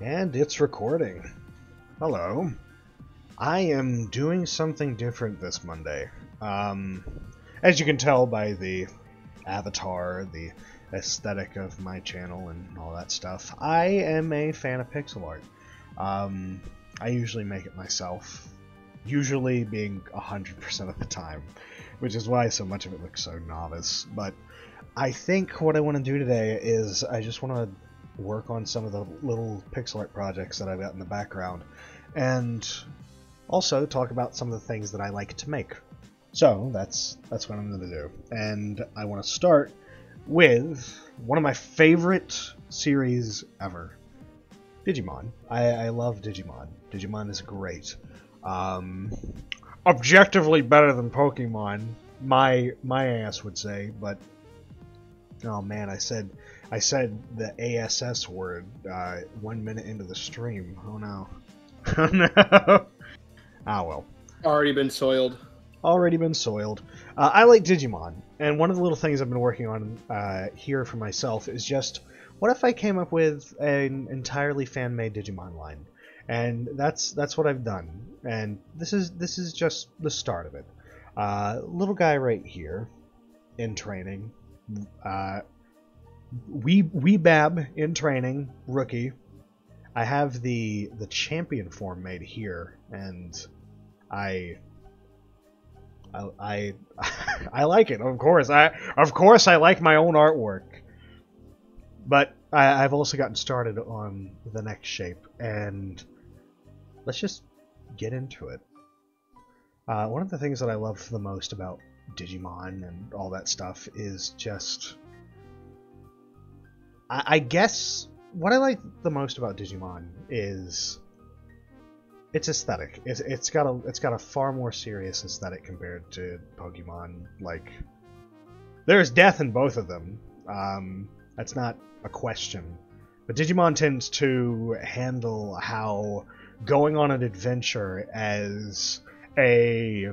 And it's recording. Hello. I am doing something different this Monday. As you can tell by the avatar, the aesthetic of my channel and all that stuff, I am a fan of pixel art. I usually make it myself, usually being 100% of the time, which is why so much of it looks so novice. But I think what I want to do today is I just want to work on some of the little pixel art projects that I've got in the background, and also talk about some of the things that I like to make. So that's what I'm going to do, and I want to start with one of my favorite series ever, Digimon. I love Digimon. Digimon is great. Objectively better than Pokemon, my ass would say, but oh man, I said the ASS word 1 minute into the stream. Oh no. Oh no. Ah well. Already been soiled. Already been soiled. I like Digimon, and one of the little things I've been working on here for myself is just, what if I came up with an entirely fan-made Digimon line? And that's what I've done. And this is just the start of it. Little guy right here, in training. Weebab in training, rookie. I have the champion form made here, and I like it. Of course, I like my own artwork. But I've also gotten started on the next shape, and let's just get into it. One of the things that I love the most about Digimon and all that stuff is just, I guess what I like the most about Digimon is its aesthetic. It's got a far more serious aesthetic compared to Pokemon. Like, there's death in both of them. That's not a question. But Digimon tends to handle how going on an adventure as a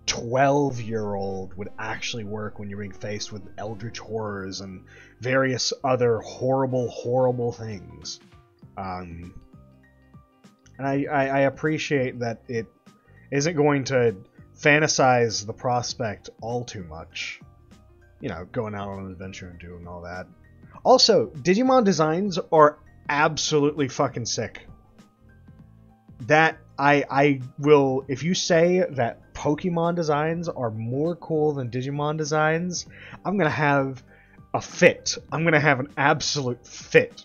12-year-old would actually work when you're being faced with eldritch horrors and various other horrible things. And I appreciate that it isn't going to fantasize the prospect all too much. You know, going out on an adventure and doing all that. Also, Digimon designs are absolutely fucking sick. That I will, if you say that Pokemon designs are more cool than Digimon designs, I'm gonna have a fit. I'm gonna have an absolute fit.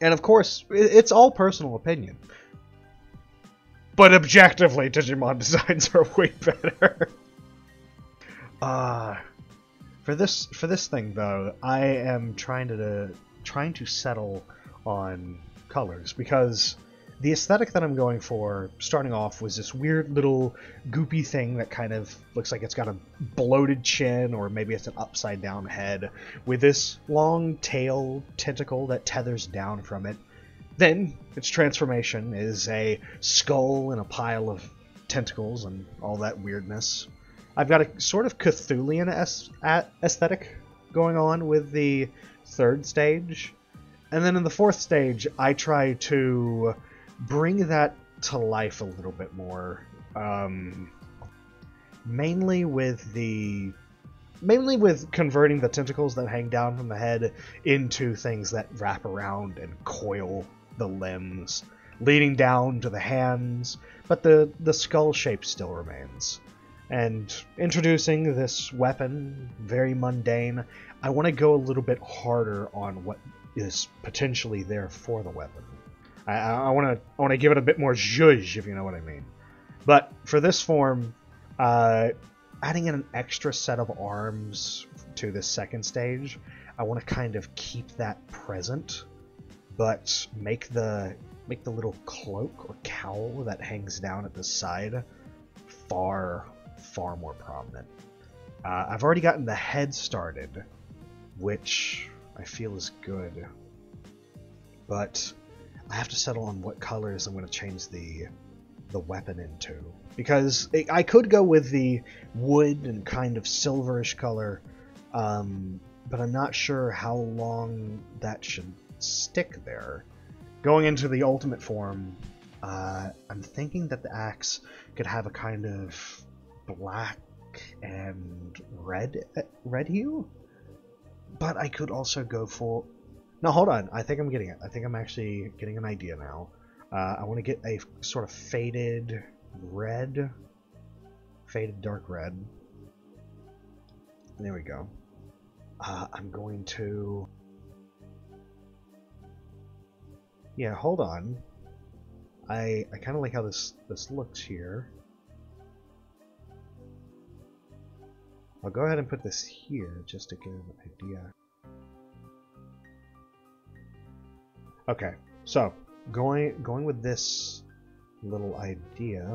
And of course, it's all personal opinion. But objectively, Digimon designs are way better. For this thing though, I am trying to settle on colors, because the aesthetic that I'm going for, starting off, was this weird little goopy thing that kind of looks like it's got a bloated chin, or maybe it's an upside down head, with this long tail tentacle that tethers down from it. Then its transformation is a skull and a pile of tentacles and all that weirdness. I've got a sort of Cthulhian aesthetic going on with the third stage. And then in the fourth stage, I try to bring that to life a little bit more. Mainly with converting the tentacles that hang down from the head into things that wrap around and coil the limbs, leading down to the hands, but the skull shape still remains. And introducing this weapon, very mundane, I want to go a little bit harder on what is potentially there for the weapon. I want to give it a bit more zhuzh, if you know what I mean. But for this form, adding in an extra set of arms to this second stage, I want to kind of keep that present, but make the little cloak or cowl that hangs down at the side far more prominent. I've already gotten the head started, which I feel is good, but I have to settle on what colors I'm going to change the weapon into, because I could go with the wood and kind of silverish color but I'm not sure how long that should stick there. Going into the ultimate form, I'm thinking that the axe could have a kind of black and red hue, but I could also go for... No, hold on. I think I'm getting it. I think I'm actually getting an idea now. I want to get a sort of faded red, faded dark red. There we go. I'm going to... Yeah, hold on. I kind of like how this looks here. I'll go ahead and put this here just to get an idea. Okay, so going with this little idea,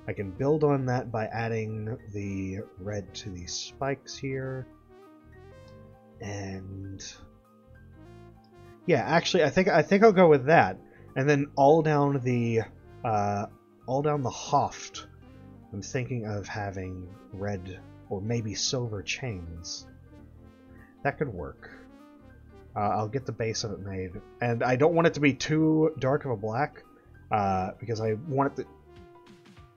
I can build on that by adding the red to these spikes here, and yeah, actually, I think I'll go with that, and then all down the haft, I'm thinking of having red or maybe silver chains. That could work. I'll get the base of it made, and I don't want it to be too dark of a black, because I want it to,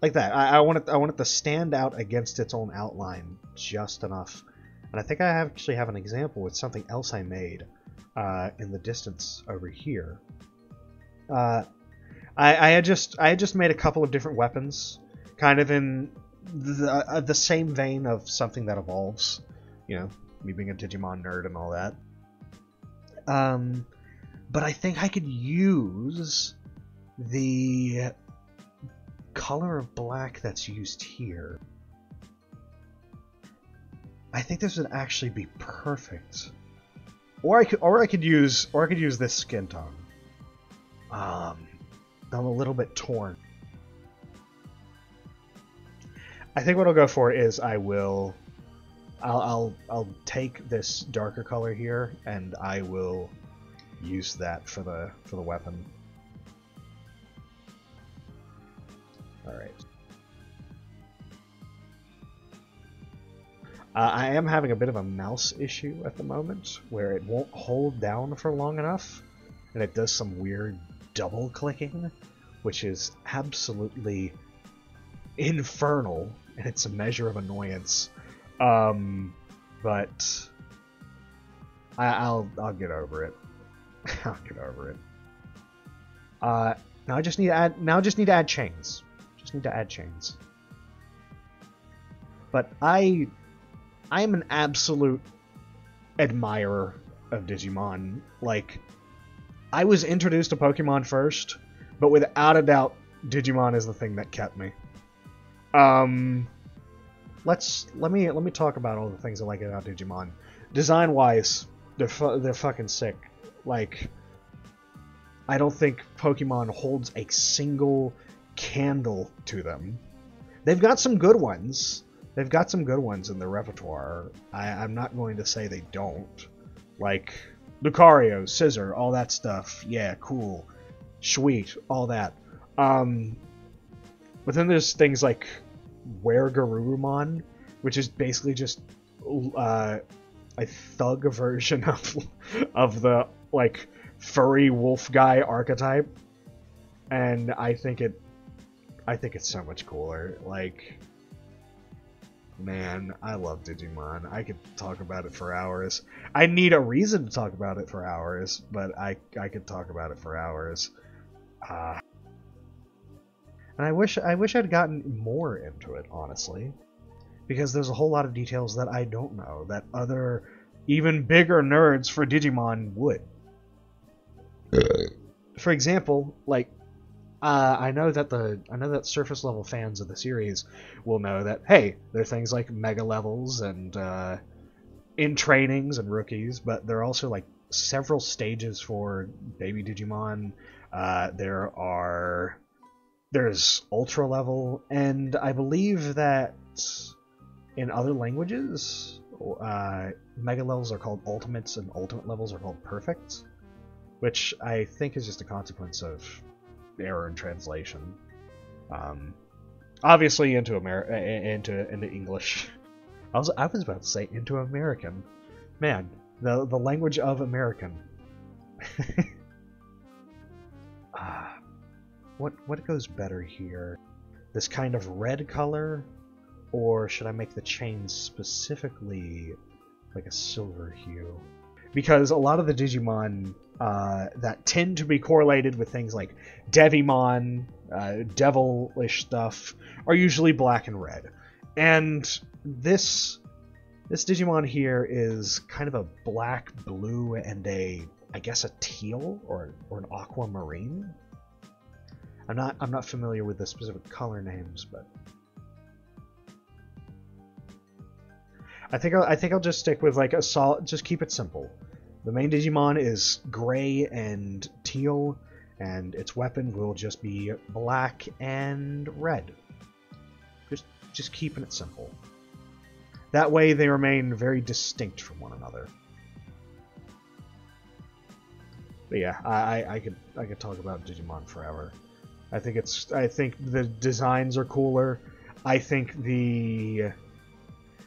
like that. I want it to stand out against its own outline just enough. And I think I actually have an example with something else I made in the distance over here. I had just made a couple of different weapons, kind of in the same vein of something that evolves. You know, me being a Digimon nerd and all that. But I think I could use the color of black that's used here. I think this would actually be perfect. Or I could use this skin tone. I'm a little bit torn. I think what I'll go for is I'll take this darker color here, and I will use that for the weapon. All right. I am having a bit of a mouse issue at the moment, where it won't hold down for long enough, and it does some weird double clicking, which is absolutely infernal, and it's a measure of annoyance. But I'll get over it. I'll get over it. Now I just need to add chains. Just need to add chains. But I'm an absolute admirer of Digimon. Like, I was introduced to Pokemon first, but without a doubt, Digimon is the thing that kept me. Let me talk about all the things I like about Digimon. Design-wise, they're fucking sick. Like, I don't think Pokemon holds a single candle to them. They've got some good ones. They've got some good ones in their repertoire. I'm not going to say they don't. Like, Lucario, Scissor, all that stuff. Yeah, cool. Sweet, all that. But then there's things like Were-Garurumon, which is basically just a thug version of the, like, furry wolf guy archetype. And I think it's so much cooler. Like, man, I love Digimon. I could talk about it for hours. I need a reason to talk about it for hours, but I could talk about it for hours. And I wish I'd gotten more into it, honestly, because there's a whole lot of details that I don't know that other, even bigger nerds for Digimon would. For example, like, I know that surface level fans of the series will know that, hey, there are things like mega levels and in trainings and rookies, but there are also like several stages for baby Digimon. There's ultra level, and I believe that in other languages, mega levels are called ultimates and ultimate levels are called perfects, which I think is just a consequence of error in translation. Obviously into English. I was about to say into American. Man, the language of American. What goes better here? This kind of red color, or should I make the chains specifically like a silver hue? Because a lot of the Digimon that tend to be correlated with things like Devimon, devilish stuff, are usually black and red. And this Digimon here is kind of a black, blue, and I guess a teal or an aquamarine. I'm not familiar with the specific color names, but I think I'll just stick with like a solid. Just keep it simple. The main Digimon is gray and teal, and its weapon will just be black and red. Just keeping it simple. That way they remain very distinct from one another. But yeah, I could talk about Digimon forever. I think the designs are cooler. I think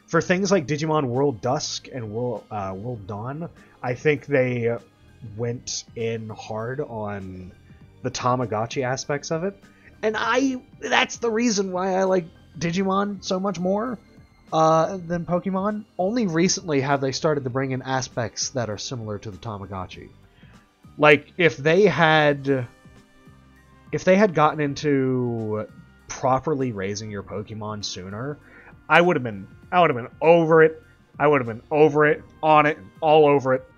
for things like Digimon World Dusk and World Dawn, I think they went in hard on the Tamagotchi aspects of it. And that's the reason why I like Digimon so much more than Pokemon. Only recently have they started to bring in aspects that are similar to the Tamagotchi. Like, if they had gotten into properly raising your Pokemon sooner, I would have been over it. I would have been over it, on it, all over it.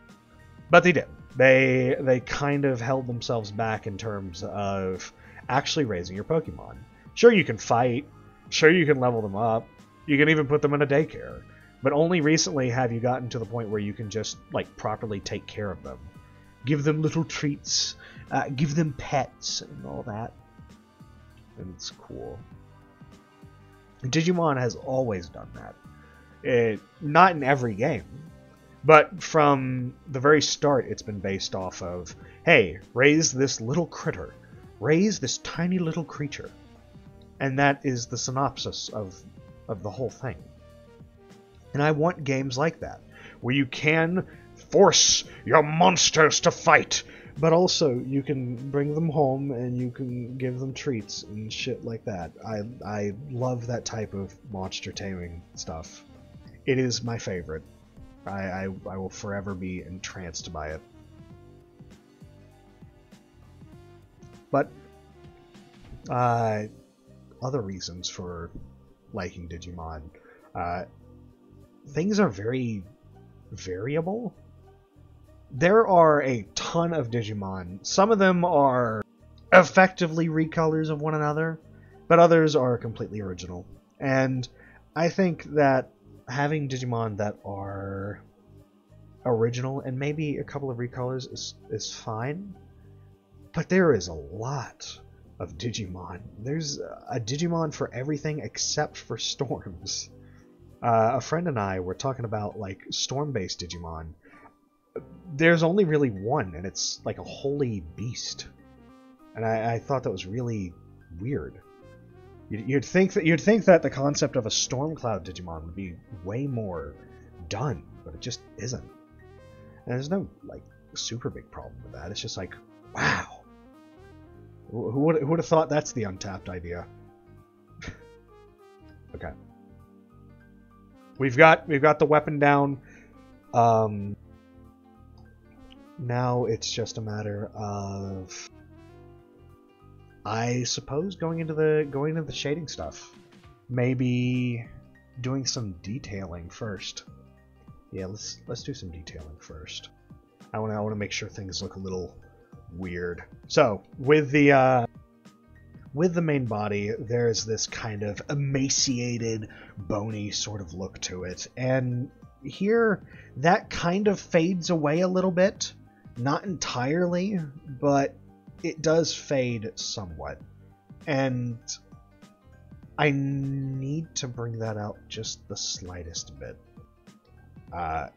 But they didn't. They kind of held themselves back in terms of actually raising your Pokemon. Sure, you can fight. Sure, you can level them up. You can even put them in a daycare. But only recently have you gotten to the point where you can just like properly take care of them. Give them little treats. Give them pets and all that. And it's cool. Digimon has always done that. Not in every game, but from the very start it's been based off of, hey, raise this little critter. Raise this tiny little creature. And that is the synopsis of the whole thing. And I want games like that, where you can force your monsters to fight, but also you can bring them home and you can give them treats and shit like that. I love that type of monster taming stuff. It is my favorite. I will forever be entranced by it. But other reasons for liking Digimon. Things are very variable. There are a ton of Digimon. Some of them are effectively recolors of one another, but others are completely original. And I think that having Digimon that are original and maybe a couple of recolors is fine. But there is a lot of Digimon. There's a Digimon for everything except for storms. A friend and I were talking about like storm-based Digimon. There's only really one, and it's like a holy beast. And I thought that was really weird. You'd think that the concept of a storm cloud Digimon would be way more done, but it just isn't. And there's no like super big problem with that. It's just like, wow. Who would have thought that's the untapped idea? Okay. We've got the weapon down. Now it's just a matter of, I suppose, going into the shading stuff. Maybe doing some detailing first. Yeah, let's do some detailing first. I want to make sure things look a little weird. So with the main body, there's this kind of emaciated, bony sort of look to it, and here that kind of fades away a little bit. Not entirely, but it does fade somewhat. And I need to bring that out just the slightest bit.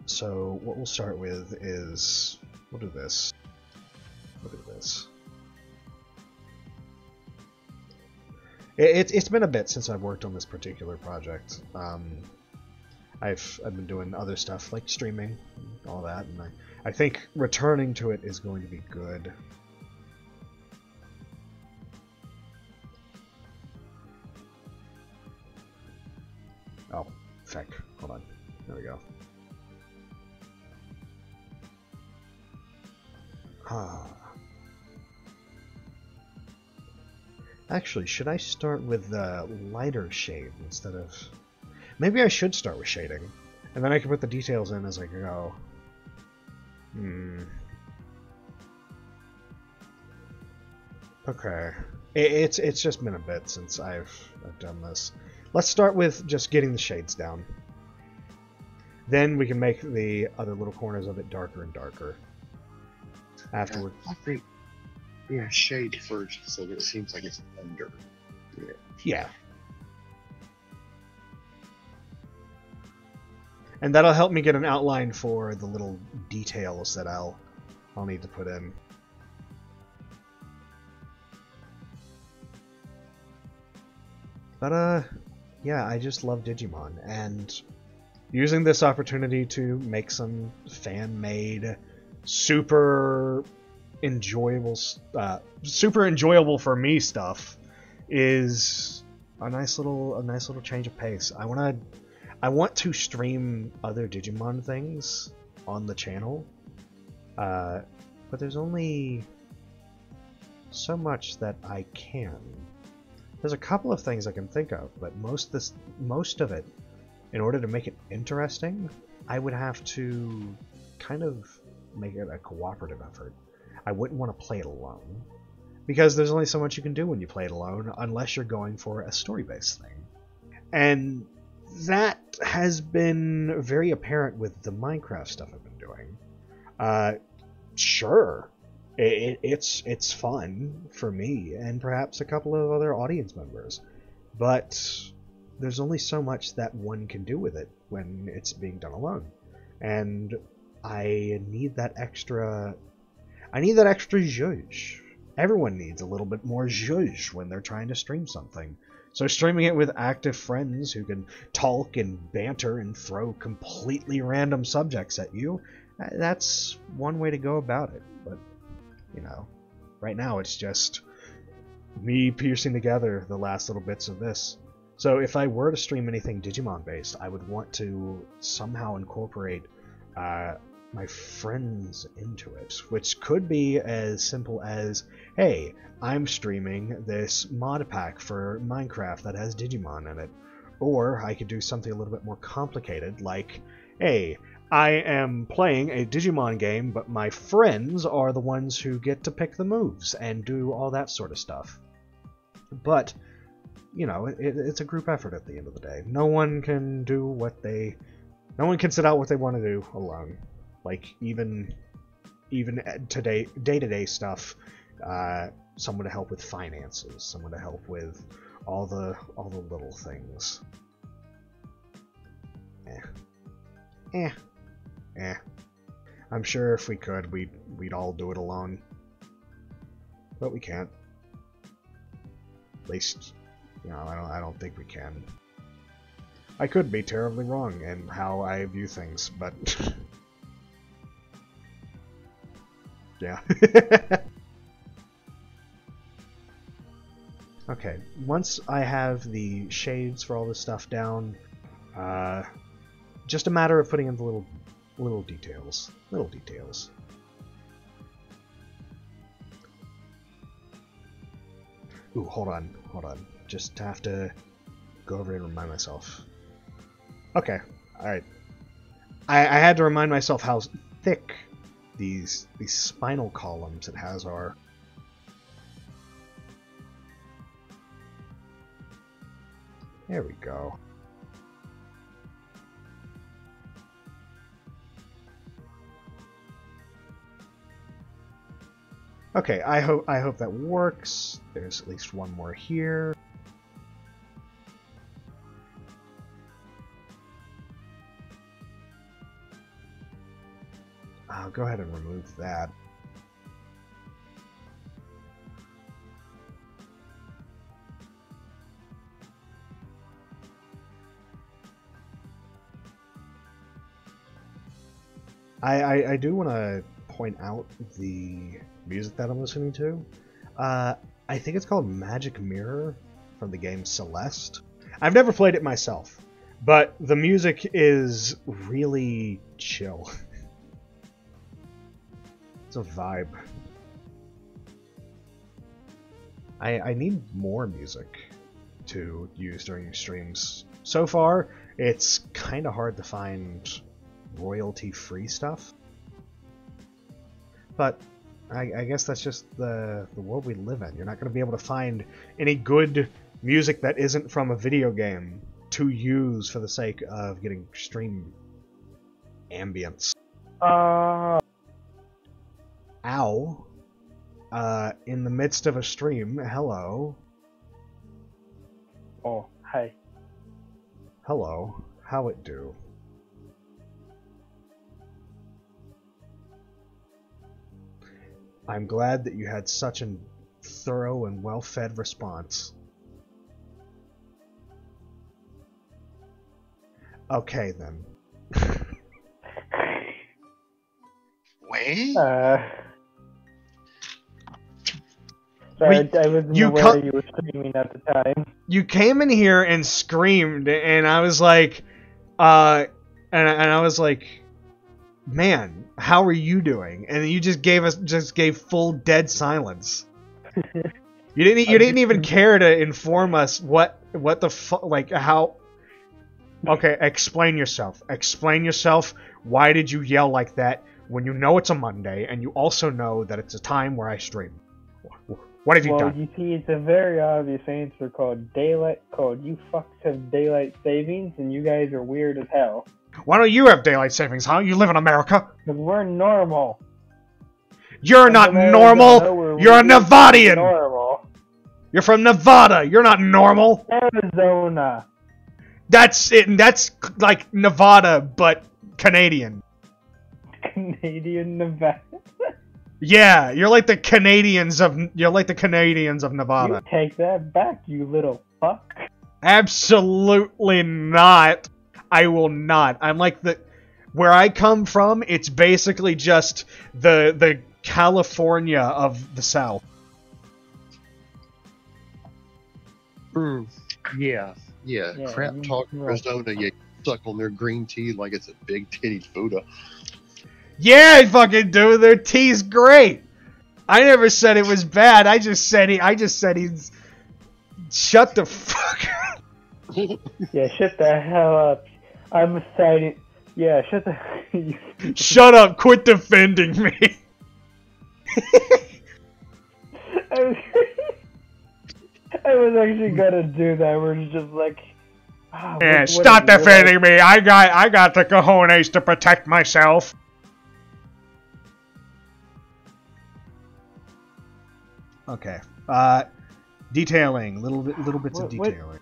So what we'll start with is, we'll do this. Look at this. It's been a bit since I've worked on this particular project. I've been doing other stuff like streaming and all that, and I think returning to it is going to be good. Oh, feck. Hold on. There we go. Actually, should I start with the lighter shade instead of... Maybe I should start with shading, and then I can put the details in as I go. Okay. It's just been a bit since I've done this. Let's start with just getting the shades down. Then we can make the other little corners of it darker and darker. Afterwards. I think, yeah, shade first, so that it seems like it's under. Yeah. And that'll help me get an outline for the little details that I'll need to put in. But yeah, I just love Digimon, and using this opportunity to make some fan-made, super enjoyable for me stuff is a nice little change of pace. I want to stream other Digimon things on the channel, but there's only so much that I can. There's a couple of things I can think of, but most of it, in order to make it interesting, I would have to kind of make it a cooperative effort. I wouldn't want to play it alone, because there's only so much you can do when you play it alone, unless you're going for a story-based thing. And that has been very apparent with the Minecraft stuff I've been doing. Sure, it's fun for me and perhaps a couple of other audience members, but there's only so much that one can do with it when it's being done alone, and I need that extra zhuzh. Everyone needs a little bit more zhuzh when they're trying to stream something. So streaming it with active friends who can talk and banter and throw completely random subjects at you, that's one way to go about it. But, you know, right now it's just me piecing together the last little bits of this. So if I were to stream anything Digimon based, I would want to somehow incorporate my friends into it, which could be as simple as, hey, I'm streaming this mod pack for Minecraft that has Digimon in it. Or I could do something a little bit more complicated, like, hey, I am playing a Digimon game, but my friends are the ones who get to pick the moves and do all that sort of stuff. But, you know, it's a group effort at the end of the day. No one can set out what they want to do alone. Like, even today, day-to-day stuff, someone to help with finances, someone to help with all the little things. I'm sure if we could, we'd all do it alone, but we can't. At least, you know, I don't think we can. I could be terribly wrong in how I view things, but yeah. Okay, once I have the shades for all this stuff down, just a matter of putting in the little details. Little details. Ooh, hold on. Just have to go over and remind myself. Okay, alright. I had to remind myself how thick these spinal columns it has are. There we go. Okay, I hope that works. There's at least one more here. I'll go ahead and remove that. I do want to point out the music that I'm listening to. I think it's called Magic Mirror from the game Celeste. I've never played it myself, but the music is really chill. It's a vibe. I need more music to use during streams. So far, it's kind of hard to find royalty-free stuff. But I guess that's just the world we live in. You're not going to be able to find any good music that isn't from a video game to use for the sake of getting stream ambience. Ow. In the midst of a stream, hello. Oh, hi. Hello. How it do? I'm glad that you had such a thorough and well-fed response. Okay, then. Wait? Sorry, I wasn't aware you were streaming at the time. You came in here and screamed, and I was like, and I was like, man, how are you doing? And you just gave full dead silence. You didn't even care to inform us what the fuck, like, how. Okay, explain yourself. Explain yourself. Why did you yell like that when you know it's a Monday and you also know that it's a time where I stream? What have you done? Well, you see, it's a very obvious answer called daylight. You fucks have daylight savings, and you guys are weird as hell. Why don't you have daylight savings, huh? You live in America. Because we're normal. You're not normal. You're a Nevadian. Normal. You're from Nevada. You're not normal. Arizona. That's it. That's like Nevada, but Canadian. Canadian Nevada. Yeah, you're like the Canadians of Nevada. You take that back, you little fuck. Absolutely not. I will not. I'm like where I come from, it's basically just the California of the South. Yeah. Crap talk Arizona, you suck on their green tea like it's a big titty Buddha. Yeah, I fucking do. Their tea's great. I never said it was bad. I just said he's. Shut the fuck up. Yeah, shut the hell up. I'm excited. Yeah, shut the. Shut up! Quit defending me. I was actually gonna do that. We're just like. Oh, yeah, stop defending me. I got the cojones to protect myself. Okay. Detailing. Little bits of detailing.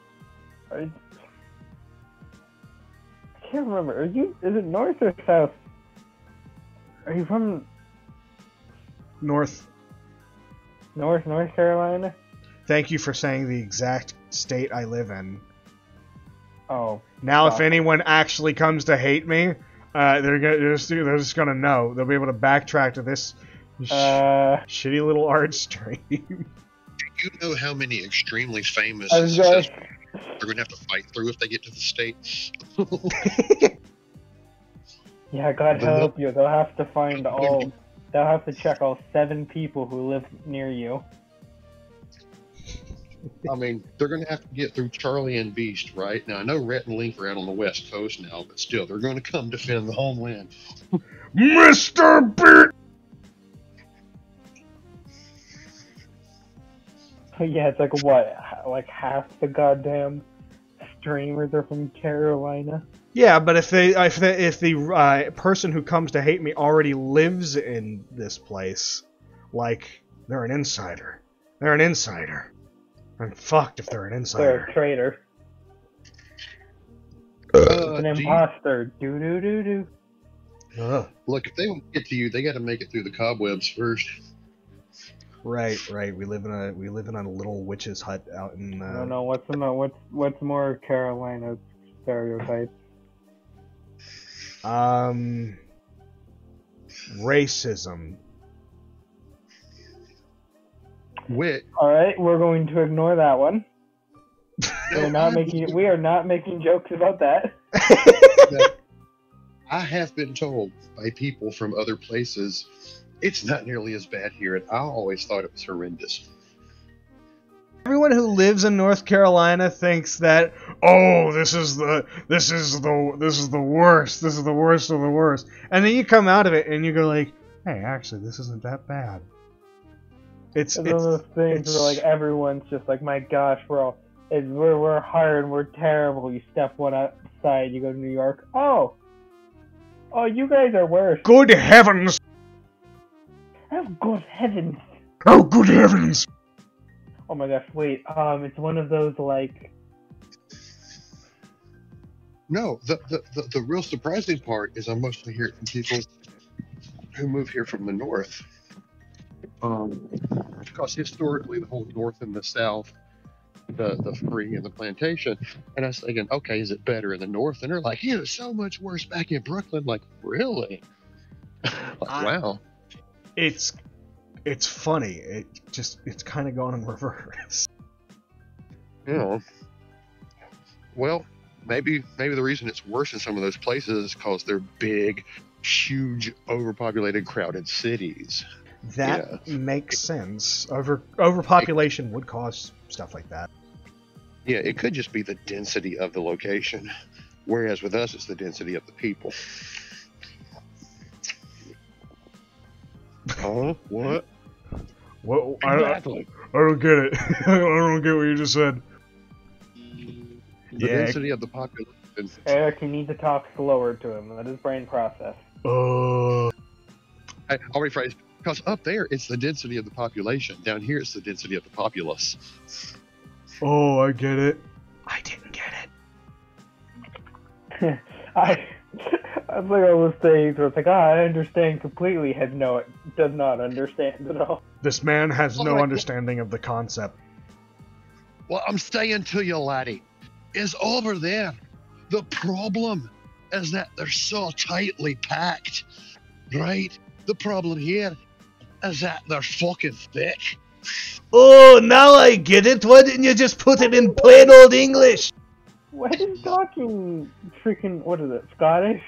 I can't remember. Is it north or south? Are you from North Carolina? Thank you for saying the exact state I live in. Oh. Now, if anyone actually comes to hate me, they're just gonna know. They'll be able to backtrack to this shitty little art stream. Do you know how many extremely famous they're going to have to fight through if they get to the States? Yeah, God help you. They'll have to find They'll have to check all 7 people who live near you. I mean, they're going to have to get through Charlie and Beast, right? Now, I know Rhett and Link are out on the West Coast now, but still, they're going to come defend the homeland. Mr. Beast! Yeah, it's like what? Like half the goddamn streamers are from Carolina. Yeah, but if the person who comes to hate me already lives in this place, like they're an insider. They're an insider. I'm fucked if they're an insider. They're a traitor. An imposter. Look, if they want to get to you, they got to make it through the cobwebs first. Right. We live in a little witch's hut out in. No. What's more Carolina stereotypes? racism. Which, All right, we're going to ignore that one. no, We are not making jokes about that. I have been told by people from other places it's not nearly as bad here, and I always thought it was horrendous. Everyone who lives in North Carolina thinks that, oh, this is the worst. This is the worst of the worst. And then you come out of it and you go like, hey, actually, this isn't that bad. It's one of those things where like everyone's just like, my gosh, we're hard and we're terrible. You step one outside, you go to New York. Oh, you guys are worse. Good heavens! Oh, good heavens! Oh, good heavens! Oh my gosh, wait. It's one of those like. No, the real surprising part is I mostly hear it from people who move here from the north. Because historically the whole north and the south, the free and the plantation, and I was thinking, okay, is it better in the north? And they're like, it was so much worse back in Brooklyn. Like, really? Wow. It's funny. It's kind of gone in reverse. Yeah. Well, maybe the reason it's worse in some of those places is because they're big, huge, overpopulated, crowded cities. That makes sense. Overpopulation would cause stuff like that. Yeah, it could just be the density of the location, whereas with us, it's the density of the people. Huh? What? Well, Exactly. I don't get it. I don't get what you just said. The density of the population. Eric, you need to talk slower to him. Let his brain process. I already phrased, because up there, it's the density of the population. Down here, it's the density of the populace. Oh, I get it. I didn't get it. I was like all those things where it's like, I understand completely, does not understand at all. This man has no Alright. understanding of the concept. What I'm saying to you, laddie, is over there. The problem is that they're so tightly packed, right? The problem here is that they're fucking thick. Oh, now I get it. Why didn't you just put it in plain old English? Why are you talking freaking, what is it, Scottish?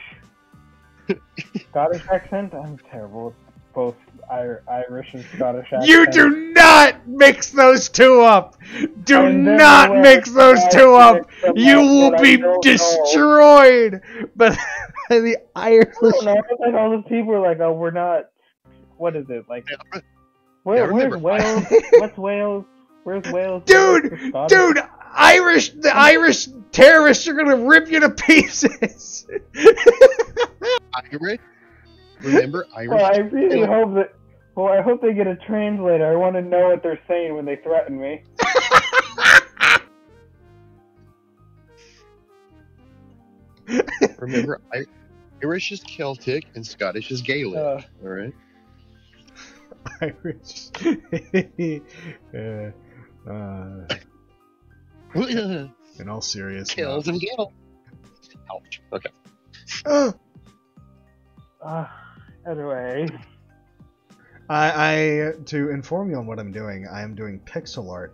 Scottish accent? I'm terrible with both Irish and Scottish accents. You do not mix those two up. Do And then not when mix those I two up. mix them You up, will then I be don't destroyed. But the Irish. I don't know, like all those people are like, oh, we're not, what is it, like, where's remember, Wales? What's Wales? Where's Wales? Dude, the Irish terrorists are gonna rip you to pieces. Irish? Remember, Irish? Well, I really hope that. Well, I hope they get a translator. I want to know what they're saying when they threaten me. Remember, Irish is Celtic and Scottish is Gaelic. All right. Irish. In all seriousness. Kills and Gale. Ouch. Okay. Anyway. I to inform you on what I'm doing, I am doing pixel art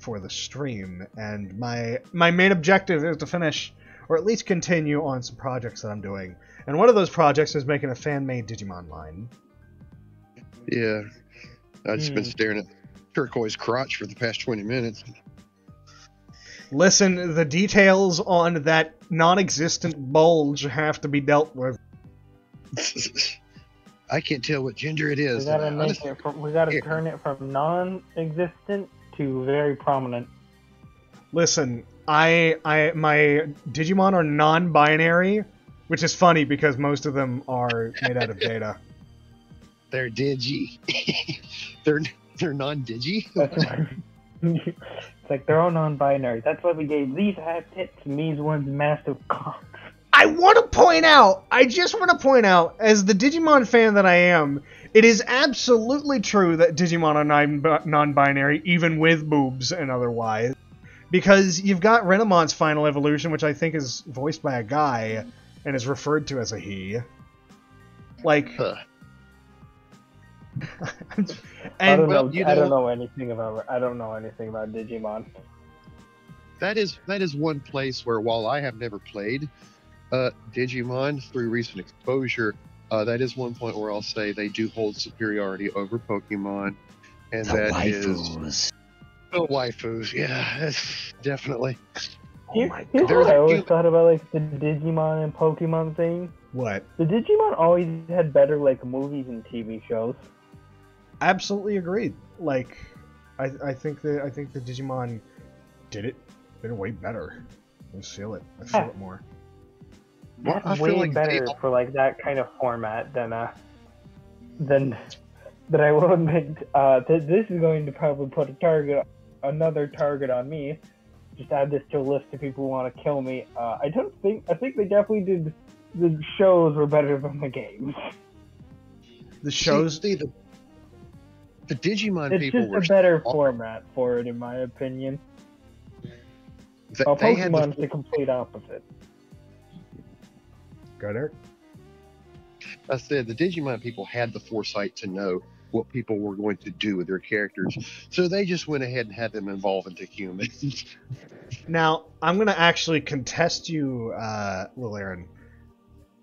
for the stream, and my main objective is to finish, or at least continue on some projects that I'm doing. And one of those projects is making a fan-made Digimon line. Yeah. I've just been staring at turquoise crotch for the past 20 minutes. Listen, the details on that non-existent bulge have to be dealt with. I can't tell what gender it is. We gotta turn it from non-existent to very prominent. Listen, my Digimon are non-binary, which is funny because most of them are made out of data. They're digi. they're non-digi. It's like they're all non-binary. That's why we gave these have tits and these ones massive cocks. I just want to point out, as the Digimon fan that I am, it is absolutely true that Digimon are non-binary, even with boobs and otherwise. Because you've got Renamon's final evolution, which I think is voiced by a guy, and is referred to as a he. Like, Huh. I don't and know. well, you I don't know- know anything about. I don't know anything about Digimon. That is one place where, while I have never played Digimon through recent exposure, that is one point where I'll say they do hold superiority over Pokemon, and The that waifus. is the waifus. Yeah, that's definitely. oh my Here's god, what I always human- thought about like the Digimon and Pokemon thing. what? The Digimon always had better like movies and TV shows. Absolutely agreed. Like, I think the Digimon did it way better. I feel it. I feel it more. Well, That's I feel way like better they- for like that kind of format than that. I will admit this is going to probably put another target on me. Just add this to a list of people who want to kill me. I think they definitely did. The shows were better than the games. The shows. See, the Digimon It's people just were a better smart. format for it, in my opinion. They had Pokemon's the, the complete opposite. Go there. I said the Digimon people had the foresight to know what people were going to do with their characters, so they just went ahead and had them evolve into humans. Now, I'm going to actually contest you, Lil Aaron.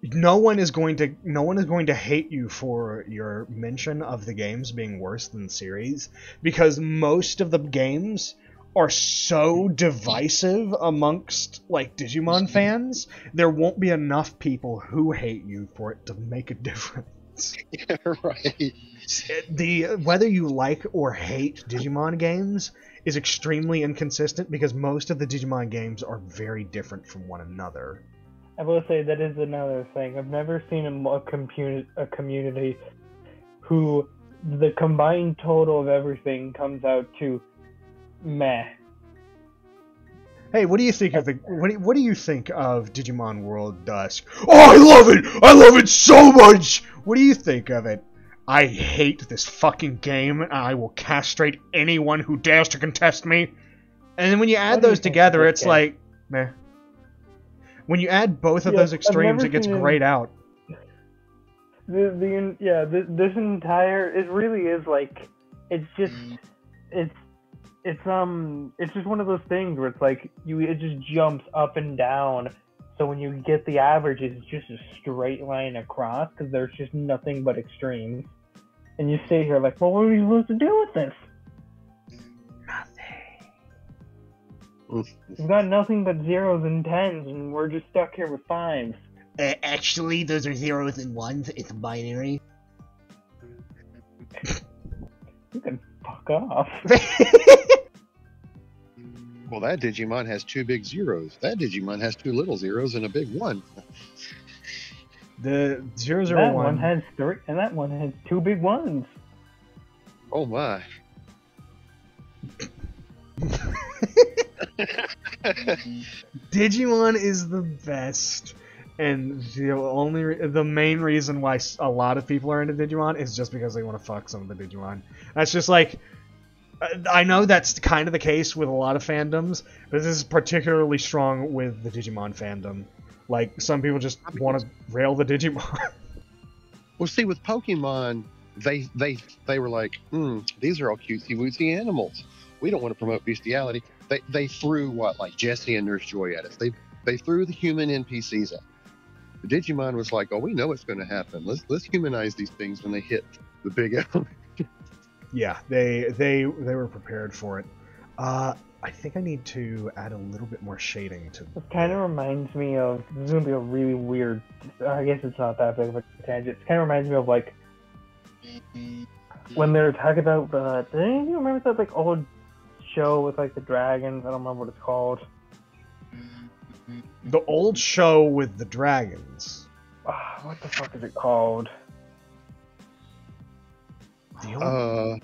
No one is going to hate you for your mention of the games being worse than the series, because most of the games are so divisive amongst like Digimon fans. There won't be enough people who hate you for it to make a difference. Yeah, right. Whether you like or hate Digimon games is extremely inconsistent because most of the Digimon games are very different from one another. I will say that is another thing. I've never seen a community who the combined total of everything comes out to meh. Hey, what do you think of what do you think of Digimon World Dusk? Oh, I love it! I love it so much! What do you think of it? I hate this fucking game, and I will castrate anyone who dares to contest me. And then when you add What do you this think together, of this it's game? like, meh. When you add both of Yeah, those I've extremes, never it gets seen grayed out. This entire it really is like it's just it's just one of those things where it's like it just jumps up and down. So when you get the average, it's just a straight line across because there's just nothing but extremes. And you stay here like, well, what are we supposed to do with this? We've got nothing but zeros and tens, and we're just stuck here with fives. Actually, those are zeros and ones. It's binary. You can fuck off. Well, that Digimon has 2 big zeros. That Digimon has 2 little zeros and a big 1. The That 001. one has 3, and that one has 2 big ones. Oh my. Digimon is the best, and the main reason why a lot of people are into Digimon is just because they want to fuck some of the Digimon. That's just like, I know that's kind of the case with a lot of fandoms, but this is particularly strong with the Digimon fandom. Like, some people just want to rail the Digimon. Well, see, with Pokemon, they were like, these are all cutesy wootsy animals. We don't want to promote bestiality. They threw like Jessie and Nurse Joy at us. They threw the human NPCs at us. The Digimon was like, oh, we know what's going to happen. Let's humanize these things when they hit the big element. Yeah, they were prepared for it. I think I need to add a little bit more shading to. It kind of reminds me of. This is gonna be a really weird. I guess it's not that big of a tangent. It kind of reminds me of like when they were talking about the. Do any of you remember that like old show with like the dragons? I don't remember what it's called. The old show with the dragons. What the fuck is it called? The old...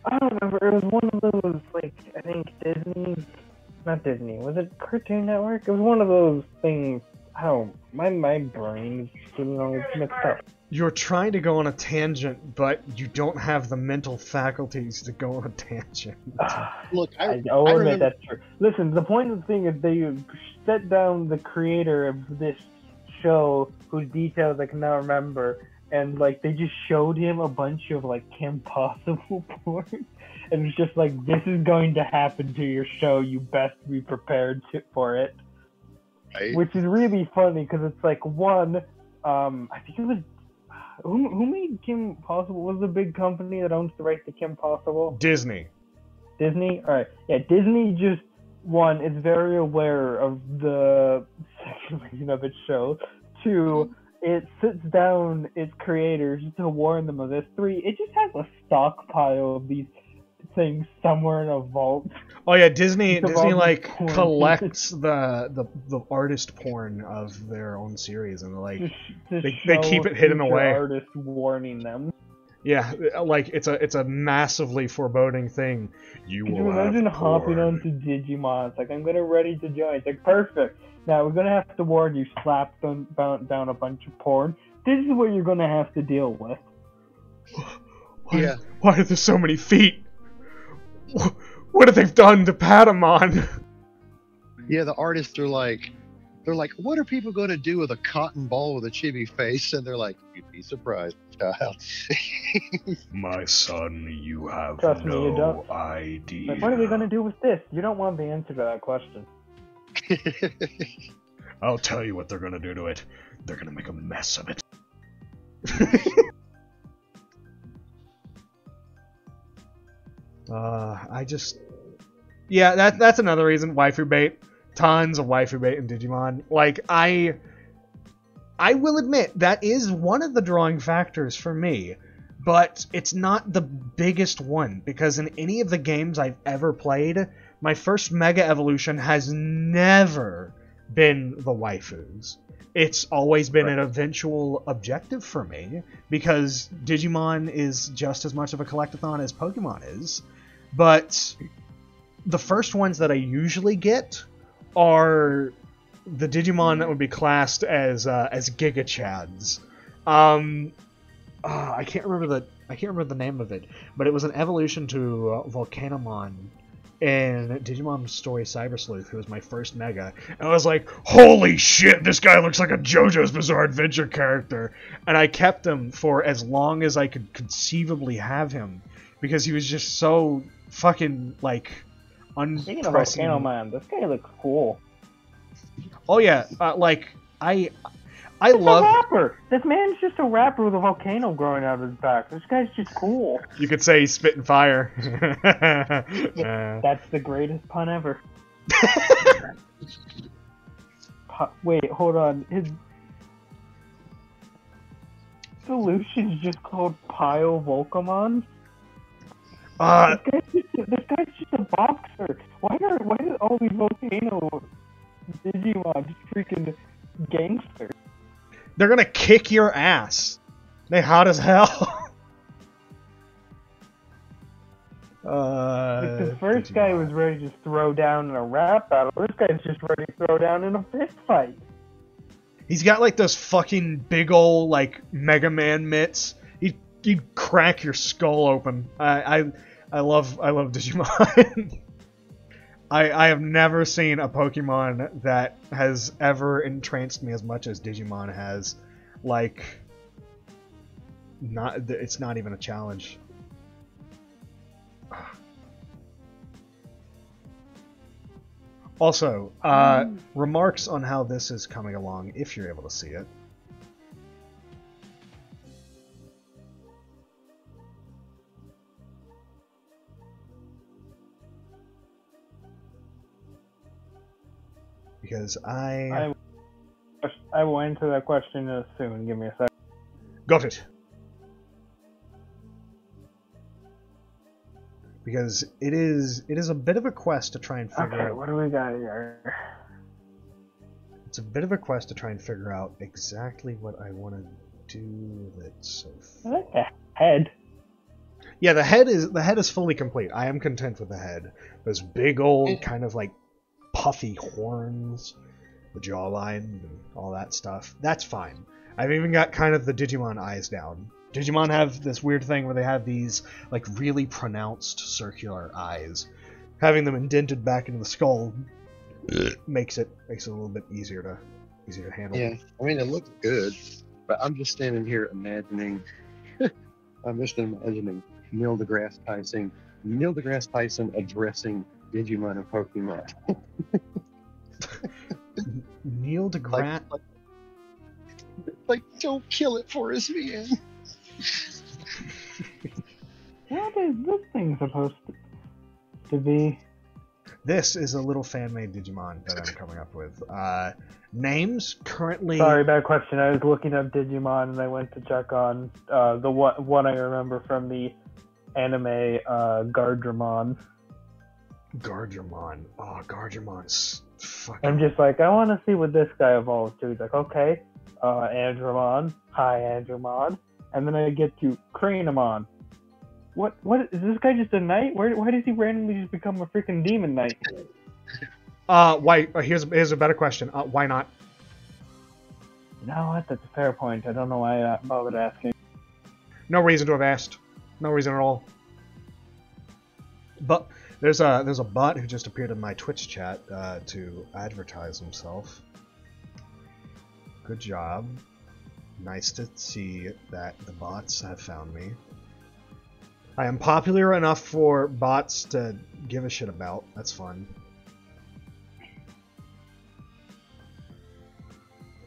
I don't remember. It was one of those, like, I think Disney. Not Disney. Was it Cartoon Network? It was one of those things. I don't. My brain is getting all mixed up. You're trying to go on a tangent, but you don't have the mental faculties to go on a tangent. Look, I'll I admit remember, that's true. Listen, the point of the thing is they set down the creator of this show whose details I cannot remember, and like they just showed him a bunch of like Kim Possible porn, and it's just like, this is going to happen to your show. You best be prepared for it. Right? Which is really funny because it's like one, I think it was who made Kim Possible? What was the big company that owns the rights to Kim Possible? Disney. Disney? Alright. Yeah, Disney just, one, is very aware of the sexualization of its show. Two, it sits down its creators to warn them of this. Three, it just has a stockpile of these things somewhere in a vault. Oh yeah, Disney like porn. collects the artist porn of their own series, and like To they keep it hidden future away. Artists warning them. Yeah, like it's a massively foreboding thing. Could you imagine hopping onto Digimon? It's like, I'm ready to join. It's like, perfect. Now we're gonna have to warn you. Slap down a bunch of porn. This is what you're gonna have to deal with. Why are there so many feet? What have they done to Patamon? Yeah, the artists are like, what are people going to do with a cotton ball with a chibi face? And they're like, you'd be surprised, child. My son, you have Trust me, you don't. idea. Like, what are they gonna do with this? You don't want the answer to that question. I'll tell you what they're gonna do to it. They're gonna make a mess of it. Yeah, that's another reason. Waifu bait. Tons of waifu bait in Digimon. Like, I will admit, that is one of the drawing factors for me. But it's not the biggest one, because in any of the games I've ever played, my first Mega Evolution has never been the waifus. It's always been an eventual objective for me, because Digimon is just as much of a collectathon as Pokemon is. But the first ones that I usually get are the Digimon that would be classed as Giga Chads. I can't remember the name of it, but it was an evolution to Volcanomon in Digimon Story Cyber Sleuth, who was my first Mega. And I was like, holy shit, this guy looks like a JoJo's Bizarre Adventure character. And I kept him for as long as I could conceivably have him, because he was just so fucking, like, Speaking of unpressing. Volcanomon, this guy looks cool. Oh yeah, like, I He's love... a rapper! This man's just a rapper with a volcano growing out of his back. This guy's just cool. You could say he's spitting fire. That's the greatest pun ever. Wait, hold on. His solution's just called Pio Volcamon? This guy's just a boxer. Why are all these volcano Digimon just freaking gangsters? They're gonna kick your ass. They hot as hell. The first guy was ready to throw down in a rap battle. This guy's just ready to throw down in a fist fight. He's got like those fucking big ol' like Mega Man mitts. He'd crack your skull open. I love Digimon. I have never seen a Pokemon that has ever entranced me as much as Digimon has. Like, it's not even a challenge. Also, remarks on how this is coming along, if you're able to see it. Because I will answer that question soon. Give me a second. Got it. Because it is a bit of a quest to try and figure out. What do we got here? It's a bit of a quest to try and figure out exactly what I want to do with it so far. I like the head. Yeah, the head is fully complete. I am content with the head. Those big old kind of like puffy horns, the jawline, and all that stuff. That's fine. I've even got kind of the Digimon eyes down. Digimon have this weird thing where they have these like really pronounced circular eyes. Having them indented back into the skull makes it a little bit easier to easier to handle. Yeah, I mean, it looks good, but I'm just standing here imagining, I'm just imagining Neil deGrasse Tyson addressing Digimon and Pokemon. Neil deGrasse. Like, don't kill it for us, man. What is this thing supposed to be? This is a little fan-made Digimon that I'm coming up with. Names currently. Sorry, bad question. I was looking up Digimon and I went to check on the one I remember from the anime Gardramon. Gardramon. Oh, Gardramon's fucking. I'm just like, I want to see what this guy evolves to. He's like, okay, Andromon. Hi, Andromon. And then I get to Cranemon. What is this guy just a knight? Why does he randomly just become a freaking demon knight? Why? Here's a better question. Why not? You know what? That's a fair point. I don't know why I bothered asking. No reason to have asked. No reason at all. But there's a bot who just appeared in my Twitch chat to advertise himself. Good job. Nice to see that the bots have found me. I am popular enough for bots to give a shit about. That's fun.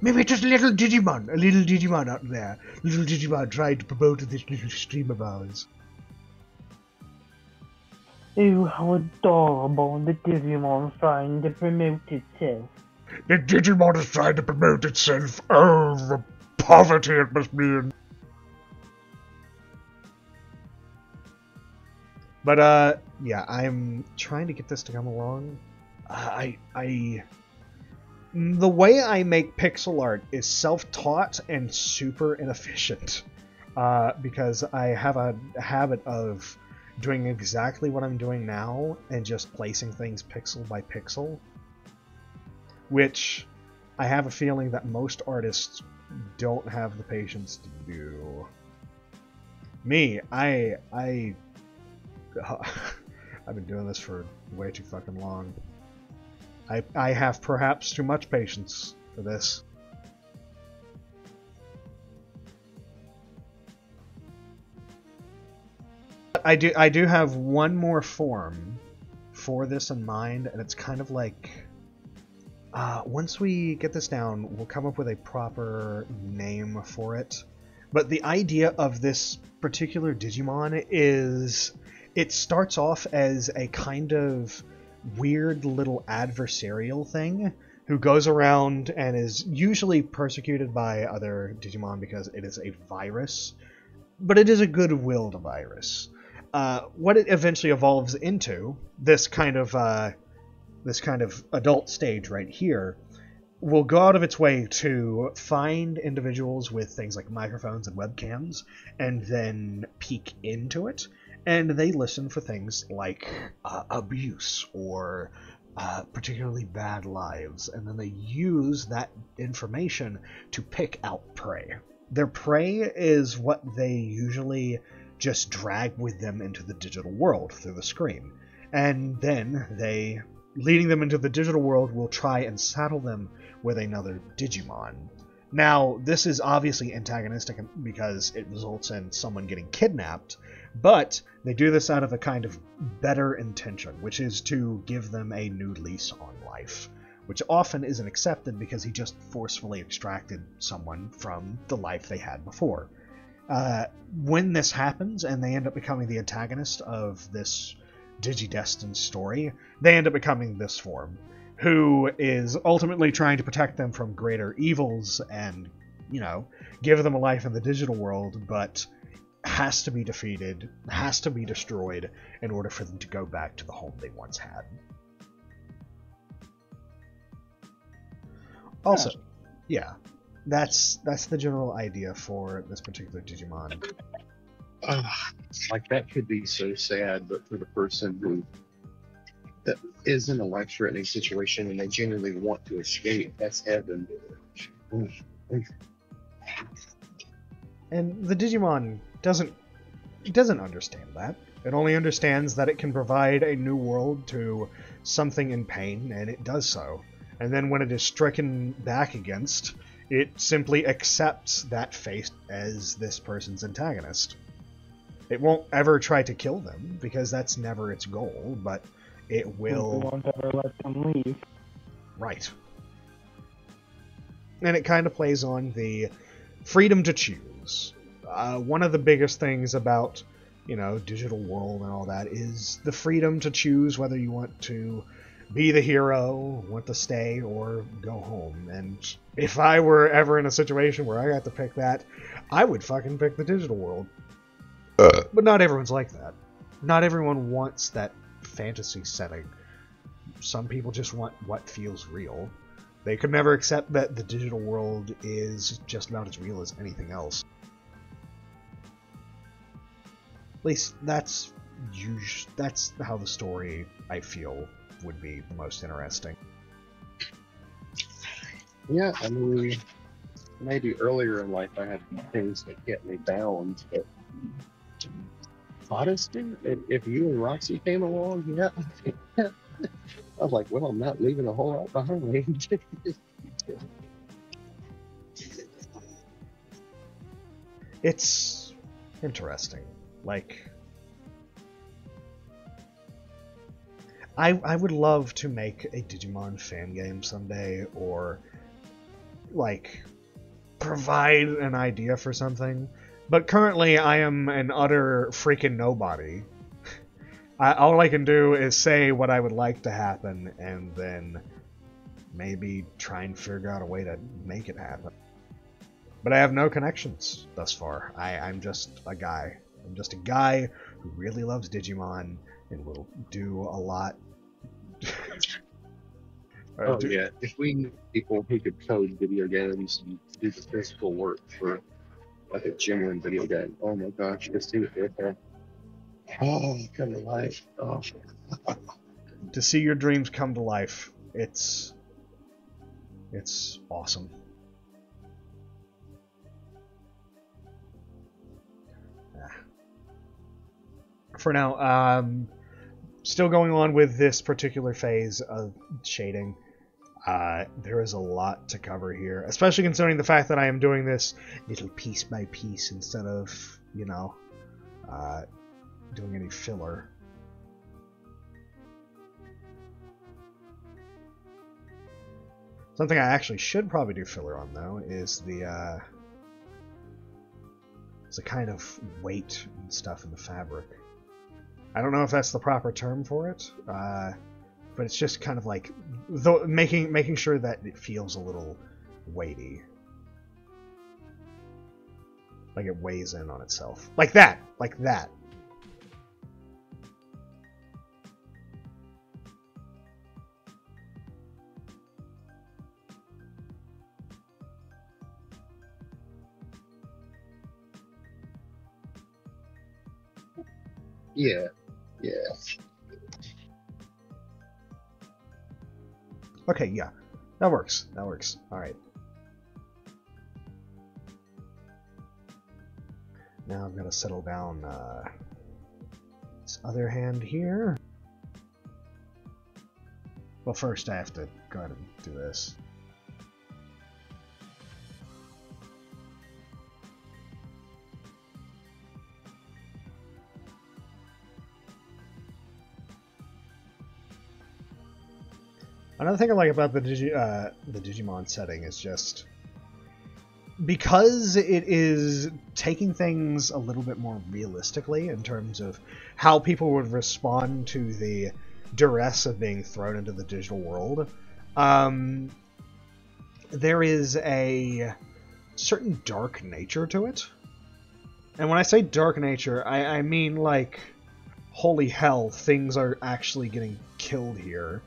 Maybe just a little Digimon out there. Little Digimon trying to promote this little stream of ours. Ew, how adorable. The Digimon's trying to promote itself. The Digimon is trying to promote itself. Oh, the poverty it must be in. But, yeah, I'm trying to get this to come along. The way I make pixel art is self-taught and super inefficient. Because I have a habit of doing exactly what I'm doing now and just placing things pixel by pixel. Which I have a feeling that most artists don't have the patience to do. Me, I've been doing this for way too fucking long. I have perhaps too much patience for this. I do have one more form for this in mind, and it's kind of like once we get this down, we'll come up with a proper name for it. But the idea of this particular Digimon is it starts off as a kind of weird little adversarial thing who goes around and is usually persecuted by other Digimon because it is a virus, but it is a good-willed virus. What it eventually evolves into, this kind of adult stage right here, will go out of its way to find individuals with things like microphones and webcams, and then peek into it. And they listen for things like abuse or particularly bad lives, and then they use that information to pick out prey. Their prey is what they usually just drag with them into the digital world through the screen. And then they, leading them into the digital world, will try and saddle them with another Digimon. Now, this is obviously antagonistic because it results in someone getting kidnapped, but they do this out of a kind of better intention, which is to give them a new lease on life, which often isn't accepted because he just forcefully extracted someone from the life they had before. When this happens and they end up becoming the antagonist of this Digidestined story, they end up becoming this form, who is ultimately trying to protect them from greater evils and, give them a life in the digital world, but has to be defeated, has to be destroyed in order for them to go back to the home they once had. Also, yeah, that's the general idea for this particular Digimon. Like, that could be so sad, but for the person who that is in a life-threatening situation and they genuinely want to escape, that's heaven. And the Digimon doesn't understand that. It only understands that it can provide a new world to something in pain, and it does so. and then when it is stricken back against, it simply accepts that fate as this person's antagonist. It won't ever try to kill them, because that's never its goal, but it will... It won't ever let them leave. Right. And it kind of plays on the freedom to choose. One of the biggest things about, you know, digital world and all that is the freedom to choose whether you want to be the hero, want to stay, or go home. And if I were ever in a situation where I got to pick that, I would fucking pick the digital world. But not everyone's like that. Not everyone wants that fantasy setting. Some people just want what feels real. They could never accept that the digital world is just about as real as anything else. At least that's how the story, I feel, would be most interesting. Yeah, I mean, maybe earlier in life I had things that kept me bound, but honestly, if you and Roxy came along, yeah, I was like, well, I'm not leaving a whole lot behind. It's interesting. Like, I would love to make a Digimon fan game someday, or like provide an idea for something. But currently, I am an utter freaking nobody. All I can do is say what I would like to happen, and then maybe try and figure out a way to make it happen. But I have no connections thus far. I'm just a guy. I'm just a guy who really loves Digimon and will do a lot. Yeah, if we knew people who could code video games and do the physical work for like a genuine video game, oh my gosh, just see what they're there. Oh, come to life. Oh. To see your dreams come to life, it's awesome. For now, still going on with this particular phase of shading. There is a lot to cover here, especially considering the fact that I am doing this little piece by piece instead of, you know, doing any filler. Something I actually should probably do filler on, though, is the kind of weight and stuff in the fabric. I don't know if that's the proper term for it, but it's just kind of like making sure that it feels a little weighty, like it weighs in on itself, like that. Yeah. Okay, yeah, that works. All right. Now I'm gonna settle down this other hand here. Well, first I have to go ahead and do this. Another thing I like about the Digimon setting is just because it is taking things a little bit more realistically in terms of how people would respond to the duress of being thrown into the digital world. There is a certain dark nature to it. And when I say dark nature, I mean like, holy hell, things are actually getting killed here.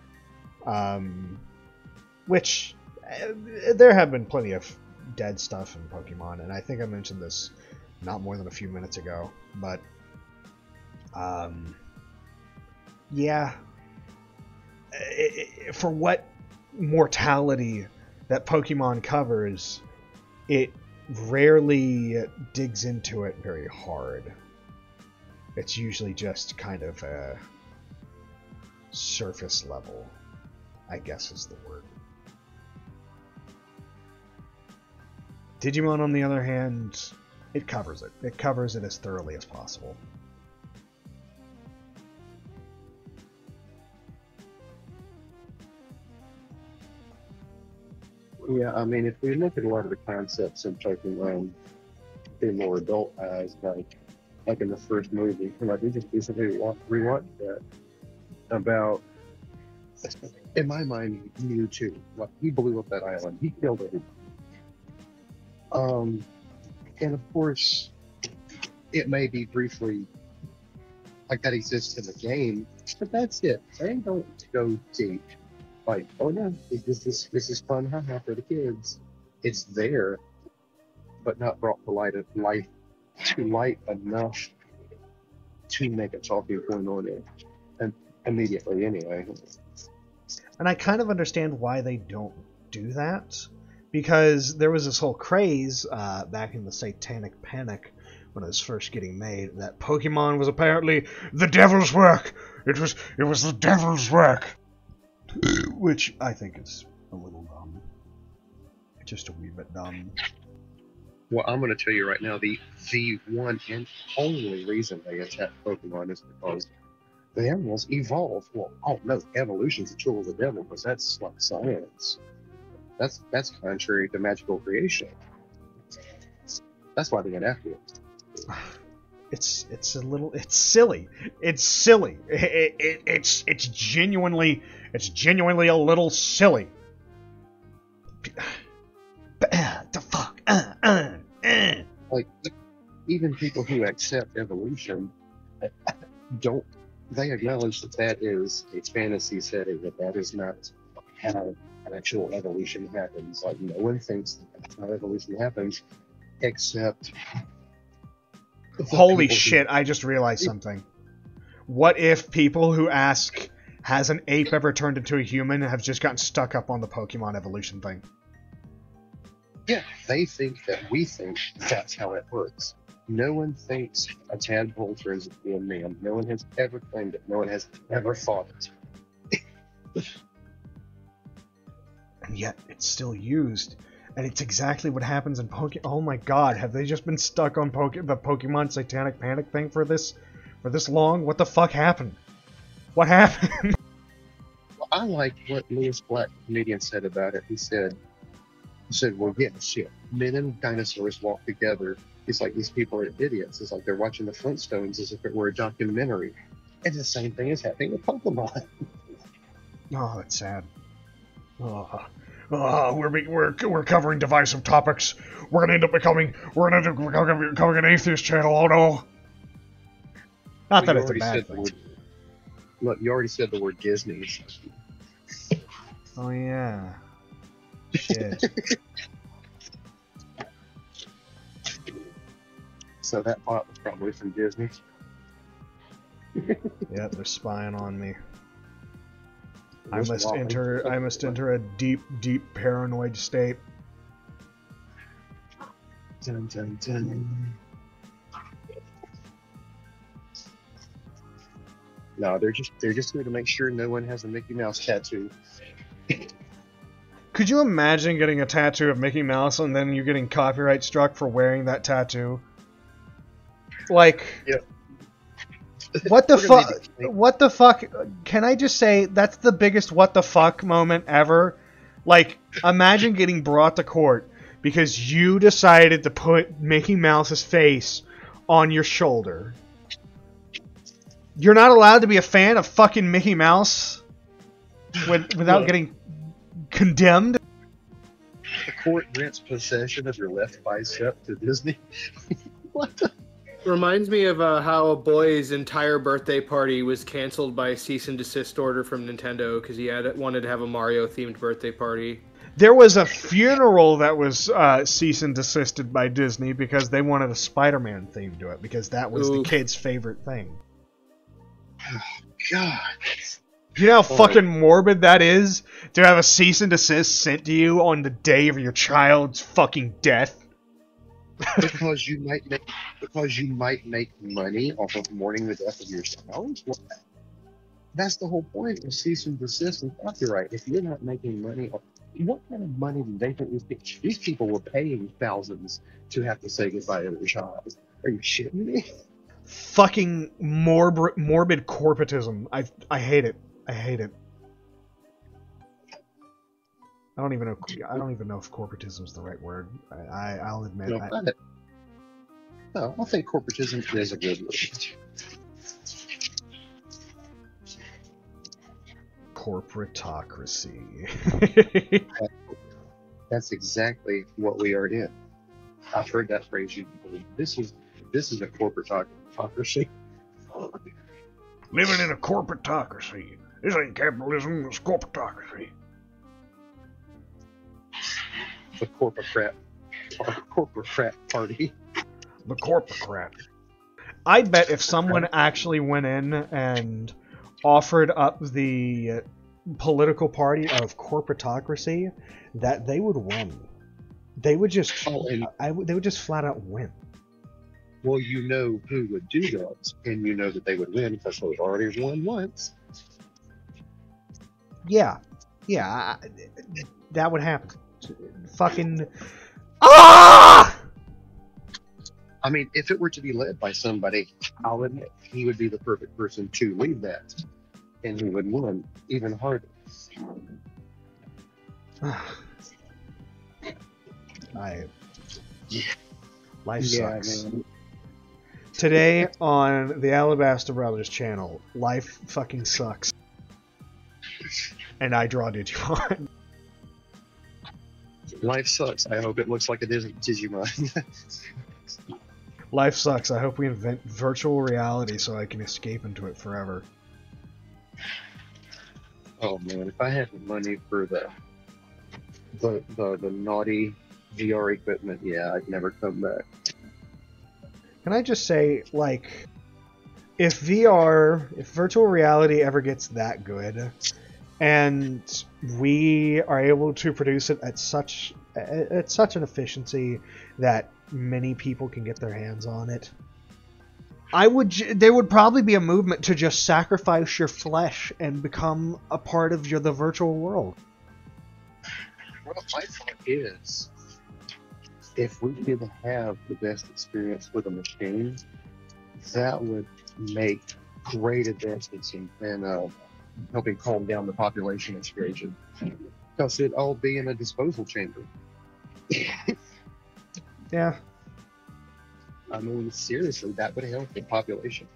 Which, there have been plenty of dead stuff in Pokemon, and I think I mentioned this not more than a few minutes ago, but, yeah, for what mortality that Pokemon covers, it rarely digs into it very hard. It's usually just kind of a surface level, I guess is the word. Digimon, on the other hand, it covers it. It covers it as thoroughly as possible. Yeah, I mean, if we look at a lot of the concepts in Pokemon through more adult eyes, like in the first movie, and I did just recently rewatch that, about, in my mind, Mewtwo. Like, he blew up that island. He killed it. And of course, it may be briefly like that exists in the game, but that's it. They don't go deep. Like, oh no, this is fun, haha, for the kids. It's there, but not brought to light enough to make a talking point on it, and immediately anyway. And I kind of understand why they don't do that, because there was this whole craze back in the Satanic Panic when it was first getting made that Pokemon was apparently the devil's work. It was the devil's work, which I think is a little dumb, just a wee bit dumb. Well, I'm going to tell you right now, the one and only reason they attack Pokemon is because the animals evolve. Well, oh no, evolution's a tool of the devil, because that's like science. That's contrary to magical creation. That's why they get after it. It's silly. It's silly. It's genuinely a little silly. The fuck. Like, even people who accept evolution don't. They acknowledge that is a fantasy setting. That is not how actual evolution happens. Like, no one thinks that's how evolution happens, except. Holy shit! I just realized something. What if people who ask, "Has an ape ever turned into a human?" have just gotten stuck up on the Pokemon evolution thing? Yeah, they think that we think that's how it works. No one thinks a tadpole turns into a man. No one has ever claimed it. No one has ever thought it. And yet, it's still used. And it's exactly what happens in Pokemon. Oh my god, have they just been stuck on the Pokemon Satanic Panic thing for this long? What the fuck happened? What happened? Well, I like what Lewis Black, comedian, said about it. He said, well, yeah, shit. Men and dinosaurs walk together. It's like these people are idiots. It's like they're watching the Flintstones as if it were a documentary. And the same thing is happening with Pokemon. Oh, that's sad. We're covering divisive topics. We're gonna end up becoming an atheist channel. Oh no! Not that it's a bad thing. Look, you already said the word Disney. Oh yeah. Shit. So that part was probably from Disney. Yep, they're spying on me. I must enter a deep, deep paranoid state. Dun, dun, dun. No, they're just here to make sure no one has a Mickey Mouse tattoo. Could you imagine getting a tattoo of Mickey Mouse and then you getting copyright struck for wearing that tattoo? Like, yeah. What the fuck? What the fuck? Can I just say that's the biggest what the fuck moment ever? Like, imagine getting brought to court because you decided to put Mickey Mouse's face on your shoulder. You're not allowed to be a fan of fucking Mickey Mouse without getting condemned. The court grants possession of your left bicep to Disney. What the? Reminds me of how a boy's entire birthday party was canceled by a cease and desist order from Nintendo because he wanted to have a Mario-themed birthday party. There was a funeral that was cease and desisted by Disney because they wanted a Spider-Man theme to it because that was the kid's favorite thing. Oh, God. You know how fucking morbid that is? To have a cease and desist sent to you on the day of your child's fucking death? because you might make money off of mourning the death of your child. That's the whole point of cease and desist and copyright. If you're not making money what kind of money do they think these people were paying thousands to have to say goodbye to their child? Are you shitting me? Fucking morbid corporatism. I hate it. I hate it. I don't even know if corporatism is the right word. I'll admit. No, no, I think corporatism is a good word. Corporatocracy. That's exactly what we are in. I've heard that phrase used before. This is a corporatocracy. Living in a corporatocracy. This ain't capitalism, it's corporatocracy. The corporate party. The corporate. I bet if someone actually went in and offered up the political party of corporatocracy, that they would win. They would just, they would just flat out win. Well, you know who would do that, and you know that they would win because they've already won once. Yeah, that would happen. Fucking ah! I mean, if it were to be led by somebody, I'll admit he would be the perfect person to lead that, and he would win even harder. Life sucks. Man. Today on the Alabaster Brothers channel, life fucking sucks. And I draw Digimon. Life sucks. I hope it looks like it is Digimon. Life sucks. I hope we invent virtual reality so I can escape into it forever. Oh man, if I had the money for the naughty VR equipment, yeah, I'd never come back. Can I just say, like, if virtual reality ever gets that good, and we are able to produce it at such an efficiency that many people can get their hands on it, there would probably be a movement to just sacrifice your flesh and become a part of the virtual world. Well, my thought is, if we could have the best experience with a machine, that would make great advancements in helping calm down the population explosion. Because it'd all be in a disposal chamber. Yeah. I mean, seriously, that would help the population.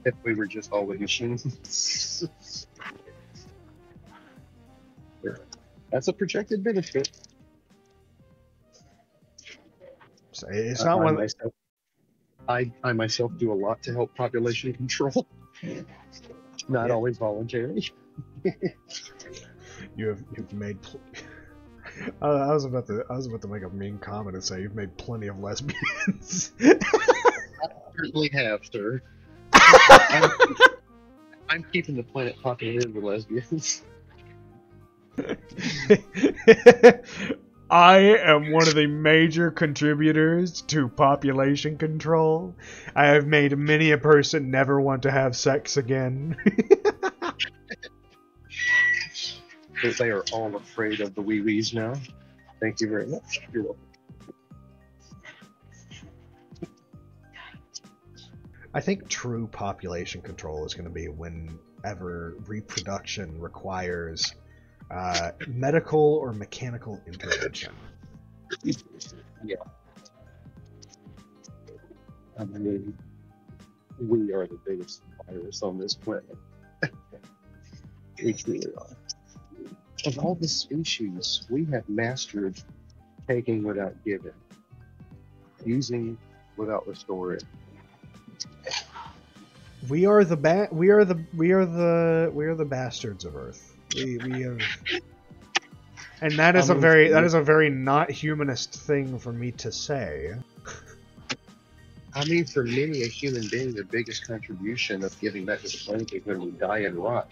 If we were just all with machines. That's a projected benefit. So it's not one. I myself do a lot to help population control. Not always voluntary. You've made. I was about to make a mean comment and say you've made plenty of lesbians. I certainly have, sir. I'm keeping the planet populated with lesbians. I am one of the major contributors to population control. I have made many a person never want to have sex again. They are all afraid of the wee-wees now. Thank you very much. You're welcome. I think true population control is going to be whenever reproduction requires medical or mechanical intervention. Yeah. I mean, we are the biggest virus on this planet. We truly are. Of all the species, we have mastered taking without giving, using without restoring. We are the bastards of Earth. We have, and that is a very not humanist thing for me to say. I mean, for many a human being, the biggest contribution of giving back to the planet is when we die and rot.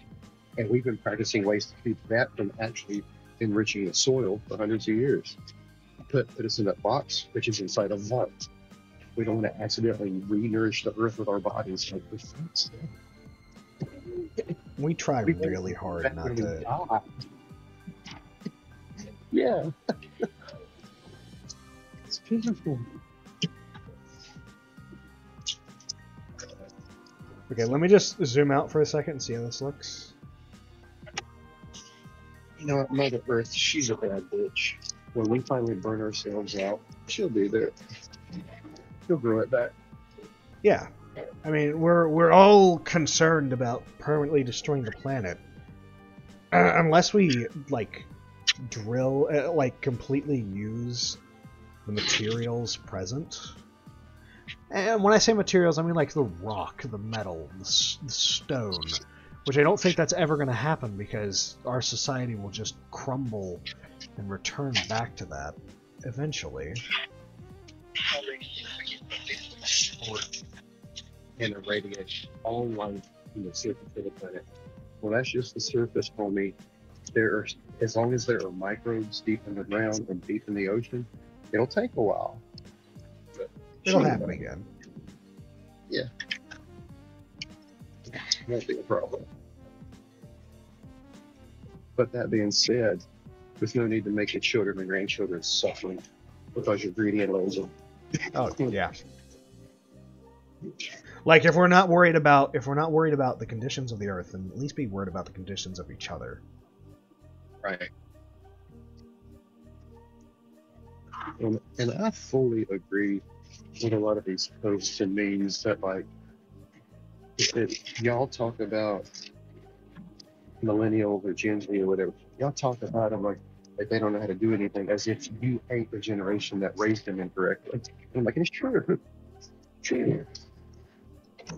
And we've been practicing ways to keep that from actually enriching the soil for hundreds of years. Put us in that box, which is inside a vault. We don't want to accidentally re-nourish the earth with our bodies. Like we try really hard not to. Yeah. It's beautiful. Okay, let me just zoom out for a second and see how this looks. You know what, Mother Earth, she's a bad bitch. When we finally burn ourselves out, she'll be there. She'll grow it back. Yeah. I mean, we're all concerned about permanently destroying the planet. Unless we, like, drill, like, completely use the materials present. And when I say materials, I mean, like, the rock, the metal, the stone. Which I don't think that's ever going to happen because our society will just crumble and return back to that eventually. And irradiate all life from the surface of the planet. Well, that's just the surface, homie. There are, as long as there are microbes deep in the ground and deep in the ocean, it'll take a while. But It'll happen again. Yeah. Won't be a problem. But that being said, there's no need to make your children and grandchildren suffering because you're greedy and lazy. Oh, yeah. Like, if we're not worried about the conditions of the Earth, then at least be worried about the conditions of each other. Right. And I fully agree with a lot of these posts and memes that, like, if y'all talk about millennials or Gen Z or whatever, y'all talk about them like they don't know how to do anything, as if you ain't the generation that raised them incorrectly. And I'm like, it's true. True.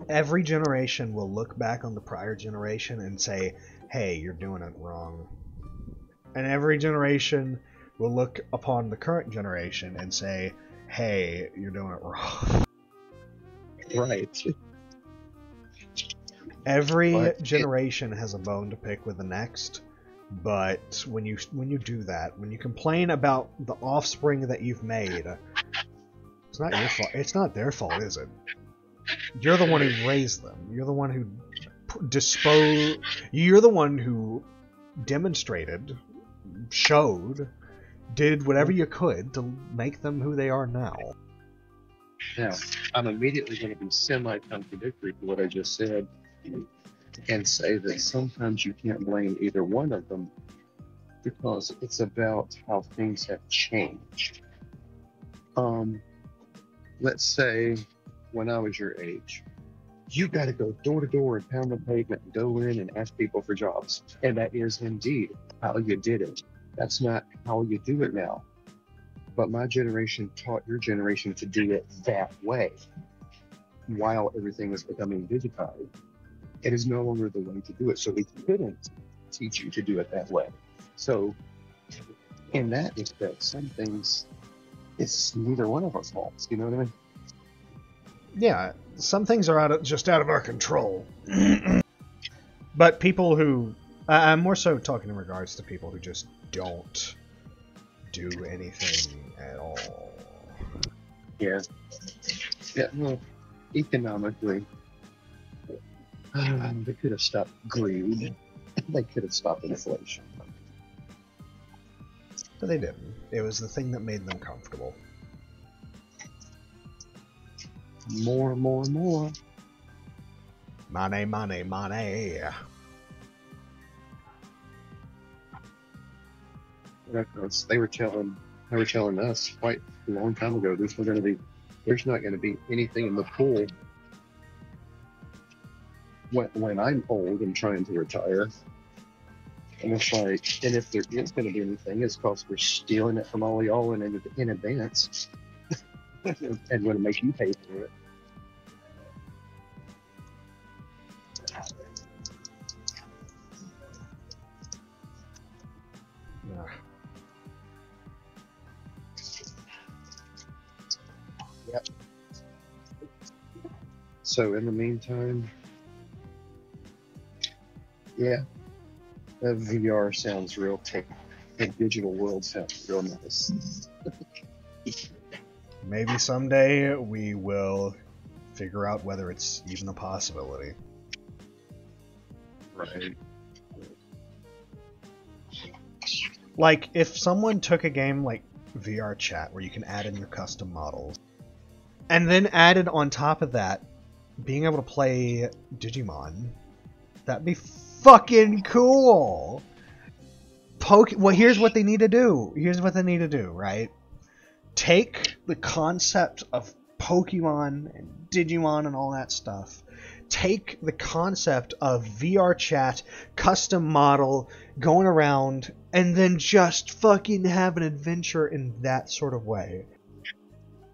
Every generation will look back on the prior generation and say, hey, you're doing it wrong. And every generation will look upon the current generation and say, hey, you're doing it wrong. Right. Every generation has a bone to pick with the next, but when you do that, when you complain about the offspring that you've made, it's not your fault. It's not their fault, is it? You're the one who raised them. You're the one who You're the one who demonstrated, showed, did whatever you could to make them who they are now. Now, I'm immediately going to be semi-contradictory to what I just said and say that sometimes you can't blame either one of them because it's about how things have changed. Let's say when I was your age, you got to go door to door and pound the pavement and go in and ask people for jobs. And that is indeed how you did it. That's not how you do it now. But my generation taught your generation to do it that way while everything was becoming digitized. It is no longer the way to do it. So we couldn't teach you to do it that way. So in that respect, some things, it's neither one of our faults. You know what I mean? Yeah, some things are just out of our control. But people who... I'm more so talking in regards to people who just don't do anything at all. Yeah. Yeah, well, economically, they could have stopped greed. They could have stopped inflation. But they didn't. It was the thing that made them comfortable. More. Money, money, money. They were telling us quite a long time ago there's not going to be anything in the pool when I'm old and trying to retire. And it's like, and if there is going to be anything, it's because we're stealing it from all y'all in advance and going to make you pay for it. Yep. So in the meantime, yeah, that VR sounds real tech. The digital world sounds real nice. Maybe someday we will figure out whether it's even a possibility. Right. Like, if someone took a game like VR Chat, where you can add in your custom models, and then added on top of that, being able to play Digimon, that'd be fucking cool! Well, here's what they need to do. Here's what they need to do, right? Take the concept of Pokemon and Digimon and all that stuff. Take the concept of VR Chat, custom model, going around, and then just fucking have an adventure in that sort of way.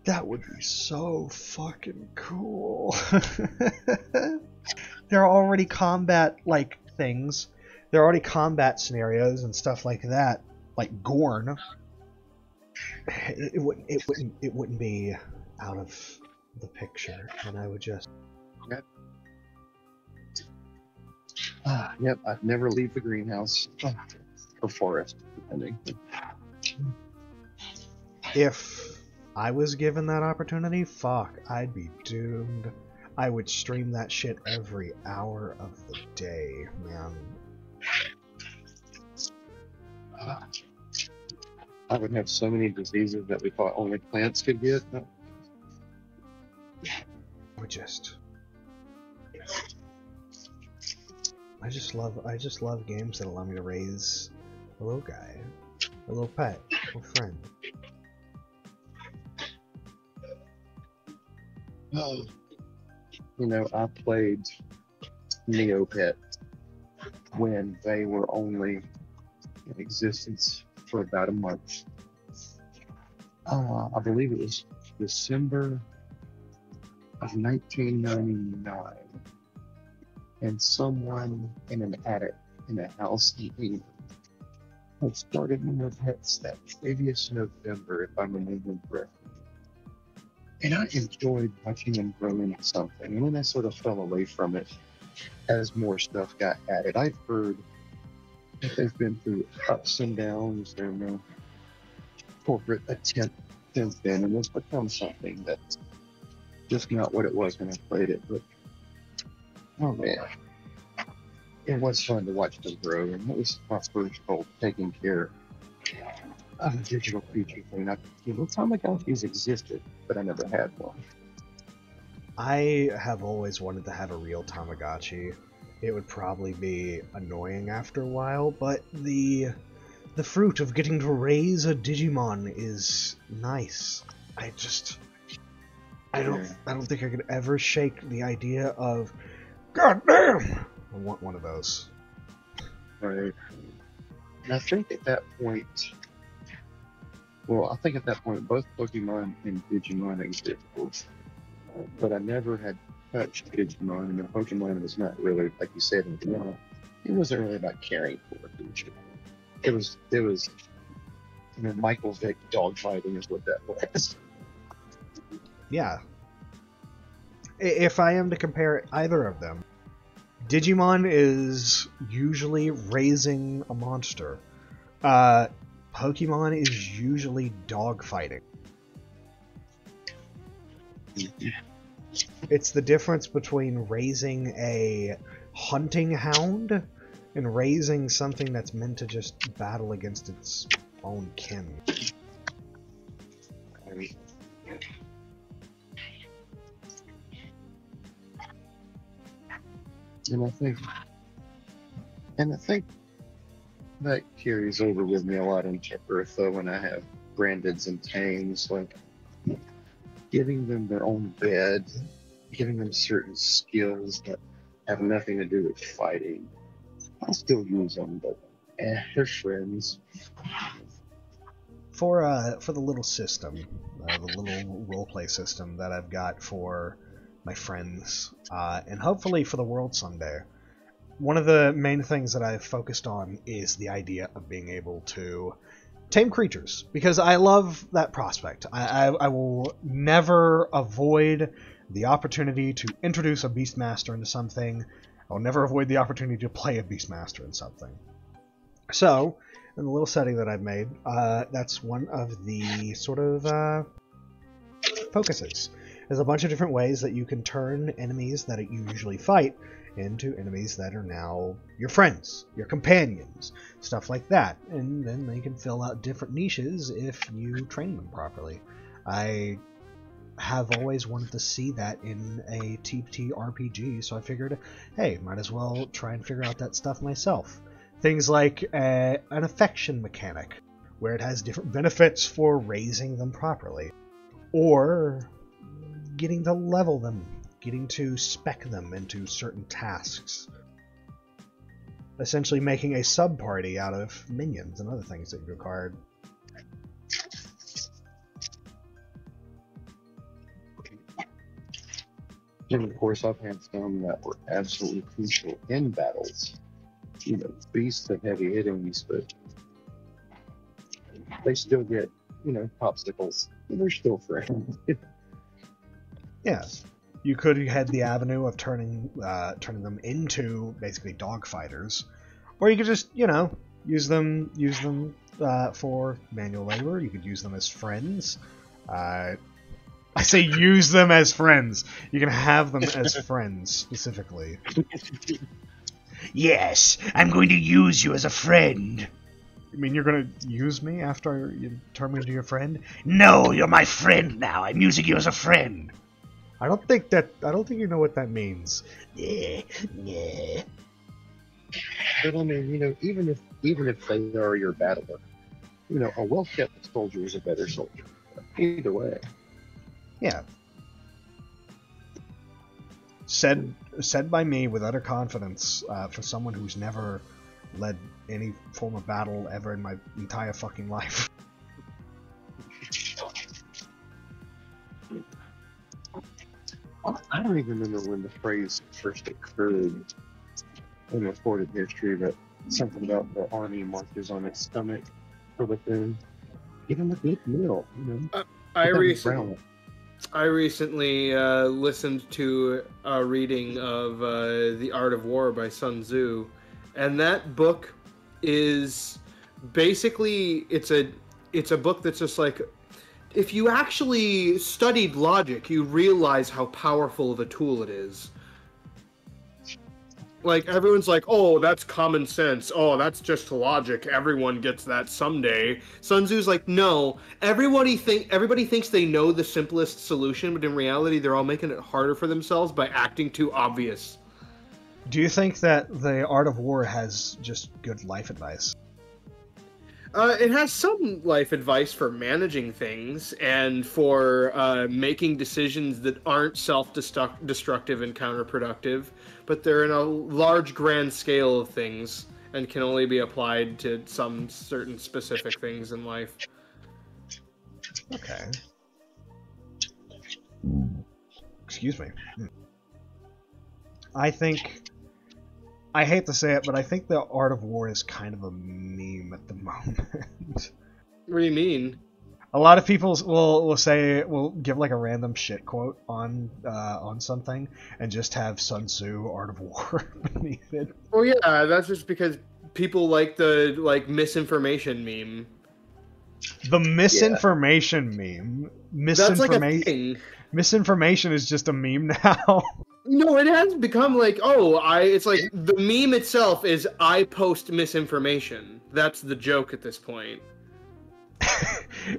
That would be so fucking cool. There are already combat, like, things. There are already combat scenarios and stuff like that, like Gorn. It wouldn't be out of the picture, and I would just. Yep. Yep. I'd never leave the greenhouse or forest, depending. If I was given that opportunity, fuck, I'd be doomed. I would stream that shit every hour of the day, man. I would have so many diseases that we thought only plants could get. I just love games that allow me to raise a little guy, a little pet, a little friend. Oh. You know, I played Neopet when they were only in existence for about a month. I believe it was December of 1999, and someone in an attic in a house in England had started Neopets that previous November, if I remember correctly. And I enjoyed watching them grow into something, and then I sort of fell away from it as more stuff got added. I've heard that they've been through ups and downs and corporate attempt since then, and it's become something that's just not what it was when I played it. But oh man, it was fun to watch them grow, and it was my first goal, taking care of a digital creature thing. Tamagotchis existed, but I never had one. I have always wanted to have a real Tamagotchi. It would probably be annoying after a while, but the fruit of getting to raise a Digimon is nice. I don't think I could ever shake the idea of, God damn, I want one of those. Right. And I think at that point, both Pokemon and Digimon existed. But I never had touched Digimon, and the Pokemon was not really, like you said, it wasn't really about caring for a creature. It was, Michael Vick dogfighting is what that was. Yeah. If I am to compare either of them, Digimon is usually raising a monster. Pokemon is usually dogfighting. It's the difference between raising a hunting hound and raising something that's meant to just battle against its own kin. And I think that carries over with me a lot into Eartha when I have brandeds and tames, like giving them their own bed, giving them certain skills that have nothing to do with fighting. I'll still use them, but they're friends. For the little system, the little roleplay system that I've got for my friends, and hopefully for the world someday, one of the main things that I've focused on is the idea of being able to tame creatures, because I love that prospect. I will never avoid the opportunity to introduce a Beastmaster into something. I'll never avoid the opportunity to play a Beastmaster in something. So, in the little setting that I've made, that's one of the sort of focuses. There's a bunch of different ways that you can turn enemies that you usually fight into enemies that are now your friends, your companions, stuff like that. And then they can fill out different niches if you train them properly. I have always wanted to see that in a TPT RPG, so I figured, hey, might as well try and figure out that stuff myself. Things like an affection mechanic, where it has different benefits for raising them properly, or getting to level them, getting to spec them into certain tasks. Essentially making a sub-party out of minions and other things that you required. And of course, I've had some that were absolutely crucial in battles. You know, beasts of heavy hittings, but they still get, you know, popsicles. They're still friends. Yeah, you could have had the avenue of turning them into basically dog fighters, or you could just, you know, use them for manual labor. You could use them as friends. I say use them as friends. You can have them as friends specifically. Yes, I'm going to use you as a friend. You mean you're gonna use me after you turn me into your friend? No, you're my friend now. I'm using you as a friend. I don't think you know what that means. Yeah. But I mean, you know, even if they are your battler, you know, a well-kept soldier is a better soldier. Either way. Yeah. Said by me with utter confidence, for someone who's never led any form of battle ever in my entire fucking life. I don't even remember when the phrase first occurred in recorded history, but something about the army marches on its stomach for the food. Give them a good meal, you know. I recently listened to a reading of The Art of War by Sun Tzu, and that book is basically it's a book that's just like, if you actually studied logic, you realize how powerful of a tool it is. Like, everyone's like, oh, that's common sense. Oh, that's just logic. Everyone gets that someday. Sun Tzu's like, no. Everybody thinks they know the simplest solution, but in reality, they're all making it harder for themselves by acting too obvious. Do you think that the Art of War has just good life advice? It has some life advice for managing things and for making decisions that aren't self-destructive and counterproductive, but they're in a large, grand scale of things and can only be applied to some certain specific things in life. Okay. Excuse me. I hate to say it, but I think the Art of War is kind of a meme at the moment. What do you mean? A lot of people will give like a random shit quote on something and just have Sun Tzu Art of War beneath it. Oh yeah, that's just because people like the misinformation meme. The misinformation meme. That's like a thing. Misinformation is just a meme now. No, it has become like, it's like the meme itself is I post misinformation. That's the joke at this point.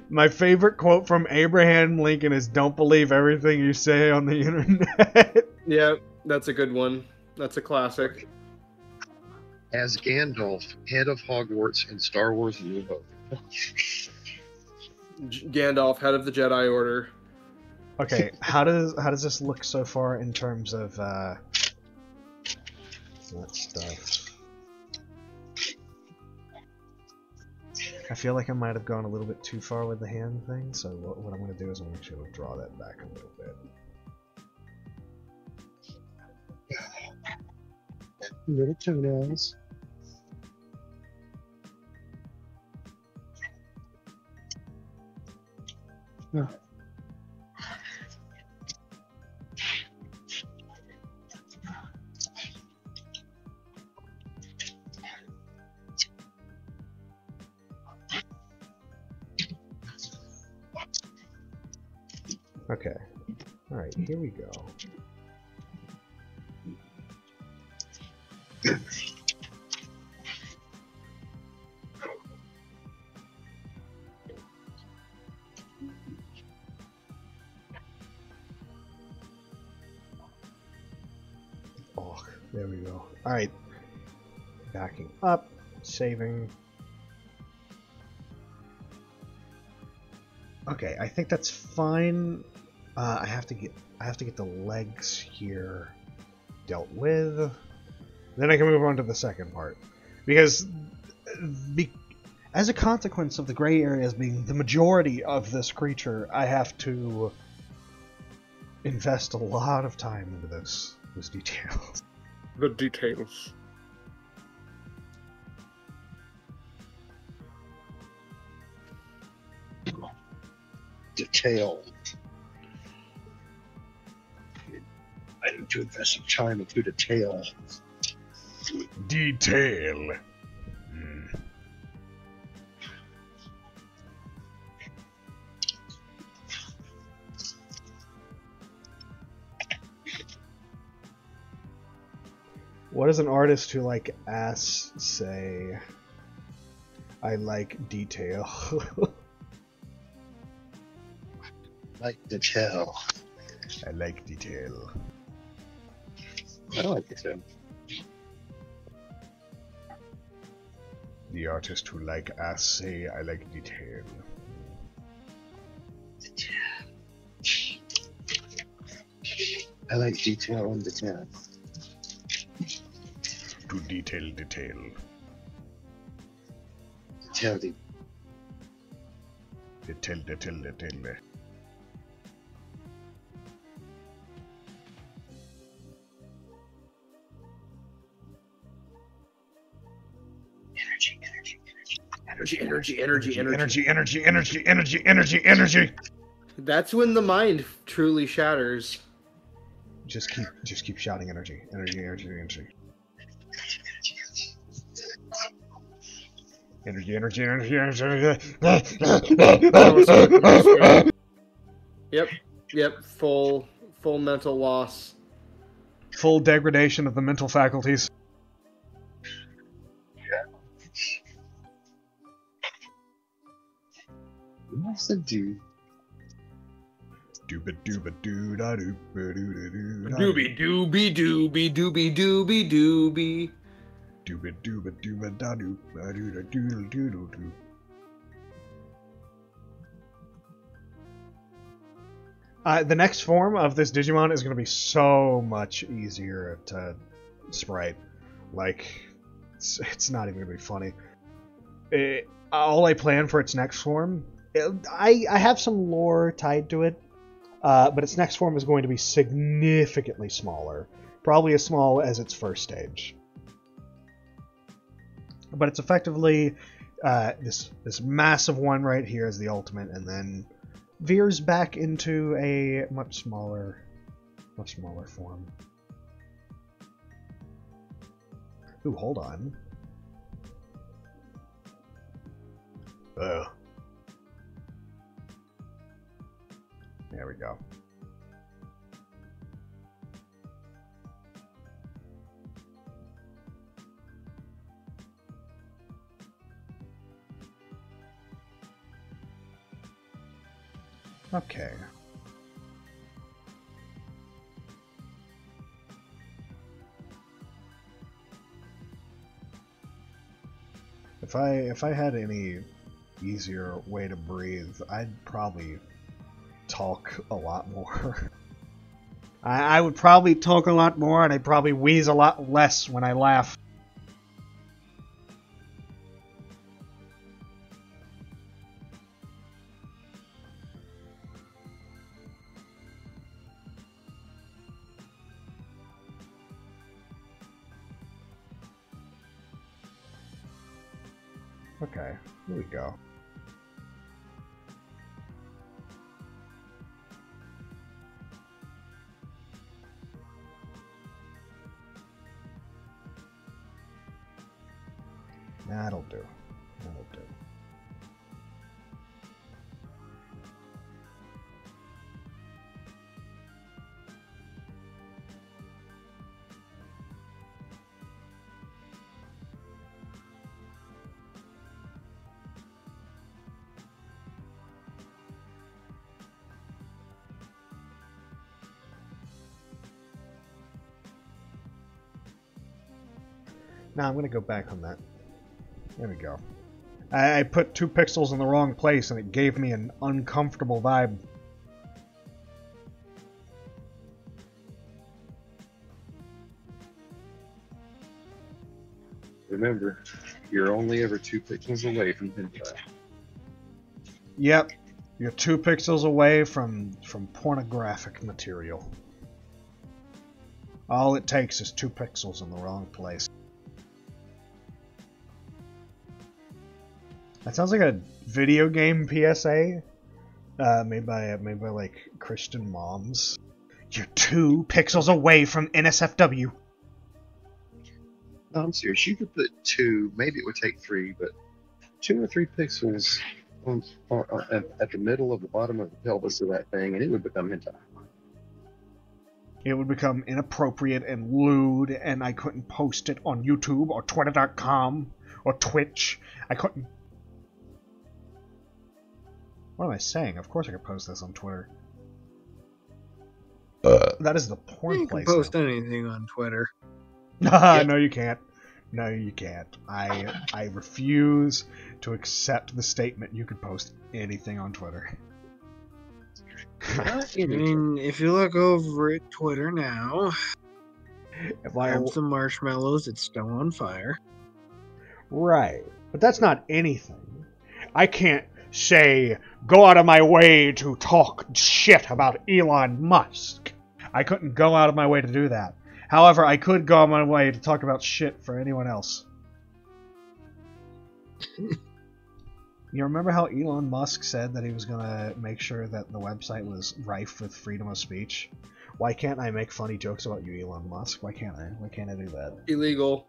My favorite quote from Abraham Lincoln is, "Don't believe everything you say on the internet." Yeah, that's a good one. That's a classic. As Gandalf, head of Hogwarts in Star Wars New Hope. Gandalf, head of the Jedi Order. Okay, how does this look so far in terms of that stuff? I feel like I might have gone a little bit too far with the hand thing, so what I'm going to do is I'm actually going to draw that back a little bit. Little toenails. Oh. Okay. Alright, here we go. Oh, there we go. Alright. Backing up, saving. Okay, I think that's fine. I have to get the legs here dealt with. Then I can move on to the second part. Because as a consequence of the gray areas being the majority of this creature, I have to invest a lot of time into this detail. The details. Detail. I need to invest some time into detail. Detail. What does an artist who like ass say? I like detail. Like detail. I like detail. I like it too. The artist who like ass say I like detail. I like detail on detail. To detail detail. Detail the Detail detail detail. Energy. That's when the mind truly shatters. Just keep shouting energy. Yep. Full mental loss. Full degradation of the mental faculties. What's the do? Dooba dooba doo da doo ba doo da doo da Doobie doobie doobie doobie doobie doobie. dooba dooba dooba da doo ba doo da doo doo doo doo. The next form of this Digimon is going to be so much easier to sprite. Like, it's not even going to be funny. All I plan for its next form, I have some lore tied to it, but its next form is going to be significantly smaller. Probably as small as its first stage. But it's effectively this massive one right here is the ultimate, and then veers back into a much smaller form. Ooh, hold on. There we go. Okay. If I had any easier way to breathe, I'd probably talk a lot more. I would probably talk a lot more, and I'd probably wheeze a lot less when I laugh. Okay, here we go. That'll do. That'll do. Now I'm gonna go back on that. There we go. I put 2 pixels in the wrong place and it gave me an uncomfortable vibe. Remember, you're only ever 2 pixels away from hentai. Yep, you're 2 pixels away from pornographic material. All it takes is 2 pixels in the wrong place. That sounds like a video game PSA, made by like Christian moms. You're 2 pixels away from NSFW. No, I'm serious. You could put 2, maybe it would take 3, but 2 or 3 pixels at the middle of the bottom of the pelvis of that thing, and it would become hentai. It would become inappropriate and lewd, and I couldn't post it on YouTube or Twitter.com or Twitch. I couldn't. What am I saying? Of course I could post this on Twitter. That is the porn You can place. post anything on Twitter. No, you can't. No, you can't. I refuse to accept the statement you could post anything on Twitter. I mean, if you look over at Twitter now, If I grab some marshmallows, it's still on fire. Right. But that's not anything. I can't say, go out of my way to talk shit about Elon Musk. I couldn't go out of my way to do that. However, I could go out of my way to talk about shit for anyone else. You remember how Elon Musk said that he was gonna make sure that the website was rife with freedom of speech? Why can't I make funny jokes about you, Elon Musk? Why can't I? Why can't I do that? Illegal.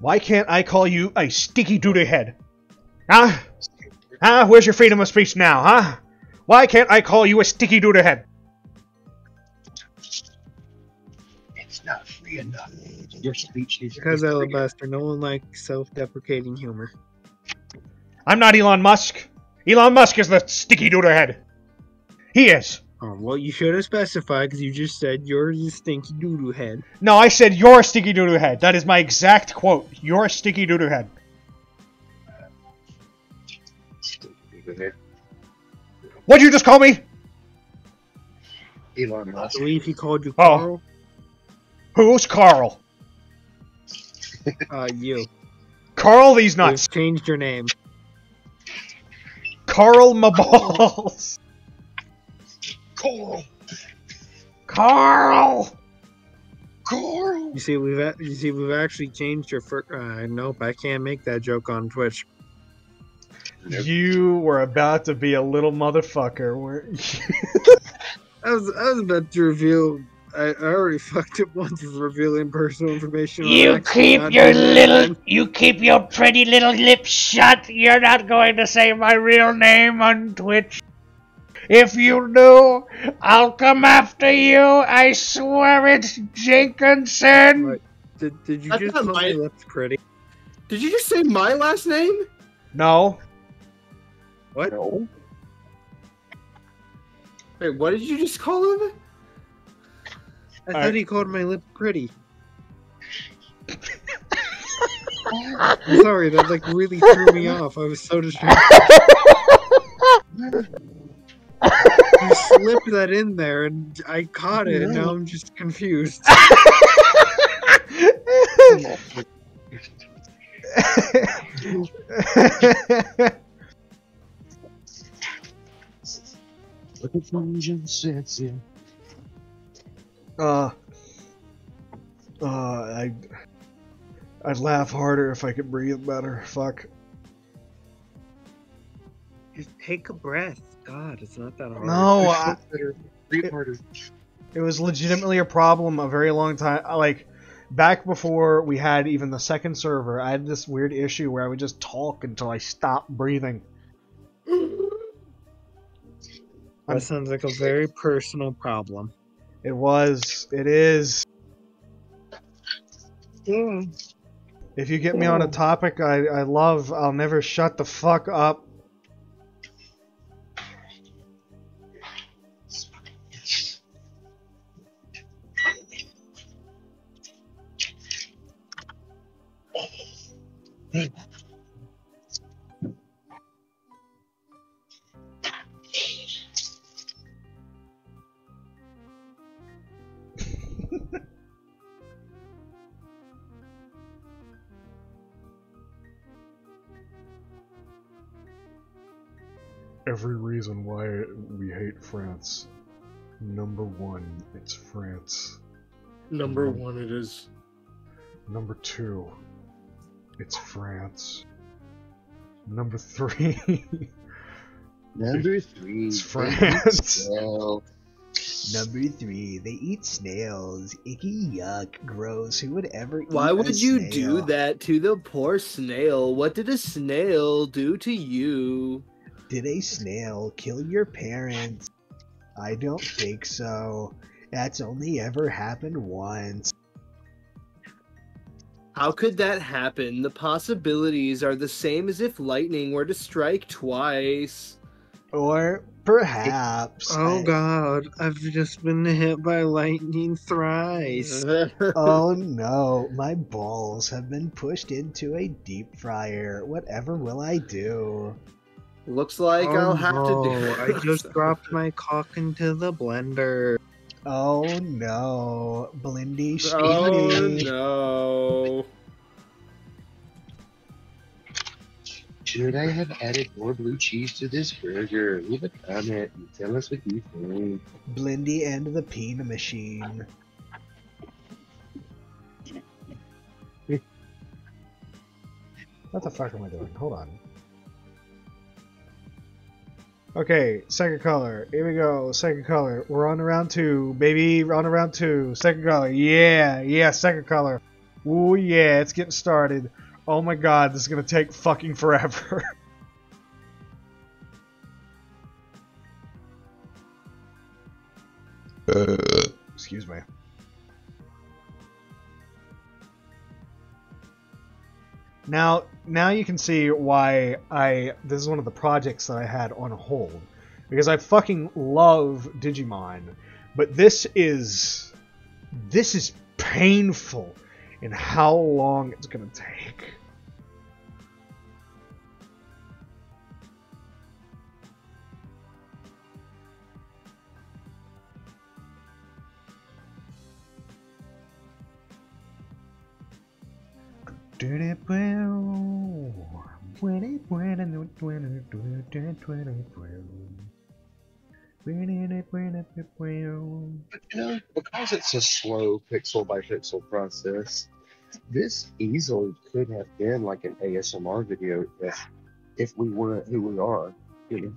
Why can't I call you a sticky doody head? Huh? Huh? Where's your freedom of speech now, huh? Why can't I call you a sticky doody head? It's not free enough. Your speech is Because Alabaster, no one likes self-deprecating humor. I'm not Elon Musk. Elon Musk is the sticky doody head. He is. Oh, well, you should have specified, because you just said you're the stinky doo-doo head. No, I said you're a sticky doody head. That is my exact quote. You're a sticky doody head. What'd you just call me? Elon I Musk. believe he called you Oh. Carl. Who's Carl? You. Carl these nuts. You've changed your name. Carl my balls. Coral. Carl. Coral. You see, we've actually changed your first. Nope, I can't make that joke on Twitch. Nope. You were about to be a little motherfucker, weren't you? I was about to reveal. I already fucked up once with revealing personal information. You on keep Not your doing that little, again. you keep your pretty little lips shut. You're not going to say my real name on Twitch. If you do, I'll come after you. I swear it's Jenkinson. What? Did you That's just not call my- me lips pretty? Did you just say my last name? No. What? No. Wait, what did you just call him? I thought he called my lips pretty. I'm sorry, that like really threw me off. I was so distracted. You slipped that in there, and I caught it, and now I'm just confused. Look at vengeance, it's in. I'd laugh harder if I could breathe better. Fuck. Just take a breath. God, it's not that hard. No, Breathe harder. it was legitimately a problem a very long time. Like, back before we had even the second server, I had this weird issue where I would just talk until I stopped breathing. That sounds like a very personal problem. It was. It is. If you get me on a topic I love, I'll never shut the fuck up. Every reason why we hate France. Number one, it's France. Number one, it is. Number two, it's France. Number three, Number three, it's France. well, Number 3, they eat snails. Icky, yuck, gross. Who would ever eat Why a would you snail? do that to the poor snail? What did a snail do to you? Did a snail kill your parents? I don't think so. That's only ever happened once. How could that happen? The possibilities are the same as if lightning were to strike twice. Or perhaps. Oh god, I've just been hit by lightning thrice. Oh no, my balls have been pushed into a deep fryer. Whatever will I do? Looks like Oh I'll have to do no, I just dropped my cock into the blender. Oh no, Blindy Oh Shady. no. should I have added more blue cheese to this burger? Leave a comment and tell us what you think. Blindy and the Peen Machine. What the fuck am I doing? Hold on. Okay, second color. Here we go. Second color. We're on to round 2, baby. We're on to round 2. Second color. Yeah, second color. Ooh, yeah, it's getting started. Oh my god, this is gonna take fucking forever. Excuse me. Now you can see why this is one of the projects that I had on hold. Because I fucking love Digimon. But this is painful in how long it's gonna take. But because it's a slow pixel by pixel process, this easily could have been like an ASMR video if we weren't who we are. You know?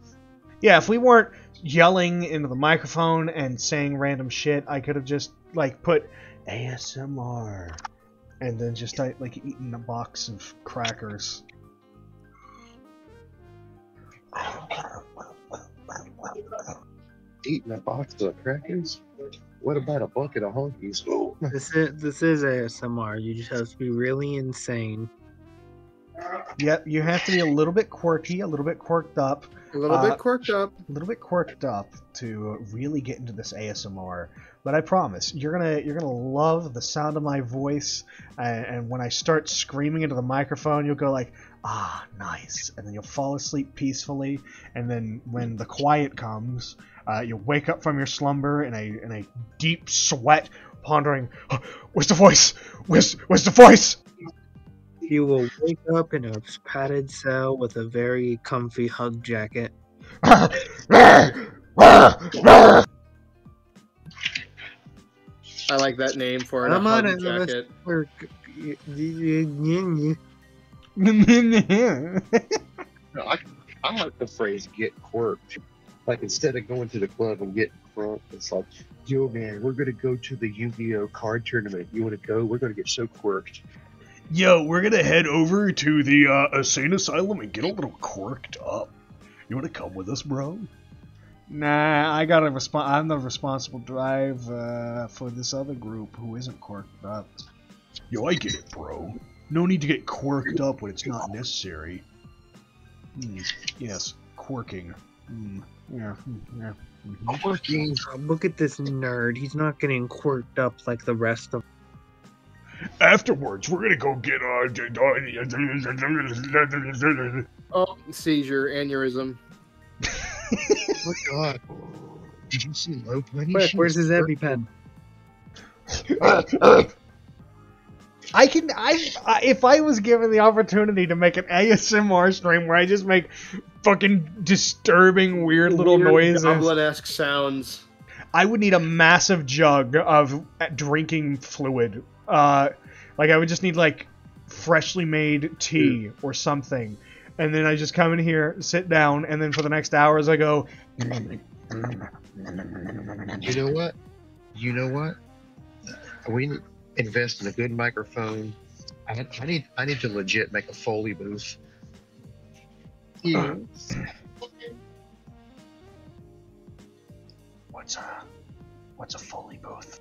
Yeah, if we weren't yelling into the microphone and saying random shit, I could have just like put ASMR and then just like eating a box of crackers. Eating a box of crackers? What about a bucket of honkies? Oh. This is ASMR. You just have to be really insane. Yep, you have to be a little bit quirky, a little bit quirked up. A little bit quirked up. A little bit quirked up to really get into this ASMR. But I promise, you're gonna love the sound of my voice, and when I start screaming into the microphone, you'll go like, ah, nice, and then you'll fall asleep peacefully, and then when the quiet comes, you'll wake up from your slumber in a deep sweat, pondering, oh, where's the voice? Where's the voice? You will wake up in a padded cell with a very comfy hug jacket. I like that name for a I'm on hug it. jacket. No, I like the phrase "get quirked." Like instead of going to the club and getting crunk, it's like, "Yo, man, we're gonna go to the Yu-Gi-Oh card tournament. You want to go? We're gonna get so quirked." Yo, we're gonna head over to the insane asylum and get a little quirked up. You wanna come with us, bro? Nah, I'm the responsible drive for this other group who isn't quirked up. Yo, I get it, bro. No need to get quirked up when it's not necessary. Yes, quirking. Yeah. Quirking. Look at this nerd. He's not getting quirked up like the rest of. Afterwards, we're gonna go get Oh, seizure, aneurysm. Oh my god. Did you see Low Bunny? Quick, She where's was his EpiPen? if I was given the opportunity to make an ASMR stream where I just make fucking disturbing, weird little noises, goblin-esque sounds. I would need a massive jug of drinking fluid. Like I would just need like freshly made tea or something, and then I just come in here, sit down, and then for the next hours I go. You know what? You know what? We need to invest in a good microphone. I need to legit make a Foley booth. Yeah. What's a Foley booth?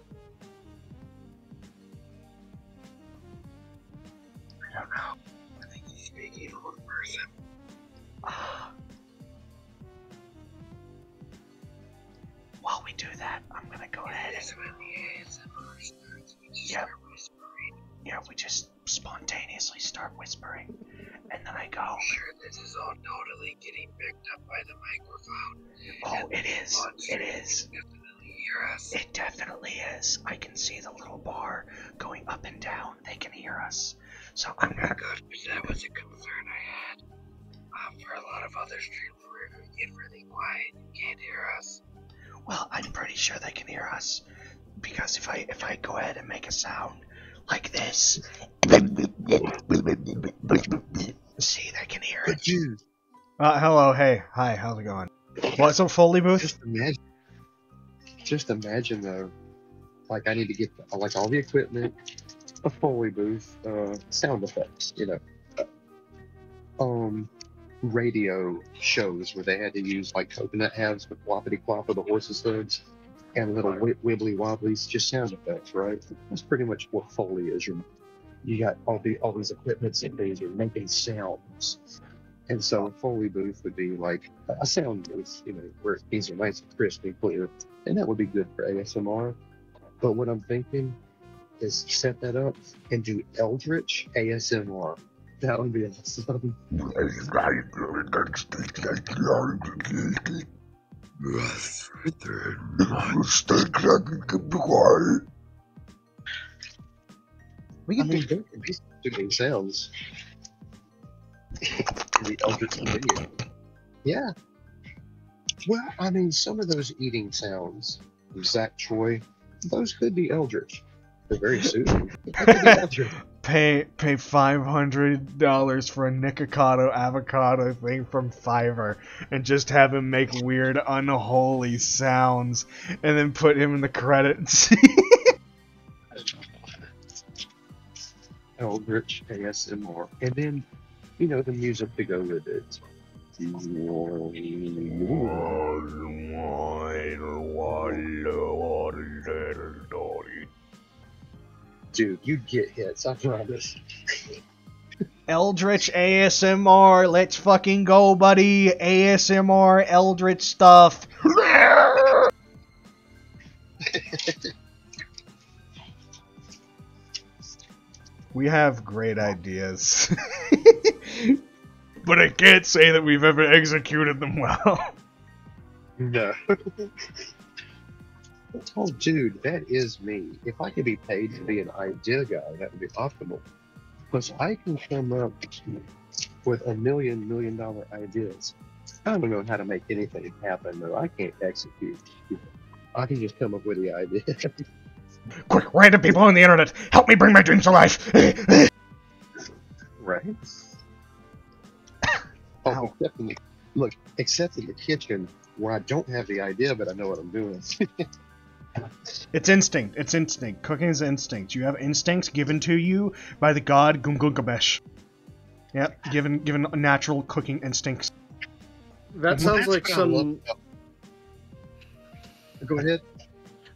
I don't know. I think he's speaking to one person. While we do that, I'm gonna go ahead and... Yeah, we just spontaneously start whispering, and then I go... I'm sure this is all totally getting picked up by the microphone. Oh, it is. It is. Definitely hear us. It definitely is. I can see the little bar going up and down. They can hear us. So I'm gonna... Good, because that was a concern I had. For a lot of other streams where we get really quiet and can't hear us. Well, I'm pretty sure they can hear us, because if I go ahead and make a sound like this, see, they can hear But it. dude, Hello, hey, hi, how's it going? What's a Foley booth? just imagine though, like I need to get like all the equipment, a Foley booth, sound effects, radio shows where they had to use like coconut halves with whoppity clop of the horse's hoods and little wibbly wobblies, just sound effects, right? That's pretty much what Foley is. You got all these equipments and things are making sounds. And so a Foley booth would be like a sound booth, where things are nice and crisp and clear. And that would be good for ASMR. But what I'm thinking is set that up and do Eldritch ASMR. That would be awesome. We can do... there could be doing sounds. The Eldritch video. Yeah. Well, I mean, some of those eating sounds, Zach Troy, those could be Eldritch. They're very soothing. That could be Eldritch. Pay $500 for a Nikocado avocado thing from Fiverr and just have him make weird unholy sounds and then put him in the credits. Eldritch ASMR. And then, the music to go with it. Dude, you'd get hits, I promise. Eldritch ASMR, let's fucking go, buddy. ASMR, Eldritch stuff. We have great ideas. But I can't say that we've ever executed them well. No. Oh, dude, that is me. If I could be paid to be an idea guy, that would be optimal. Because I can come up with $1 million ideas. I don't know how to make anything happen, though. I can't execute. I can just come up with the idea. Quick, random people on the internet, help me bring my dreams to life! Right? Oh, definitely. Look, except in the kitchen, where I don't have the idea, but I know what I'm doing. It's instinct. It's instinct. Cooking is instinct. You have instincts given to you by the god Gungungamesh. Yep, given natural cooking instincts. That sounds like some... Go ahead.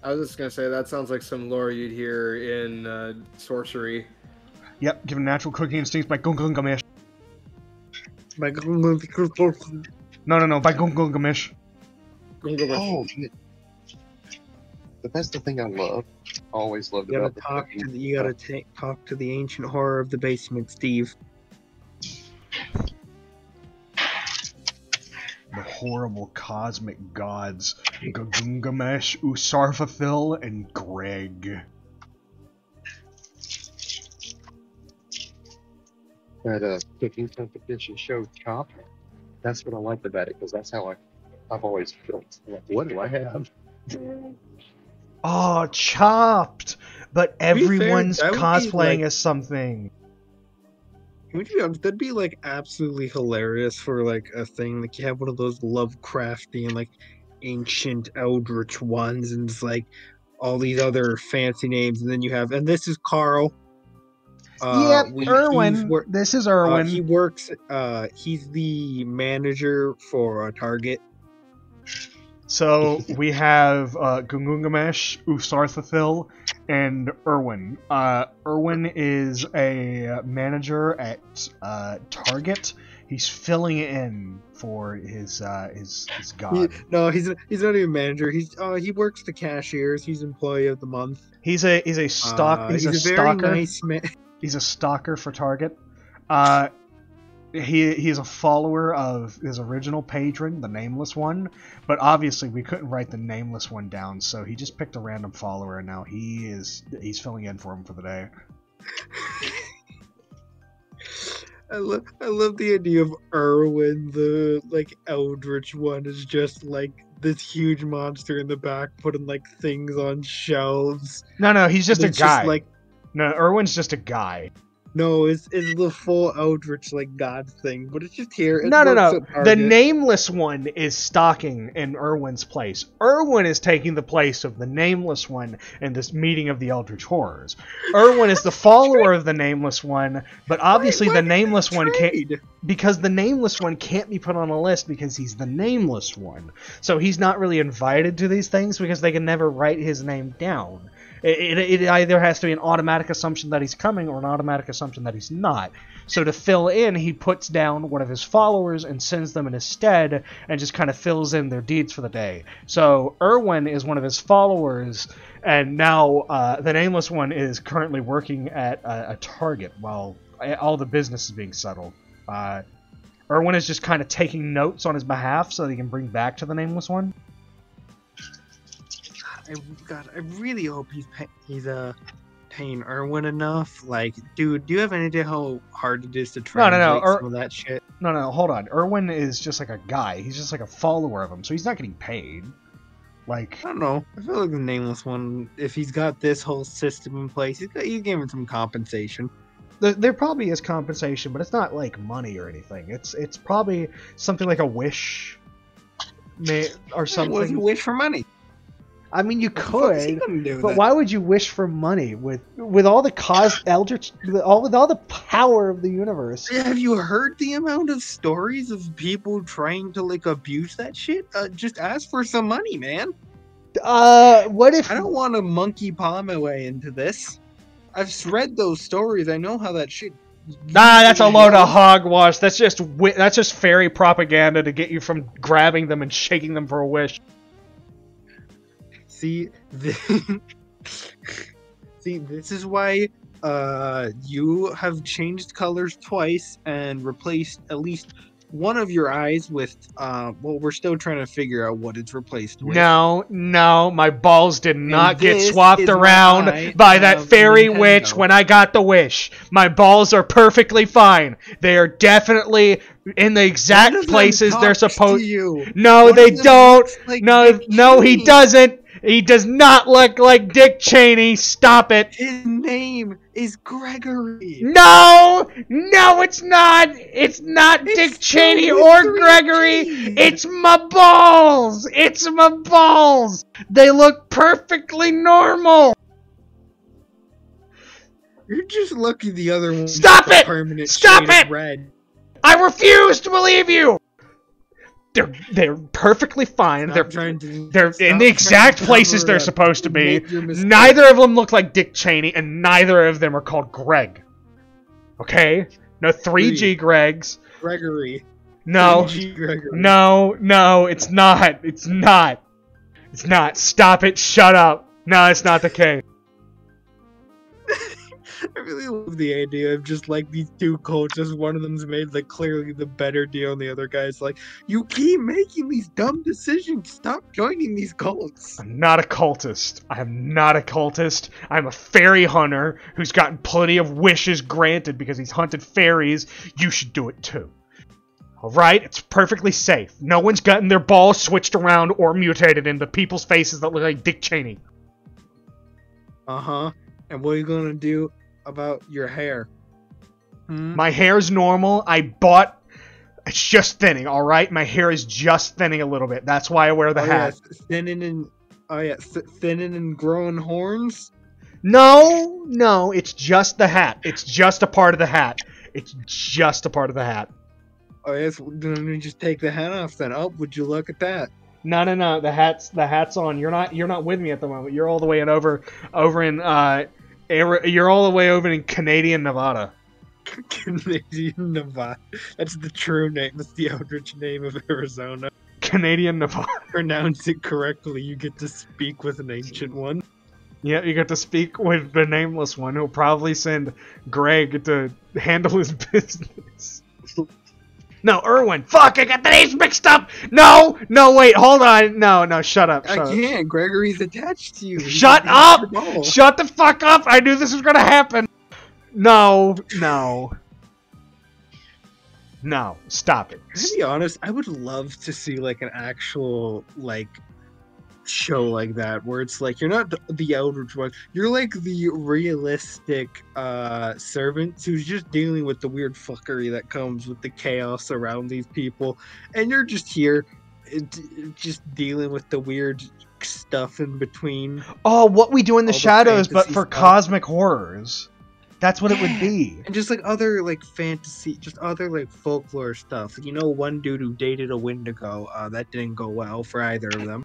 I was just gonna say, that sounds like some lore you'd hear in sorcery. Yep, given natural cooking instincts by Gungungamesh. My No, by Gungungamesh. Oh, shit. But that's the thing I love. Always loved You gotta about the talk cooking. to the, you gotta talk to the ancient horror of the basement, Steve. The horrible cosmic gods, Gagungamesh, Usarfathil, and Greg. That cooking competition show, Chop. That's what I liked about it, because that's how I've always felt. Like, what do I have? Oh, Chopped! But be fair, everyone's that would be, cosplaying like- as something. Would you be honest, that'd be like absolutely hilarious for like a thing. Like you have one of those Lovecraftian, like ancient eldritch ones, and it's like all these other fancy names, and then you have, and this is Carl. Yep, he's Erwin. wor- This is Erwin. he works. He's the manager for Target. So we have Gungungamesh, Usarthathil, and Erwin. Erwin is a manager at Target. He's filling in for his god. He's not even a manager. He works the cashiers. He's employee of the month. He's a stock. He's a very stalker. nice man. He's a stalker for Target. He's a follower of his original patron, the Nameless One, but obviously we couldn't write the Nameless One down, so he just picked a random follower, and now he's filling in for him for the day. I love the idea of Erwin, the like Eldritch One, is just like this huge monster in the back putting like things on shelves. No, he's just a It's guy. like, No, Erwin's just a guy. no, it's the full Eldritch like god thing, but it's just here. It No. works at The Target. Nameless One is stalking in Erwin's place. Erwin is taking the place of the Nameless One in this meeting of the Eldritch Horrors. Erwin is the follower of the Nameless One, but obviously Why the did they Nameless One can't... trade? Because the Nameless One can't be put on a list because he's the Nameless One. So he's not really invited to these things because they can never write his name down. It either has to be an automatic assumption that he's coming or an automatic assumption that he's not. So to fill in, he puts down one of his followers and sends them in his stead and just kind of fills in their deeds for the day. So Erwin is one of his followers, and now the Nameless One is currently working at a Target while all the business is being settled. Erwin is just kind of taking notes on his behalf so that he can bring back to the Nameless One. I really hope he's paying Erwin enough. Like, dude, do you have any idea how hard it is to translate some of that shit? No, hold on. Erwin is just like a guy. He's just like a follower of him, so he's not getting paid. Like, I don't know. I feel like the Nameless One, if he's got this whole system in place, he's giving some compensation. there probably is compensation, but it's not like money or anything. It's probably something like a wish, or something. What if you wish for money? I mean, you What is he could, gonna do but then? why would you wish for money with all the eldritch, with all the power of the universe? Have you heard the amount of stories of people trying to like abuse that shit? Just ask for some money, man. What if I don't want to monkey paw my way into this. I've read those stories. I know how that shit. Nah, that's a load of hogwash. That's just fairy propaganda to get you from grabbing them and shaking them for a wish. See, see, this is why you have changed colors twice and replaced at least one of your eyes with well, we're still trying to figure out what it's replaced with. No, my balls did not get this swapped is around why by that fairy Nintendo. witch when I got the wish. My balls are perfectly fine. They are definitely in the One exact of them places they're talks to supposed. you. No, One they of them don't. looks like No, Dick no, he Cheney. doesn't. He does not look like Dick Cheney. Stop it. His name is Gregory. No, it's not. It's not It's Dick Cheney spelled or with three Gregory. G's. It's my balls. It's my balls. They look perfectly normal. You're just lucky the other one. Stop it! Permanent Stop shade of it! Red. I refuse to believe you. They're perfectly fine. Stop trying to- They're in stop the trying exact to places cover they're up. supposed to be. Make your mistake. Neither of them look like Dick Cheney, and neither of them are called Greg. Okay? No 3G Gregs. Gregory. No. 3G Gregory. No, it's not. It's not. Stop it. Shut up. No, it's not the case. I really love the idea of just like these two cults. Just one of them's made like clearly the better deal, and the other guy's like, "You keep making these dumb decisions. Stop joining these cults." I'm not a cultist. I am not a cultist. I'm a fairy hunter who's gotten plenty of wishes granted because he's hunted fairies. You should do it too. Alright? It's perfectly safe. No one's gotten their balls switched around or mutated into people's faces that look like Dick Cheney. Uh-huh. And what are you gonna do about your hair? My hair's normal. It's just thinning, alright? My hair is just thinning a little bit. That's why I wear the hat. Yeah, thinning and growing horns? No, it's just the hat. It's just a part of the hat. It's just a part of the hat. Oh yes, then we just take the hat off then. Oh, would you look at that? No. The hat's on. You're not with me at the moment. You're all the way you're all the way over in Canadian Nevada. Canadian Nevada. That's the true name. That's the Eldritch name of Arizona. Canadian Nevada. Pronounce it correctly. You get to speak with an ancient one. Yeah, you get to speak with the nameless one who'll probably send Greg to handle his business. No, Erwin. Fuck, I got the names mixed up. No, wait, hold on. No, shut up. I can't. Gregory's attached to you. Shut up! Shut the fuck up! I knew this was gonna happen. No, stop it. To be honest, I would love to see like an actual like show like that where it's like you're not the Eldritch one, you're like the realistic servant who's just dealing with the weird fuckery that comes with the chaos around these people, and you're just here just dealing with the weird stuff in between. Oh, what we do in the shadows, but for cosmic horrors. That's what it would be. And just like other like fantasy, just other like folklore stuff. You know, one dude who dated a Wendigo, that didn't go well for either of them.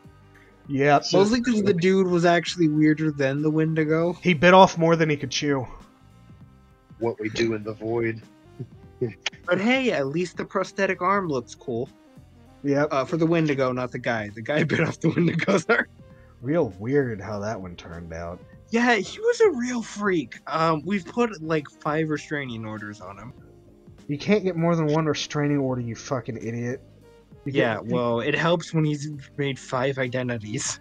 Yeah. Mostly because the dude was actually weirder than the Wendigo. He bit off more than he could chew. What we do in the void. But hey, at least the prosthetic arm looks cool. Yeah. For the Wendigo, not the guy. The guy bit off the Wendigo's arm. Real weird how that one turned out. Yeah, he was a real freak. We've put like 5 restraining orders on him. You can't get more than 1 restraining order, you fucking idiot. Well, it helps when he's made 5 identities.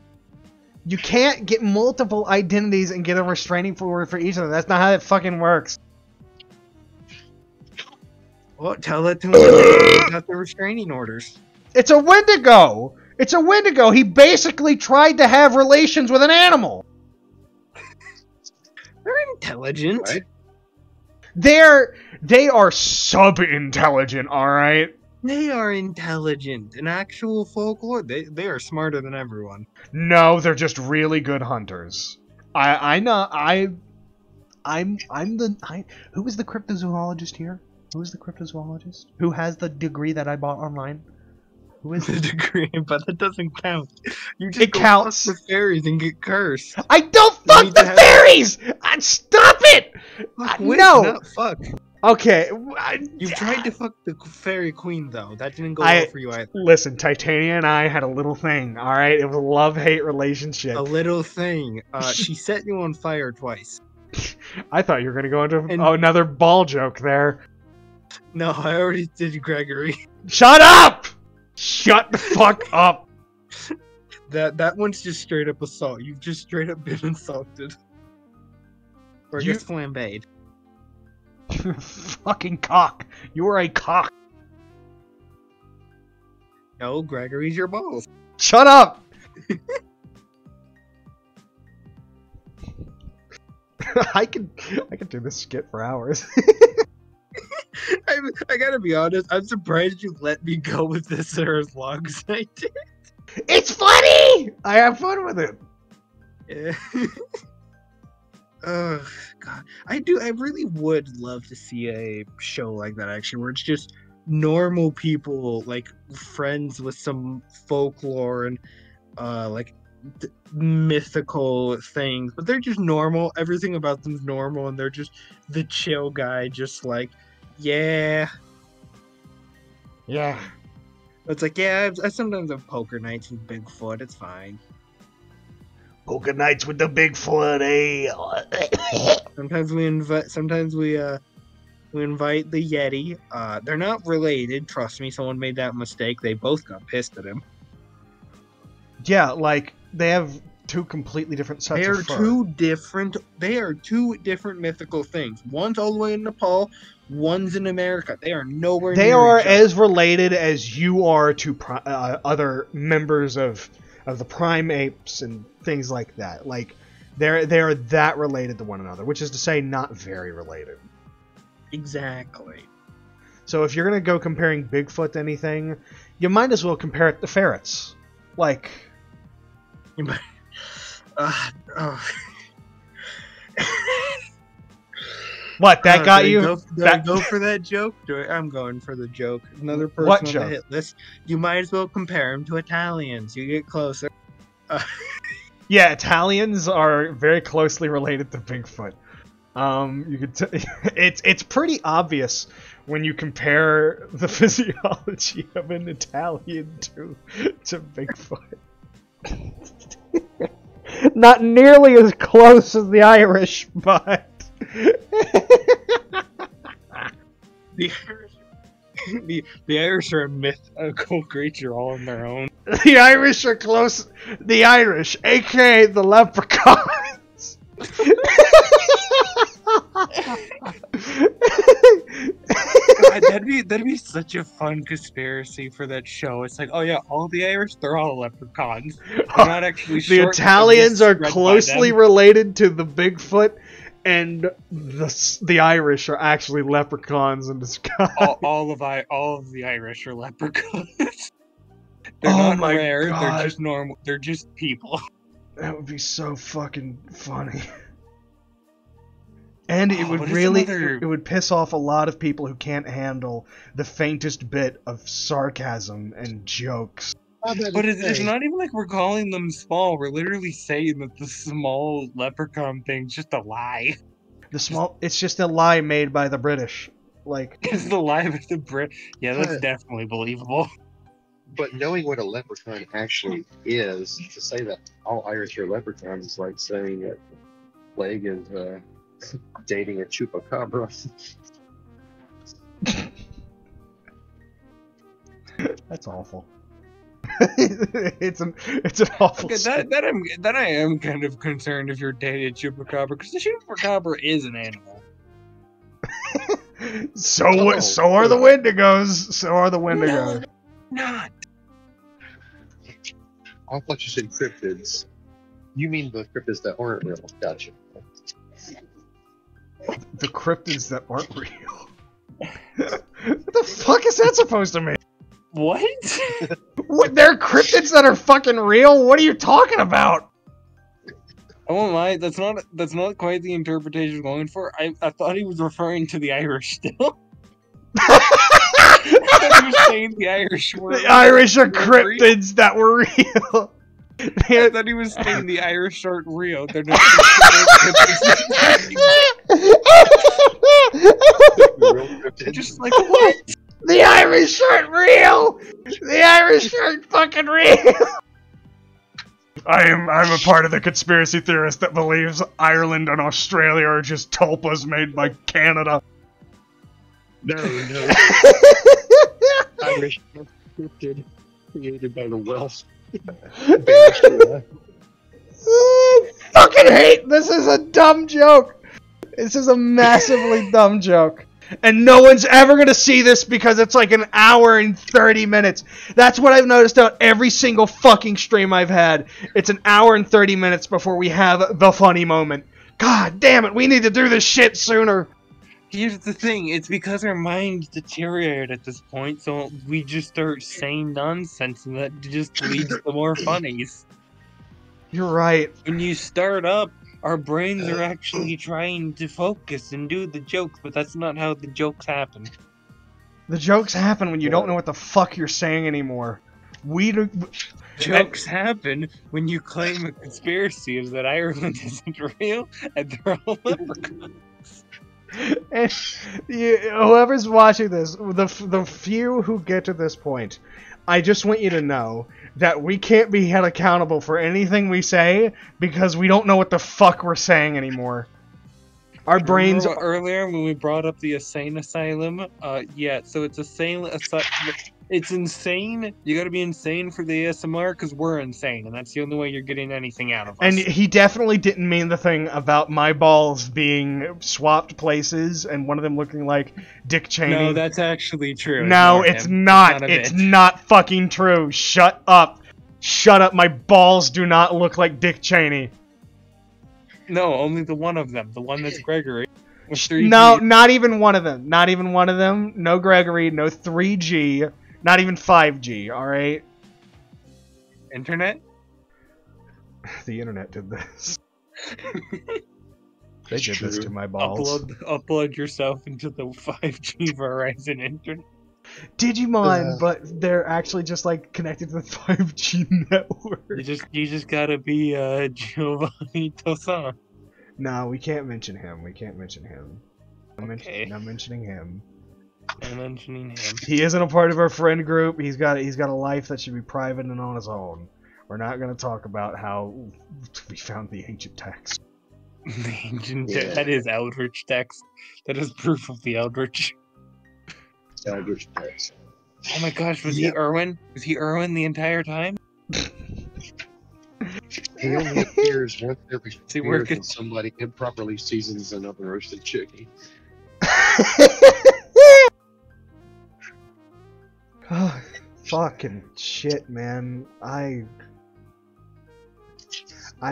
You can't get multiple identities and get a restraining order for each of them. That's not how it fucking works. Well, tell that to him that got the restraining orders. It's a Wendigo! It's a Wendigo! He basically tried to have relations with an animal! They're intelligent. Right? They are sub-intelligent, alright? They are intelligent. In actual folklore, they are smarter than everyone. No, they're just really good hunters. Who is the cryptozoologist here? Who is the cryptozoologist? Who has the degree that I bought online? Who is the it? degree? But that doesn't count. You just it counts. Fuck the fairies and get cursed. I don't fuck the fairies! Stop it! No! Fuck. Okay. You tried to fuck the fairy queen, though. That didn't go well for you either. Listen, Titania and I had a little thing, alright? It was a love-hate relationship. A little thing. She set you on fire twice. I thought you were going to go into another ball joke there. No, I already did, Gregory. Shut up! Shut the fuck up! That one's just straight up assault. You've just straight up been insulted. Or just flambéed. Fucking cock. You are a cock. No, Gregory's your balls. Shut up! I could do this skit for hours. I gotta be honest, I'm surprised you let me go with this for as long as I did. It's funny! I have fun with it. Yeah. Oh, God. I really would love to see a show like that, actually, where it's just normal people, like, friends with some folklore and, like, mythical things, but they're just normal. Everything about them's normal, and they're just the chill guy, just like, yeah. It's like, yeah, I sometimes have poker nights with Bigfoot. It's fine. Poker nights with the Bigfoot, eh? Sometimes we invite the Yeti. They're not related. Trust me, someone made that mistake. They both got pissed at him. Yeah, like they have two completely different sets of fur. They are two different mythical things. One's all the way in Nepal, one's in America. They are nowhere They near are each other. as related as you are to other members of the primates and things like that. Like they're that related to one another, which is to say, not very related. Exactly. So if you're gonna go comparing Bigfoot to anything, you might as well compare it to ferrets. Like, You might. what? That got you? Do I go for that joke? I'm going for the joke. Another person What on joke? the hit list. You might as well compare them to Italians. You get closer. Yeah, Italians are very closely related to Bigfoot. You could it's pretty obvious when you compare the physiology of an Italian to Bigfoot. Not nearly as close as the Irish, but The Irish are a mythical creature all on their own. the Irish are close. The Irish, aka the leprechauns. God, that'd be such a fun conspiracy for that show. It's like, oh yeah, all the Irish, they're all leprechauns. They're not actually The short, Italians they're are just spread by closely them. related to the Bigfoot, and the Irish are actually leprechauns in disguise. all of the Irish are leprechauns. They're Oh not my rare. God. They're just normal. They're just people. That would be so fucking funny. And it Oh, would what is really another- it would piss off a lot of people who can't handle the faintest bit of sarcasm and jokes. But it's not even like we're calling them small. We're literally saying that the small leprechaun thing's just a lie. It's just a lie made by the British. Like, It's the lie of the Brit. Yeah, that's definitely believable. But knowing what a leprechaun actually is, to say that all Irish are leprechauns is like saying that Plague is dating a chupacabra. that's awful. it's an awful. Okay, that I am kind of concerned if you're dating a chupacabra, because the chupacabra is an animal. So are the Wendigos. So are the Wendigos. Not. I thought you said cryptids. You mean the cryptids that aren't real? Gotcha. The cryptids that aren't real. What the fuck is that supposed to mean? What? What? There are cryptids that are fucking real? What are you talking about? I won't lie, that's not quite the interpretation I'm going for. I thought he was referring to the Irish still. I thought he was saying the Irish were The Irish are real. cryptids that were real. I thought he was saying the Irish aren't real. They're just Real cryptids. just like what? The Irish aren't real. The Irish aren't fucking real. I'm a part of the conspiracy theorist that believes Ireland and Australia are just tulpas made by Canada. No. Irish cryptid created by the Welsh. I fucking hate this. Is a dumb joke. This is a massively dumb joke. And no one's ever going to see this because it's like an hour and 30 minutes. That's what I've noticed on every single fucking stream I've had. It's an hour and 30 minutes before we have the funny moment. God damn it, we need to do this shit sooner. Here's the thing, it's because our minds deteriorate at this point, so we just start saying nonsense and that just leads to more funnies. You're right. When you start up, our brains are actually trying to focus and do the jokes, but that's not how the jokes happen. The jokes happen when you don't know what the fuck you're saying anymore. Jokes happen when you claim a conspiracy is that Ireland isn't real and they're all leprechauns. And whoever's watching this, the few who get to this point, I just want you to know that we can't be held accountable for anything we say because we don't know what the fuck we're saying anymore. Our brains. Remember earlier when we brought up the insane asylum? Yeah. So it's it's insane. You got to be insane for the ASMR because we're insane, and that's the only way you're getting anything out of us. And he definitely didn't mean the thing about my balls being swapped places and one of them looking like Dick Cheney. No, that's actually true. No, it's not. It's not fucking true. Shut up. Shut up. My balls do not look like Dick Cheney. No, only the one of them. The one that's Gregory. With 3G. No, not even one of them. Not even one of them. No Gregory. No 3G. Not even 5G. All right. Internet? The internet did this. They did this to my balls. Upload yourself into the 5G Verizon internet. Digimon, but they're actually just like connected to the 5G network. You just gotta be Giovanni Tosan. No, we can't mention him. We can't mention him. I'm Okay. not mentioning him. I'm mentioning him. He isn't a part of our friend group. He's got a life that should be private and on his own. We're not going to talk about how we found the ancient text. The ancient that is Eldritch text. That is proof of the Eldritch. Eldritch text. Oh my gosh, was he Irwin? Was he Irwin the entire time? He only appears once every he years working? when somebody improperly seasons an oven roasted chicken. Fucking shit, man. I'm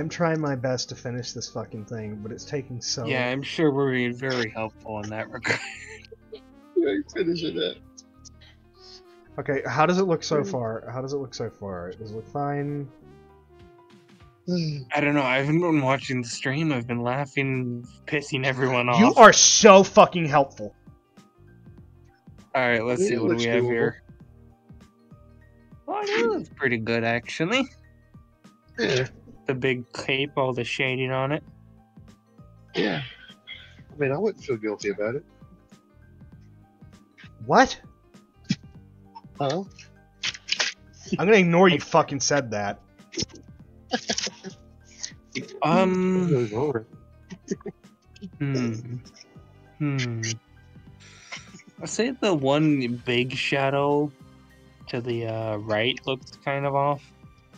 trying my best to finish this fucking thing, but it's taking so... Yeah, I'm sure we're being very helpful in that regard. Yeah, finishing that. Okay, how does it look so far? Does it look fine? I don't know, I haven't been watching the stream, I've been laughing, pissing everyone off. You are so fucking helpful. Alright, let's see, what do we have doable. here? Oh, it looks pretty good, actually. Yeah. The big cape, all the shading on it. Yeah. I mean, I wouldn't feel guilty about it. What? Huh? I'm gonna ignore you fucking said that. I'd say the one big shadow to the right looks kind of off.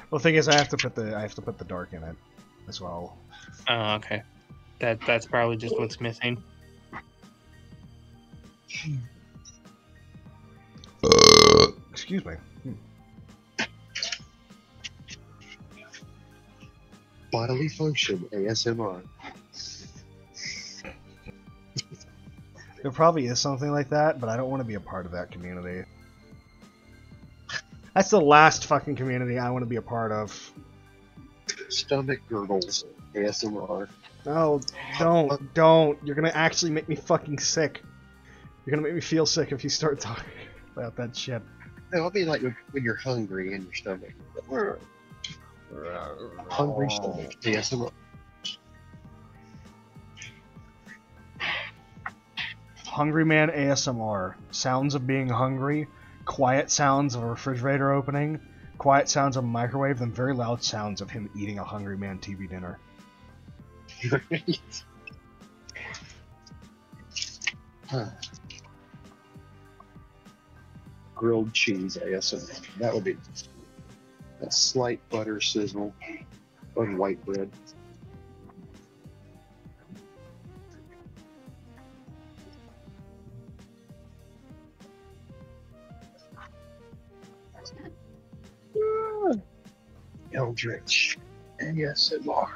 Well, the thing is, I have to put the dark in it as well. Oh, okay. That's probably just what's missing. Excuse me. Bodily function, ASMR. There probably is something like that, but I don't want to be a part of that community. That's the last fucking community I want to be a part of. Stomach gurgles, ASMR. No, don't. You're gonna actually make me fucking sick. You're gonna make me feel sick if you start talking about that shit. No, I mean like when you're hungry in your stomach. Hungry stomach, ASMR. Hungry Man ASMR. Sounds of being hungry. Quiet sounds of a refrigerator opening. Quiet sounds of a microwave. Then very loud sounds of him eating a Hungry Man TV dinner. Grilled cheese ASMR. That would be a slight butter sizzle on white bread. Eldritch ASMR.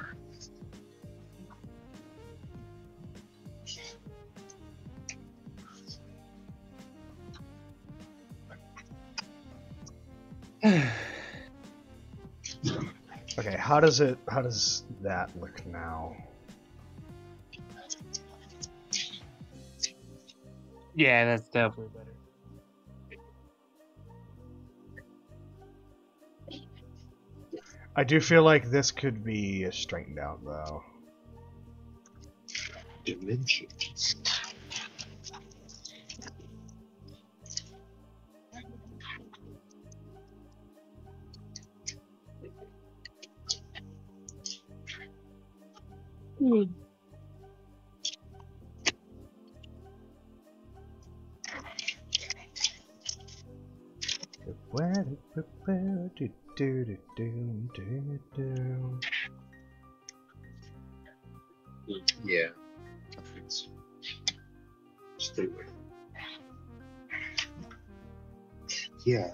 Okay, how does that look now? Yeah, that's definitely better. I do feel like this could be straightened out though. Dimensions. Yeah. It's stay away. Yeah.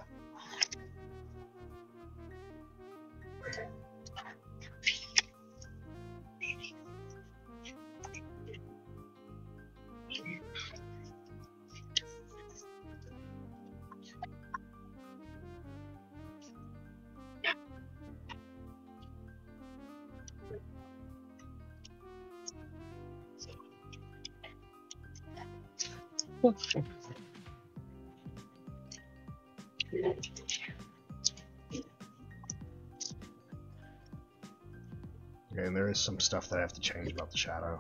Okay, and there is some stuff that I have to change about the shadow.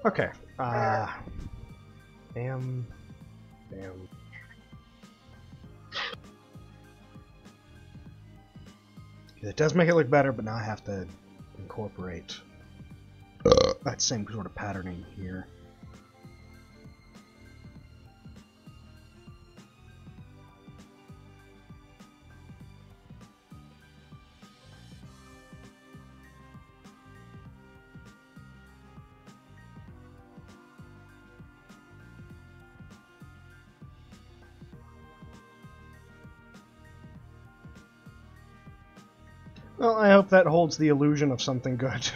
Okay. Damn. It does make it look better, but now I have to incorporate that same sort of patterning here. Well, I hope that holds the illusion of something good.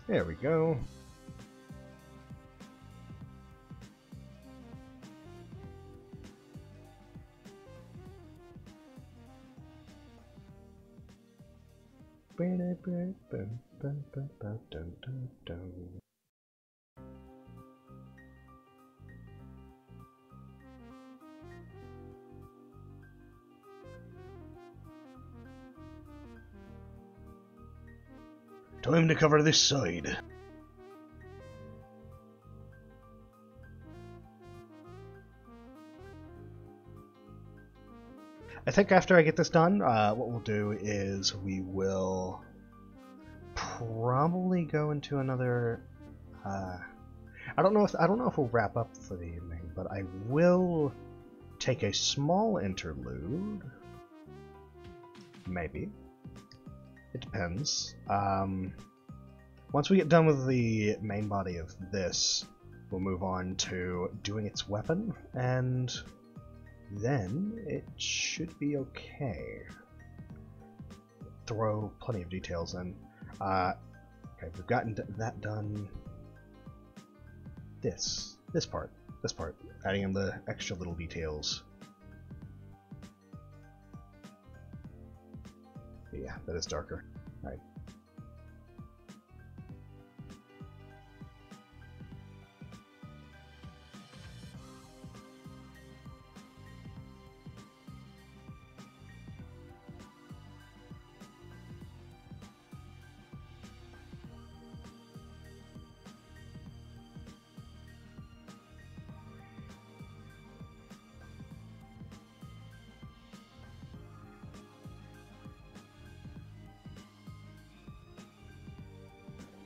There we go. Time to cover this side. I think after I get this done, what we'll do is we will probably go into another. I don't know if we'll wrap up for the evening, but I will take a small interlude. Maybe. It depends. Once we get done with the main body of this, we'll move on to doing its weapon, and then it should be okay. Throw plenty of details in. Okay, we've gotten that done. This part, adding in the extra little details. Yeah, that is darker. All right.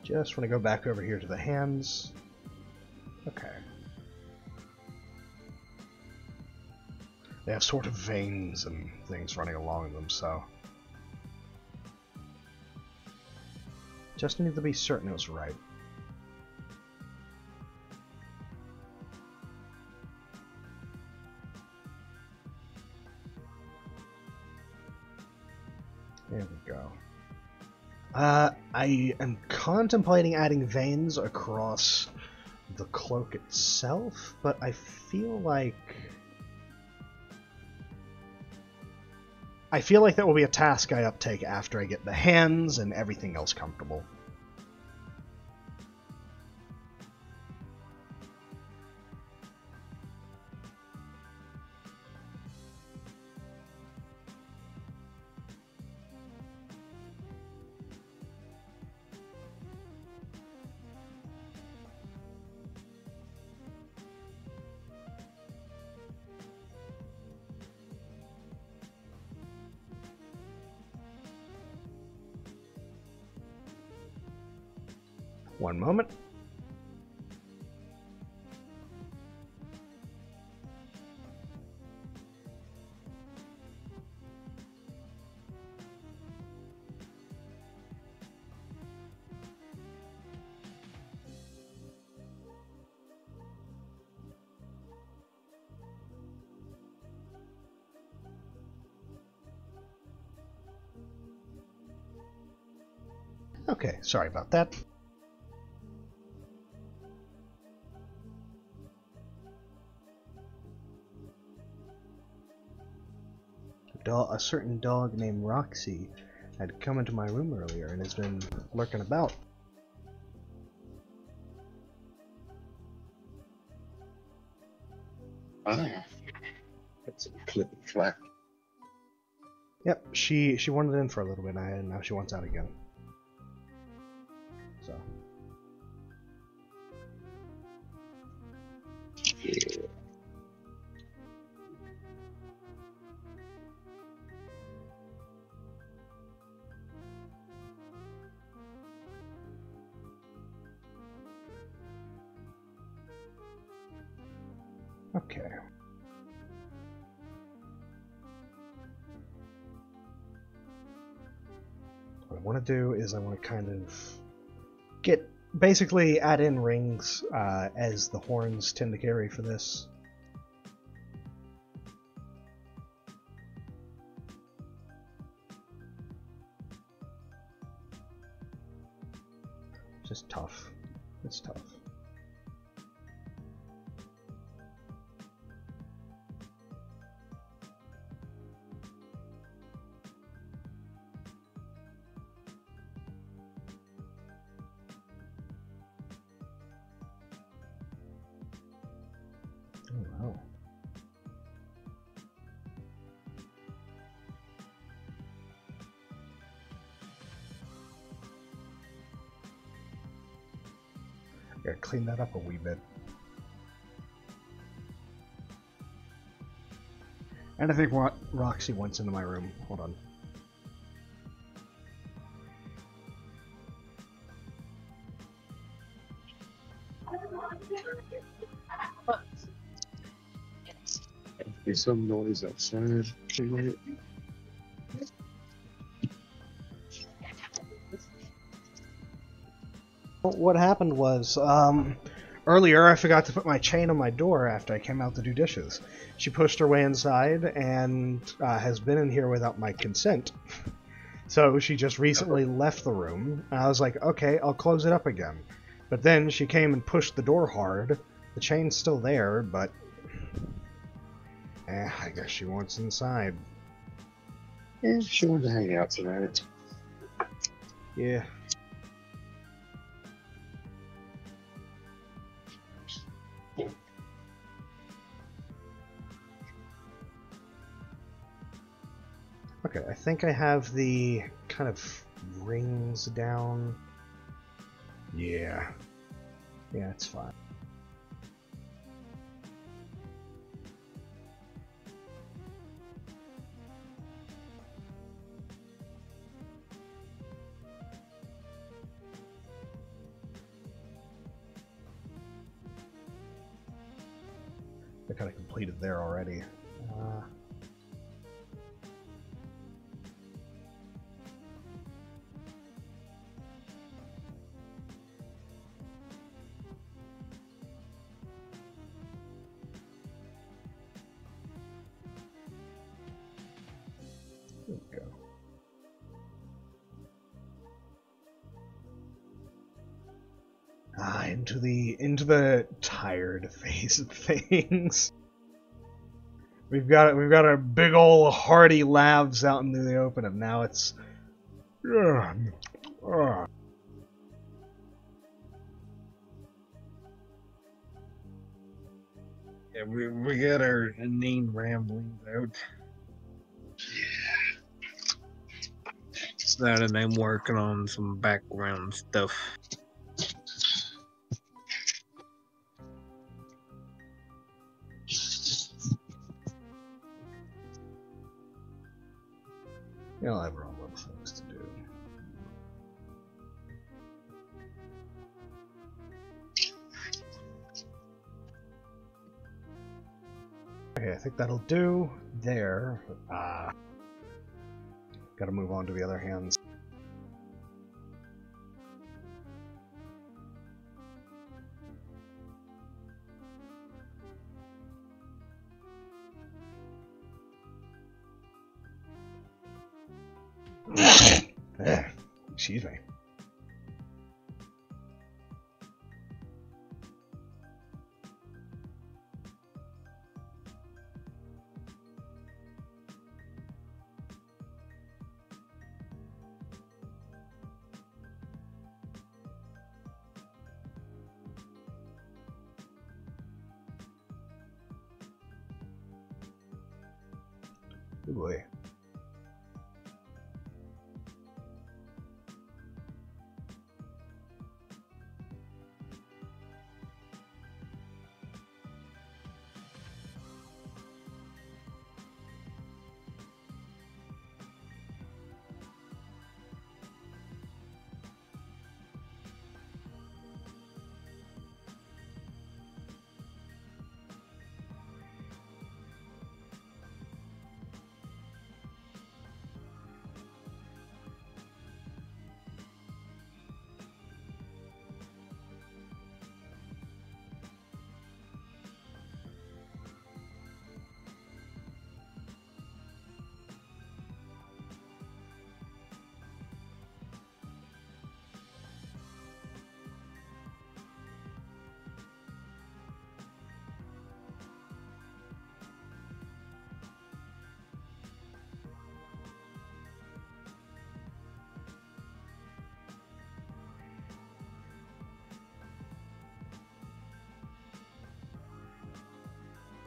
Just want to go back over here to the hands. Okay. They have sort of veins and things running along them, so. Just need to be certain it was right. There we go. I am contemplating adding veins across the cloak itself, but I feel like that will be a task I uptake after I get the hands and everything else comfortable. One moment. Okay, sorry about that. A certain dog named Roxy had come into my room earlier and has been lurking about. Ah, that's a clip and flat. Yep, she wanted in for a little bit and now she wants out again. So. Yeah. Okay. What I want to do is I want to kind of basically add in rings as the horns tend to carry for this. Just tough. It's tough. Oh, wow. Gotta clean that up a wee bit. And I think Roxy wants into my room. Hold on. There's some noise outside. What happened was, earlier I forgot to put my chain on my door after I came out to do dishes. She pushed her way inside and has been in here without my consent. So she just recently left the room, and I was like, okay, I'll close it up again. But then she came and pushed the door hard. The chain's still there, but I guess she wants inside. Yeah, she wanted to hang out tonight. Yeah. Okay, I think I have the kind of rings down. Yeah. Yeah, it's fine. I kind of completed there already. into the tired phase of things. We've got our big ol' hearty laughs out into the open, and now it's. Yeah, we got our inane ramblings out. That and I'm working on some background stuff. You'll have wrong little things to do. Okay, I think that'll do there. Gotta move on to the other hands. Excuse me. Good boy.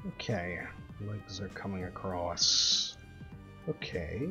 Okay, legs are coming across. Okay.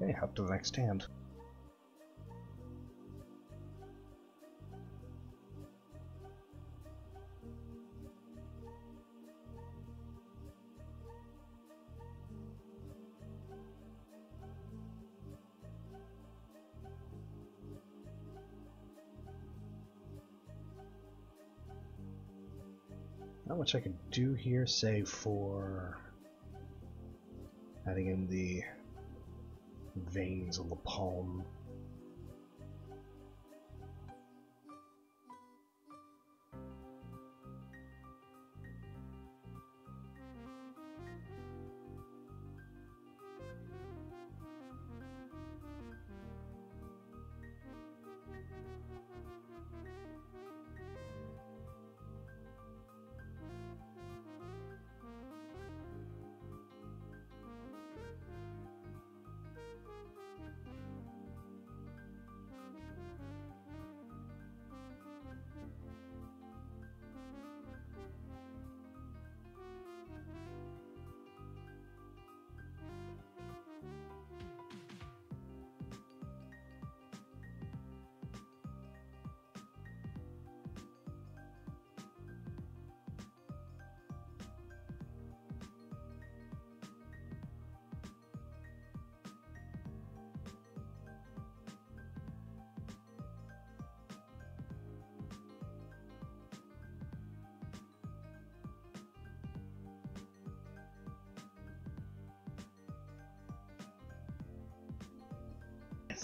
Okay, up to the next hand. Not much I could do here, save for adding in the veins on the palm.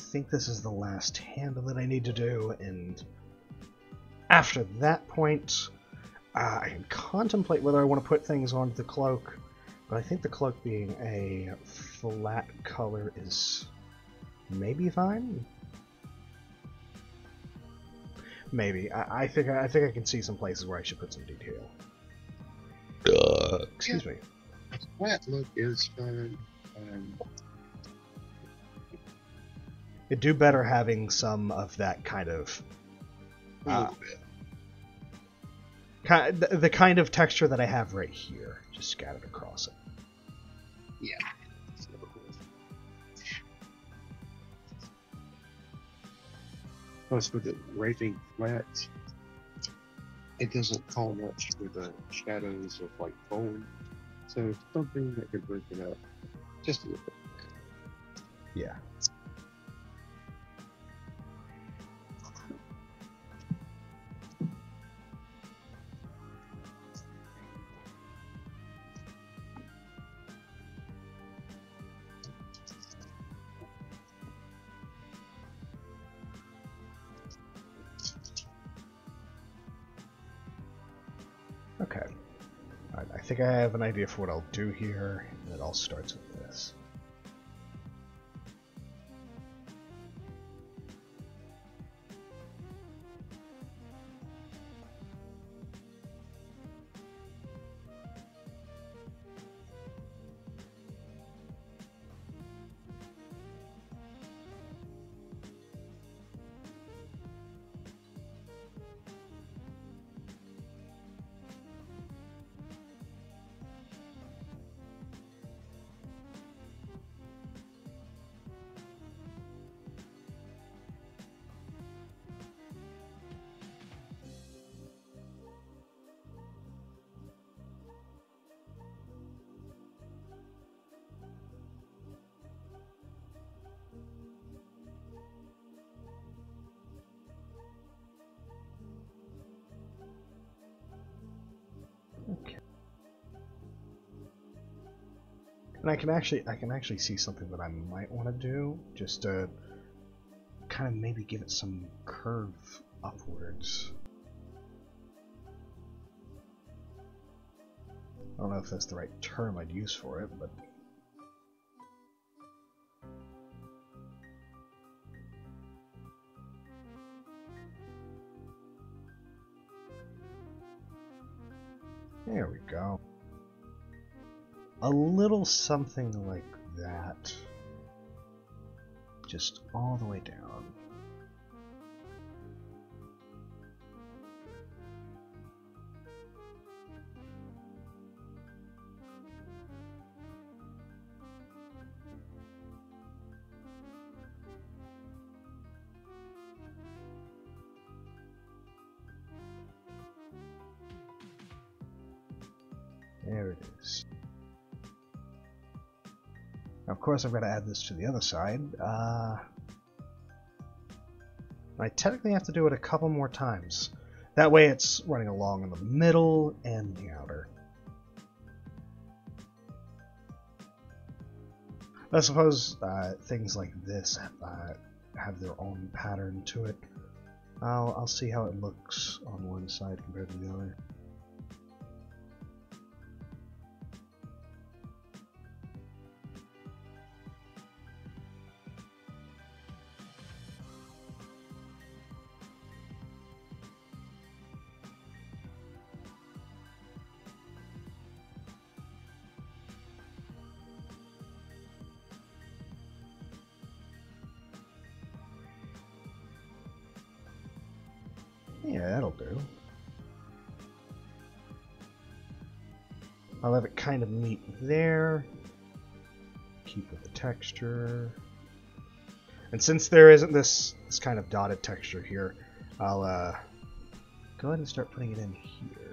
think this is the last handle that I need to do, and after that point, I can contemplate whether I want to put things onto the cloak, but I think the cloak being a flat color is maybe fine. Maybe. I think I can see some places where I should put some detail. Excuse me. Flat look is fun. It'd do better having some of that kind of A little bit. the kind of texture that I have right here, just scattered across it. Yeah. Plus, with it rating flat, it doesn't call much with the shadows of like foam. So something that could break it up just a little bit. Yeah. Okay. Alright, I think I have an idea for what I'll do here, and it all starts with this. Okay. And I can actually see something that I might want to do, just to kind of maybe give it some curve upwards. I don't know if that's the right term I'd use for it, but there we go. A little something like that. Just all the way down. There it is. Now, of course, I've got to add this to the other side. I technically have to do it a couple more times. That way it's running along in the middle and the outer. I suppose things like this have their own pattern to it. I'll see how it looks on one side compared to the other. Yeah, that'll do. I'll have it kind of meet there. Keep with the texture. And since there isn't this kind of dotted texture here, I'll go ahead and start putting it in here.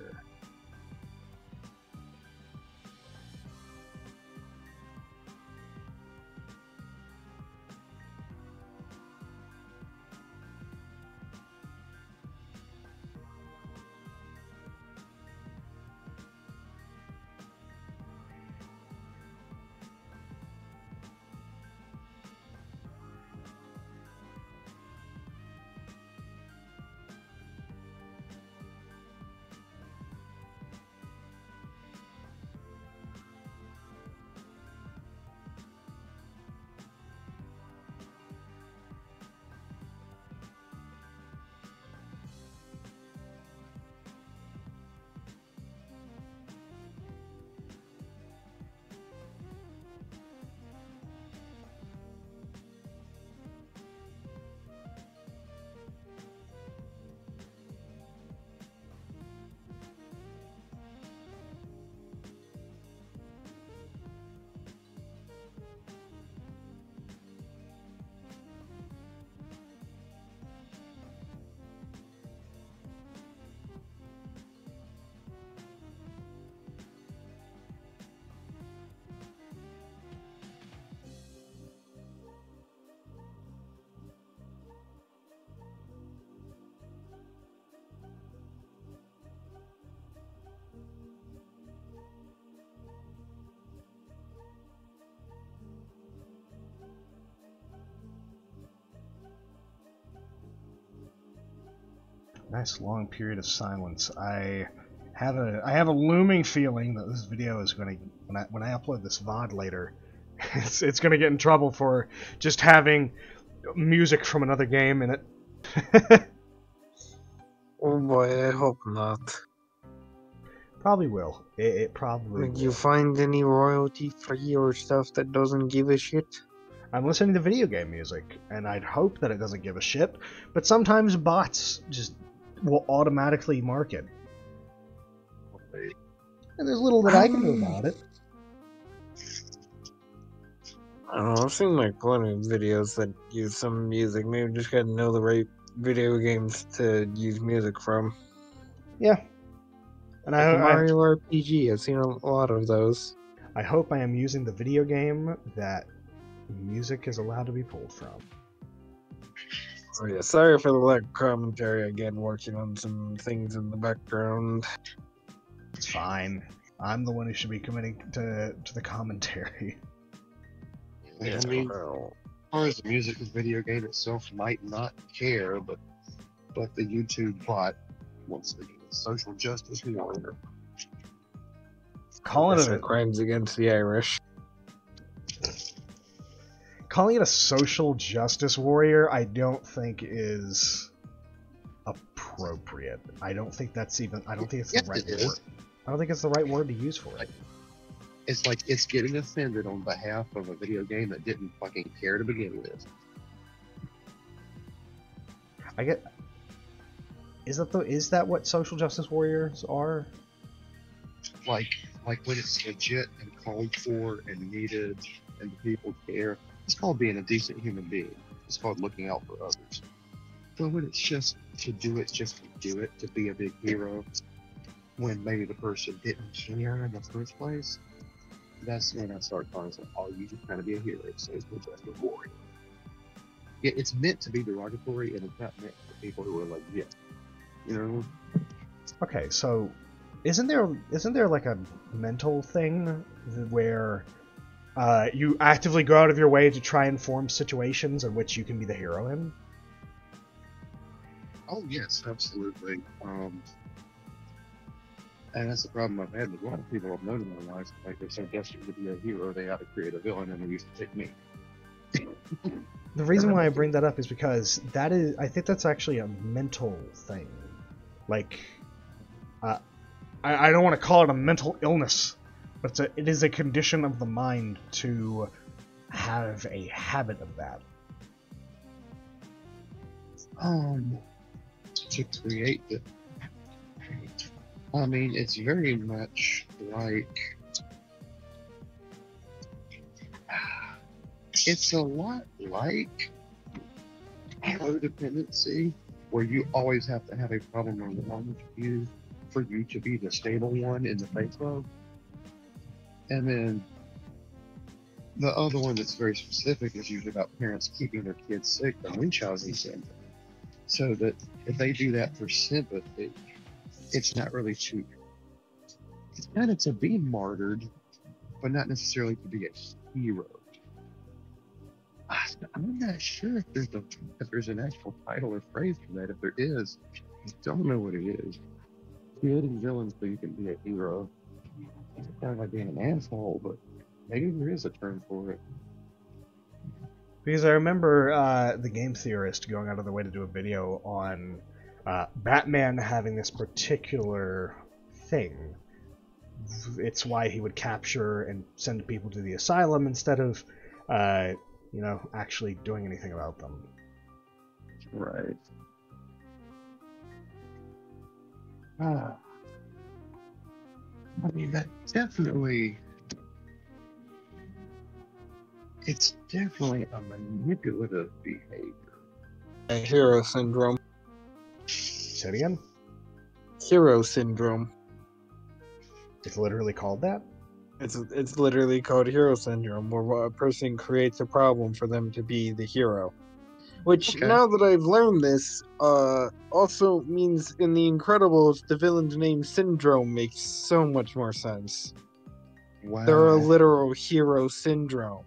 Nice long period of silence. I have a looming feeling that this video is going to, when I upload this VOD later, it's going to get in trouble for just having music from another game in it. Oh boy, I hope not. Probably will. It probably Did will. you find any royalty free or stuff that doesn't give a shit? I'm listening to video game music, and I'd hope that it doesn't give a shit, but sometimes bots just will automatically mark it. And there's little that I can do about it. I don't know, I've seen like plenty of videos that use some music. Maybe just gotta know the right video games to use music from. Yeah. And Like Mario RPG, I've seen a lot of those. I hope I am using the video game that music is allowed to be pulled from. So yeah, sorry for the lack of commentary again, working on some things in the background. It's fine. I'm the one who should be committing to the commentary. Yeah, I mean, as far as the music of the video game itself might not care, but the YouTube bot wants to get a social justice warrior. Calling it crimes against the Irish. Calling it a social justice warrior, I don't think is appropriate. I don't think that's even. I don't think it's the right word. I don't think it's the right word to use for it. It's like it's getting offended on behalf of a video game that didn't fucking care to begin with. I get. Is that what social justice warriors are? Like when it's legit and called for and needed and the people care. It's called being a decent human being. It's called looking out for others. But when it's just to do it, to be a big hero, when maybe the person didn't care in the first place, that's when I start calling it, oh, you just trying to be a hero, so it's just a warrior. Yeah, it's meant to be derogatory, and it's not meant for people who are like, yeah, you know? Okay, so isn't there like a mental thing where you actively go out of your way to try and form situations in which you can be the hero in? Oh yes, absolutely. And that's the problem I've had with a lot of people I've known in my life. Like they're so desperate to be a hero, they have to create a villain, and they used to pick me. The reason why I bring that up is because I think that's actually a mental thing. Like, I don't want to call it a mental illness, but it is a condition of the mind to have a habit of that. To create the. I mean, it's very much like. It's a lot like codependency, where you always have to have a problem along with you for you to be the stable one in the face of. And then the other one that's very specific is usually about parents keeping their kids sick from Munchausen syndrome. So that if they do that for sympathy, it's not really it's kind of to be martyred, but not necessarily to be a hero. I'm not sure if there's an actual title or phrase for that. If there is, I don't know what it is. Creating villains so you can be a hero. It's kind of like being an asshole, but maybe there is a term for it. Because I remember the game theorist going out of their way to do a video on Batman having this particular thing. It's why he would capture and send people to the asylum instead of, actually doing anything about them. Right. I mean, that definitely. It's definitely a manipulative behavior. A hero syndrome. Say it again? Hero syndrome. It's literally called that? It's literally called hero syndrome, where a person creates a problem for them to be the hero. Which, now that I've learned this, also means in The Incredibles, the villain's name Syndrome makes so much more sense. Wow. They're a literal hero syndrome.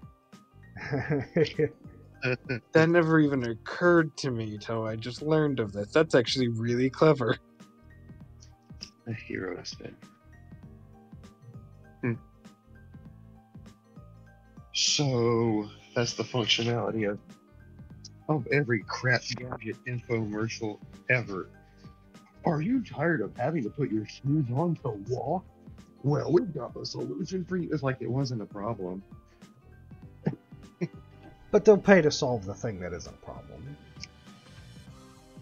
That never even occurred to me till I just learned of this. That's actually really clever. A hero spin. So that's the functionality of every crap gadget infomercial ever. Are you tired of having to put your shoes on to walk? Well, we've got a solution for you. It's like it wasn't a problem. But they'll pay to solve the thing that isn't a problem.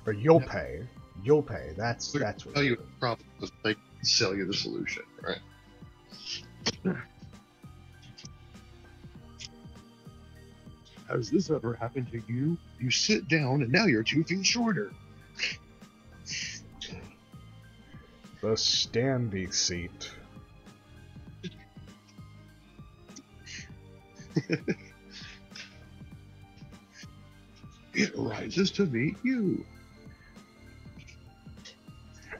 Or you'll pay. You'll pay. That's what. Tell you the problem is they sell you the solution, right? Has this ever happened to you? You sit down and now you're 2 feet shorter. The standy seat. It rises to meet you.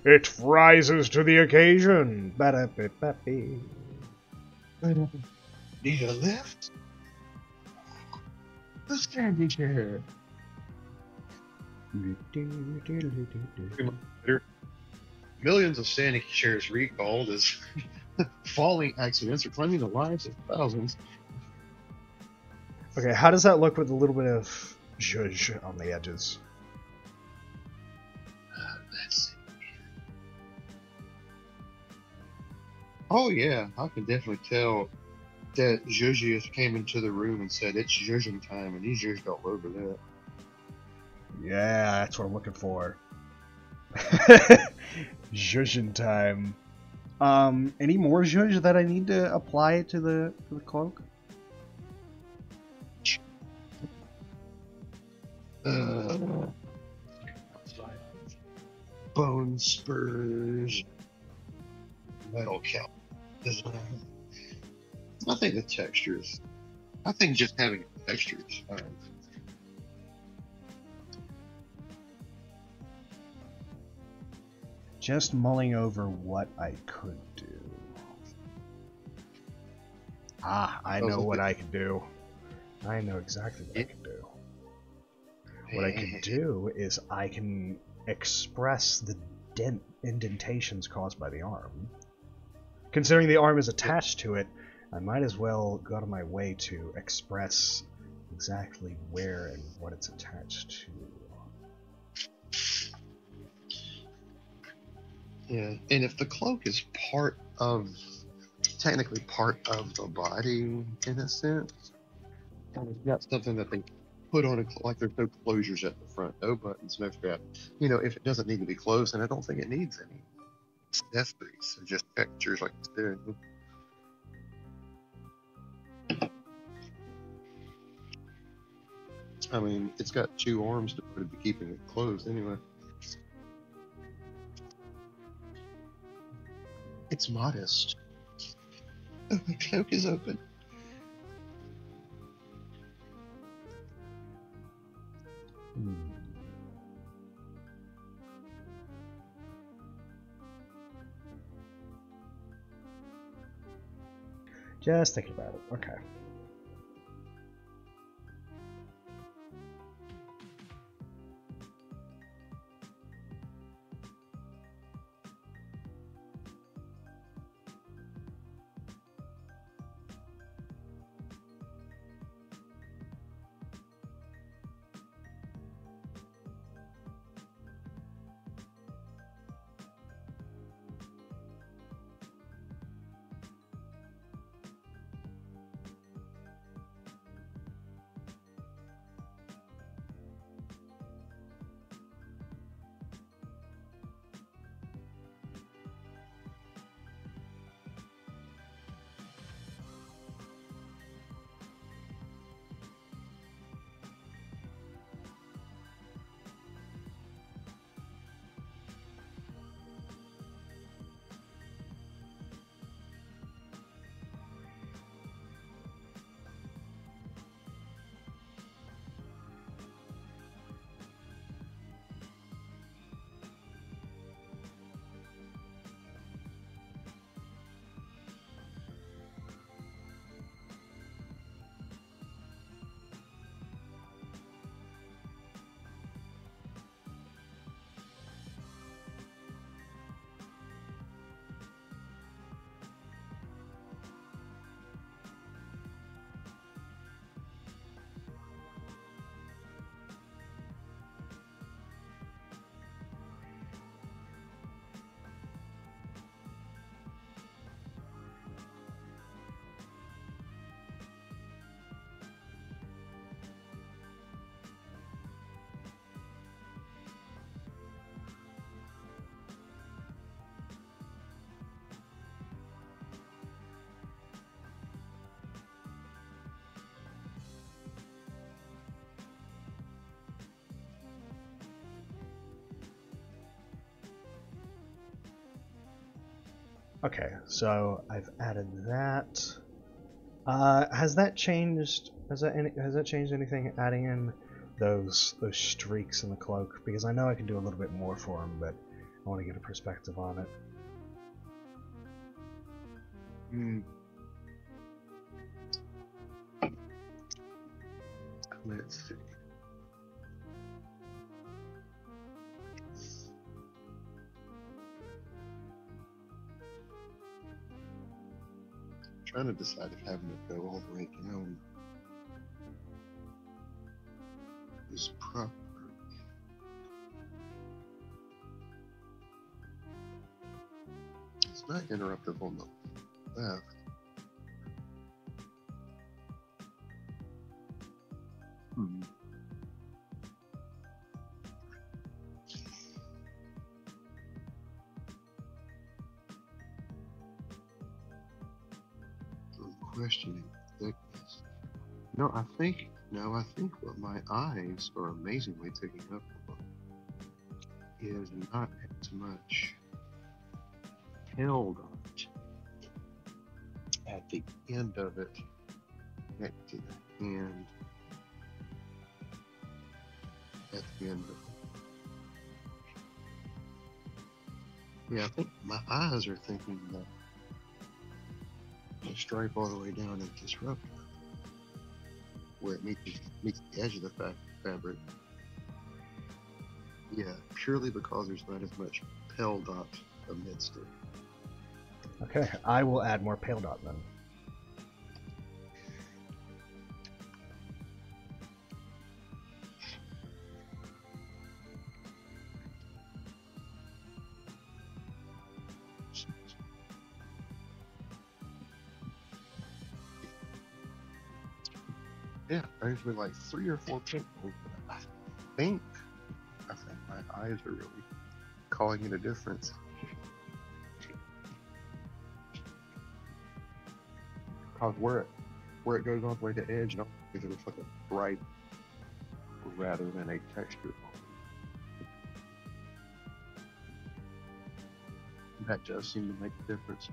It rises to the occasion. Ba-da-ba-ba-bee. Need a lift? The standing chair. Millions of standing chairs recalled as falling accidents are claiming the lives of thousands. Okay, how does that look with a little bit of zhuzh on the edges? Let's see. Oh yeah, I can definitely tell that Zhuzhius came into the room and said it's zhuzhing time, and he zhuzhed all over that. Yeah, that's what I'm looking for. Zhuzhin time. Any more zhuzh that I need to apply to the cloak? Bone spurs, metal cap design. I think the textures. I think just having textures. Just mulling over what I could do. I know what I can do. I know exactly what I can do. What I can do is I can express the indentations caused by the arm. Considering the arm is attached to it, I might as well go out of my way to express exactly where and what it's attached to. Yeah, and if the cloak is technically part of the body in a sense, and it's got something that they put on like there's no closures at the front, no buttons, no strap. You know, if it doesn't need to be closed, then I don't think it needs any accessories. So just textures like this. I mean, it's got 2 arms to put it to keeping it closed anyway. It's modest. Oh, the cloak is open. Just thinking about it. Okay. Okay, so I've added that. Has that changed? Has that changed anything? Adding in those streaks in the cloak, because I know I can do a little bit more for him, but I want to get a perspective on it. Let's see. Trying to decide if having it go all the way down is proper. It's not interruptive on the left. I'm questioning thickness. No, I think what my eyes are amazingly picking up on is not as much held on it at the end of it, next to the hand, at the end of it. Yeah, I think my eyes are thinking that the stripe all the way down is disruptive, where it meets the edge of the fabric. Yeah, purely because there's not as much pale dot amidst it. Okay, I will add more pale dot then. Yeah, there's been like 3 or 4 people. I think my eyes are really calling it a difference. Because where it goes all the way to edge, and it looks like a bright rather than a textured one. That does seem to make a difference.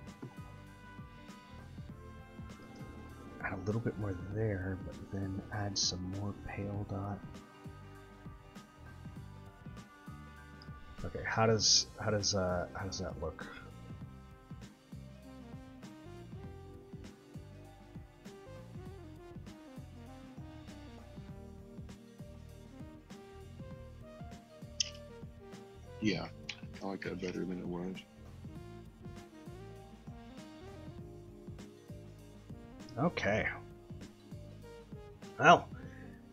Add a little bit more there, but then add some more pale dot. Okay, how does that look? Yeah, I like that better than it was. Okay. Well,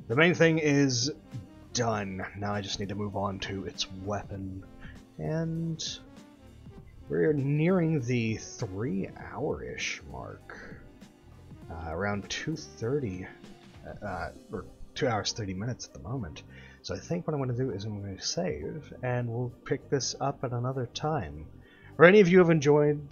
the main thing is done. Now I just need to move on to its weapon. And we're nearing the 3-hour-ish mark. Around 2:30, or 2 hours 30 minutes at the moment. So I think what I'm going to do is I'm going to save, and we'll pick this up at another time. For any of you who have enjoyed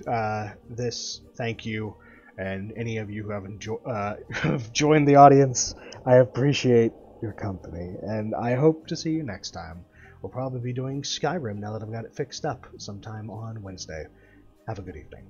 this, thank you. And any of you who have joined the audience, I appreciate your company, and I hope to see you next time. We'll probably be doing Skyrim now that I've got it fixed up sometime on Wednesday. Have a good evening.